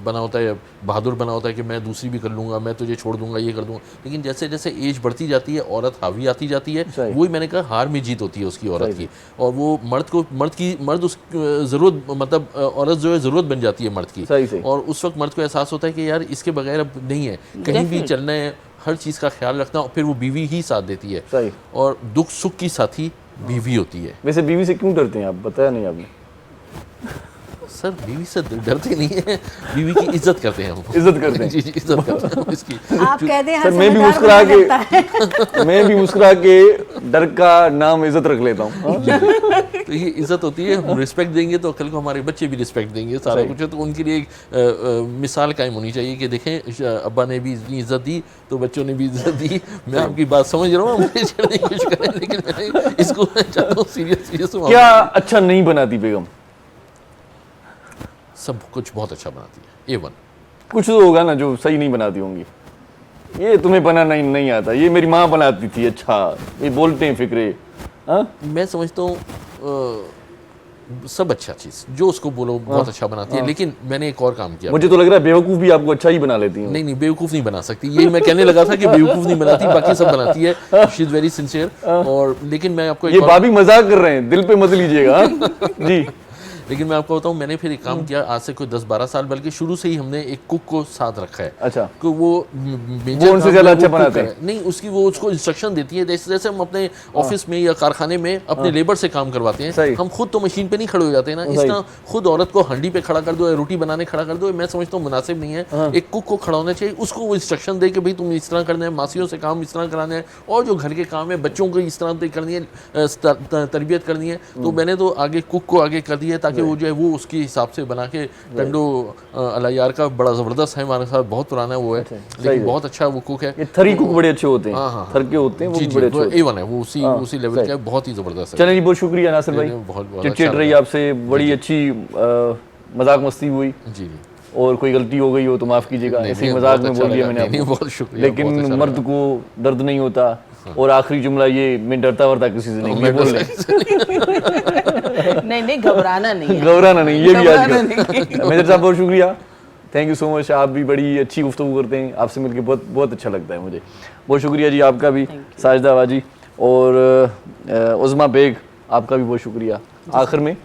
बना होता है, बहादुर बना होता है कि मैं दूसरी भी कर लूँगा, मैं तुझे छोड़ दूंगा, ये कर दूंगा। लेकिन जैसे जैसे एज बढ़ती जाती है, औरत हावी आती जाती है, वही मैंने कहा हार में जीत होती है उसकी, औरत की। और वो मर्द उस ज़रूरत, मतलब औरत जो है ज़रूरत बन जाती है मर्द की। और उस वक्त मर्द को एहसास होता है कि यार इसके बगैर अब नहीं है, कहीं भी चलना है, हर चीज़ का ख्याल रखना, और फिर वो बीवी ही साथ देती है। और दुख सुख की साथी बीवी होती है। वैसे बीवी से क्यों डरते हैं आप, बताया नहीं आपने? सर बीवी से डरते नहीं है, बीवी की इज्जत करते हैं हम। इज्जत करते हैं। जी इज्जत करते हैं हम इसकी। आप कहते हैं सर हर मैं भी समझदार मुस्कुरा बंदा करता है। के मैं भी मुस्कुरा के डर का नाम इज्जत रख लेता हूँ। तो ये इज्जत होती है, हम रिस्पेक्ट देंगे तो कल को हमारे बच्चे भी रिस्पेक्ट देंगे, सारा कुछ है। तो उनके लिए एक मिसाल कायम होनी चाहिए कि देखें अब्बा ने भी इतनी इज्जत दी तो बच्चों ने भी इज्जत दी। मैं आपकी बात समझ रहा हूँ, मुझे छेड़ने की कोशिश करें, लेकिन मैंने इसको चाहता हूँ सीरियस। क्या अच्छा नहीं बनाती बेगम? सब कुछ बहुत अच्छा बनाती है, A1। कुछ तो होगा ना जो सही नहीं बनाती होंगी। ये तुम्हें बनाना नहीं आता, ये मेरी माँ बनाती थी। अच्छा ये बोलते हैं फिक्रे। हाँ मैं समझता हूँ सब अच्छा चीज़ जो उसको बोलो बहुत अच्छा बनाती है। लेकिन मैंने एक और काम किया। मुझे तो लग रहा है बेवकूफ़ भी आपको अच्छा ही बना लेती है। नहीं बेवकूफ़ नहीं बना सकती, यही मैं कहने लगा था कि बेवकूफ़ नहीं बनाती, बाकी सब बनाती है। She is very sincere. और लेकिन मैं आपको ये भाभी मजाक कर रहे हैं, दिल पे मत लीजिएगा। जी लेकिन मैं आपको बताऊं, मैंने फिर एक काम किया आज से कोई 10-12 साल, बल्कि शुरू से ही हमने एक कुक को साथ रखा है। अच्छा कि वो उनसे ज़्यादा अच्छा बनाते हैं? नहीं, वो उसको इंस्ट्रक्शन देती है। जैसे हम अपने ऑफिस में या कारखाने में अपने लेबर से काम करवाते हैं, हम खुद तो मशीन पे नहीं खड़े हो जाते हैं ना। इस तरह खुद औरत को हंडी पे खड़ा कर दो या रोटी बनाने खड़ा कर दो, मैं समझता हूँ मुनासिब नहीं है। एक कुक को खड़ा होना चाहिए, उसको वो इंस्ट्रक्शन दे कि भाई तुम इस तरह करना है, मासियों से काम इस तरह कराना है, और जो घर के काम है बच्चों को इस तरह करनी है, तरबियत करनी है। तो मैंने तो आगे कुक को आगे कर दिया ताकि वो जो है वो उसके हिसाब से बना के। टंडो अलायार का बड़ा ज़बरदस्त है, हमारे साथ बहुत पुराना वो है, लेकिन बहुत अच्छा वो कुक है। ये थरी कुक बड़े अच्छे होते हैं, थर के होते हैं वो बड़े अच्छे होते हैं। A1 है वो, उसी लेवल का है, बहुत ही ज़बरदस्त है। चलिए जी बहुत शुक्रिया नासिर भाई, चिट रही आपसे, बड़ी अच्छी मजाक मस्ती हुई जी। और कोई गलती हो गई हो तो माफ़ कीजिएगा, ऐसे ही मजाक में बोल दिया मैंने आपको, बहुत शुक्रिया। लेकिन मर्द को दर्द नहीं होता। और आखिरी जुमला ये, मैं डरता वरता किसी से नहीं, मैं बोल नहीं घबराना नहीं, घबराना नहीं, ये भी याद करो। मेजर साहब बहुत शुक्रिया, थैंक यू सो मच। आप भी बड़ी अच्छी गुफ्तगू करते हैं, आपसे मिलकर बहुत बहुत अच्छा लगता है मुझे। बहुत शुक्रिया जी आपका भी, साजिदा बाजी और उज़मा बेग आपका भी बहुत शुक्रिया। आखिर में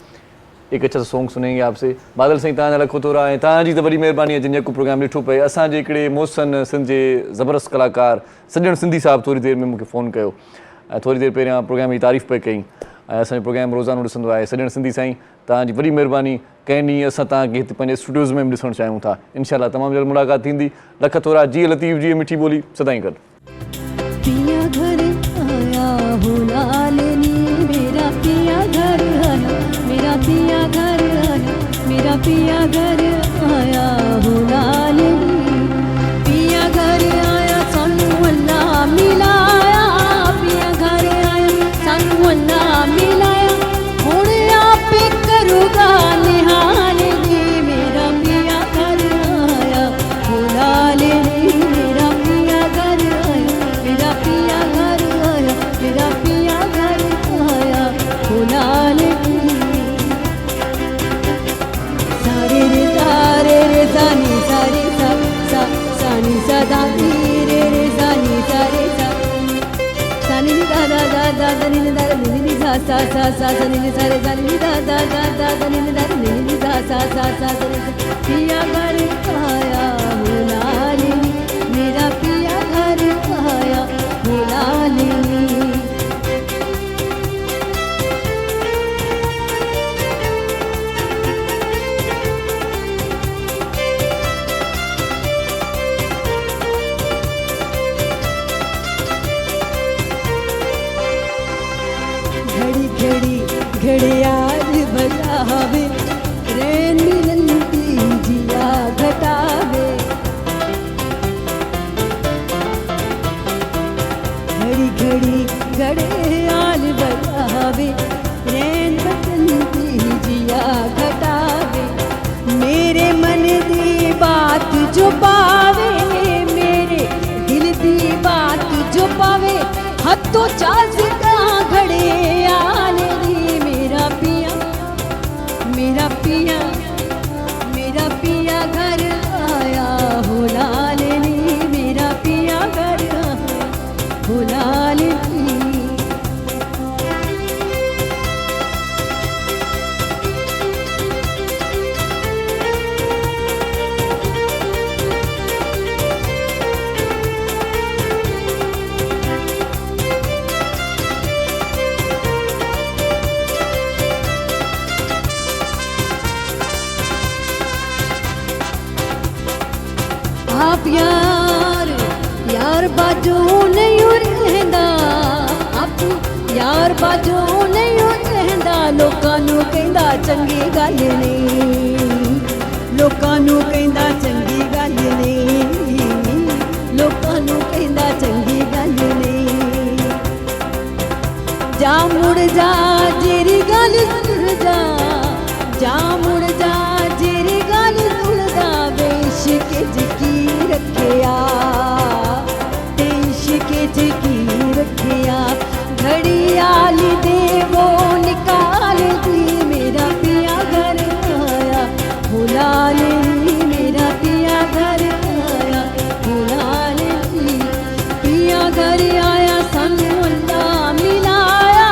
एक अच्छा सा सॉन्ग सुनेंगे आपसे। बादल साईं तव्हां लखो थोरा ऐं तव्हांजी त वॾी महिरबानी आहे जिन प्रोग्राम ॾिठो पए। असांजे हिकिड़े मोहसिन सिंध जे ज़बरदस्त कलाकार सॼण सिंधी साहब थोड़ी देरि में मूंखे फ़ोन कयो ऐं थोड़ी देरि पहिरियां प्रोग्राम जी तारीफ़ पे कई। ऐं असांजो प्रोग्राम रोज़ानो ॾिसंदो आहे सॼण सिंधी साईं, तव्हांजी वॾी महिरबानी। कंहिं ॾींहुं असां तव्हांखे हिते पंहिंजे स्टूडियोज़ में बि ॾिसणु चाहियूं था। इंशाअल्लाह तमामु जल्द मुलाक़ात थींदी। लख थोरा, जी लतीफ़ जी मिठी ॿोली सदाईं गॾु। पिया घर आया हो लालनी, मेरा पिया घर आया, मेरा पिया घर आया, मेरा पिया घर आया हो लालनी। पिया घर आया सानू अल्लाह मिलाया, पिया घर आया सानू अल्लाह मिलाया, हुण आपे करूगा निहालनी। मेरा पिया घर आया हो लालनी, मेरा पिया घर आया, मेरा पिया घर आया, मेरा पिया घर आया हो लालनी। सारे रे सारे रे सानी सारे सा सा सानी सा दानी रे रे सानी सारे सा सानी नी दा दा दा दा दानी नी दा नी नी सा सा सा सा सानी नी सारे सानी नी दा दा दा दा दानी नी दा नी नी सा सा सा सा पिया घर आया हो लालनी, मेरा पिया घर आया हो लालनी। घड़ी घड़ी घड़ियाल बजावे, रैन मिलती जिया घटावे। घड़ी घड़ी घड़ियाल बजावे, रैन मिलती जिया घटावे। मेरे मन दी बात जो पावे, मेरे दिल दी बात जो पावे, हथों चाज़दा घड़े आले दी। मेरा पिया, मेरा पिया, मेरा पिया घर आया हो लालनी, मेरा पिया घर आया हो लालनी। ਚੰਗੀ ਗੱਲ ਨਹੀਂ, ਲੋਕਾਂ ਨੂੰ ਕਹਿੰਦਾ ਚੰਗੀ ਗੱਲ ਨਹੀਂ, ਲੋਕਾਂ ਨੂੰ ਕਹਿੰਦਾ ਚੰਗੀ ਗੱਲ ਨਹੀਂ। ਜਾ ਮੁੜ ਜਾ ਜਿਹੜੀ ਗੱਲ ਸੁਣ ਜਾ, ਜਾ ਮੁੜ ਜਾ ਜਿਹੜੀ ਗੱਲ ਸੁਣਦਾ ਵੇ ਇਸ਼ਕ ਚ ਕੀ ਰੱਖਿਆ, ਤੇ ਇਸ਼ਕ ਚ ਕੀ ਰੱਖਿਆ। घड़ियाल देवो निकाल दी मेरा पिया घर आया, भुला ली मेरा पिया घर आया, भुला ली पिया घर आया सानू अल्लाह मिलाया,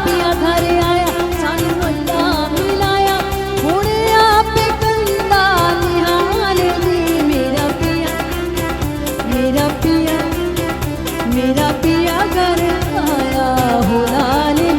पिया घर आया सानू अल्लाह मिलाया। हुण आपे कंदा निहाल दी मेरा पिया, मेरा पिया, मेरा पिया घर आया, भुला ली।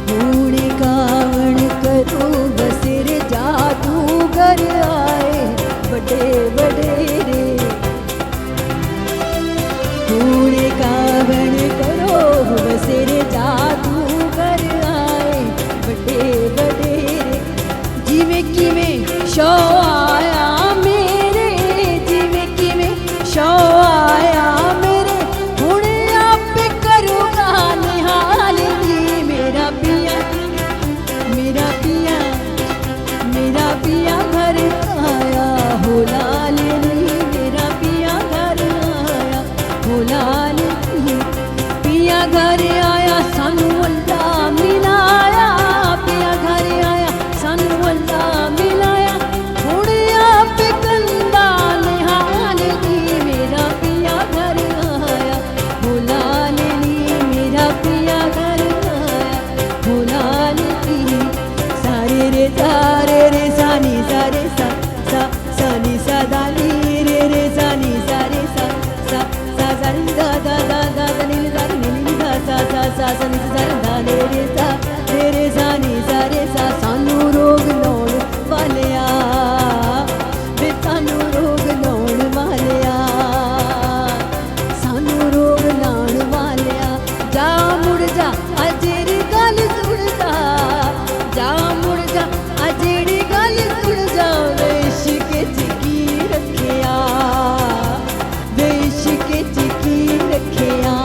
कूड़े कावण करो बसेर जादूगर आए बड़े बड़े रे, कूड़े कावण करो बसेर जादूगर आए बड़े बड़े रे। जिवें किवें शौ आया मेरे, जिवें किवें शौ आया मेरे, हुण आपे करूँगा निहाल दी मेरा पिया, मेरा पिया, मेरा पिया घर आया, भुला ली मेरा पिया घर आया, भुला ली पिया घर आया सानू अल्लाह मिलाया, पिया घर आया सानू अल्लाह मिलाया। हुण आपे कंदा निहाल दी मेरा पिया घर आया, भुला ली मेरा पिया घर आया, भुला ली। सारे रे सारे रे सानी सारे सा सा सानी सा दानी रे रे सानी सारे सा सा सा सानी दा दा दा दा नी दा नी दा सा सा सा सानी सा दा रे रे सानी सारे सा। सानू रोग लाउण वालिया वे सानू रोग लाउण वालिया, सानू रोग लाउण वालिया। जा मुड़ जा आ जेरी गल सुणदा, जा मुड़ जा आ जेरी गल सुण जा। वे इश्क च की रखिया, वे इश्क च की रखिया,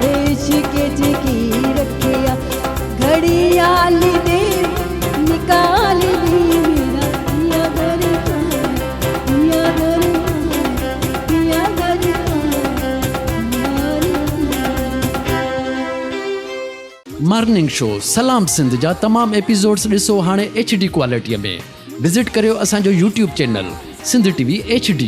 वे इश्क च की रखिया। घड़ियाल दे निकाल दी मेरा पिया घर आया, पिया घर आया, पिया घर आया। मॉर्निंग शो सलाम सिंध जा तमाम एपिसोड्स ॾिसो हाणे HD क्वालिटीअ में। विज़िट करियो असांजो YouTube channel Sindh TV HD।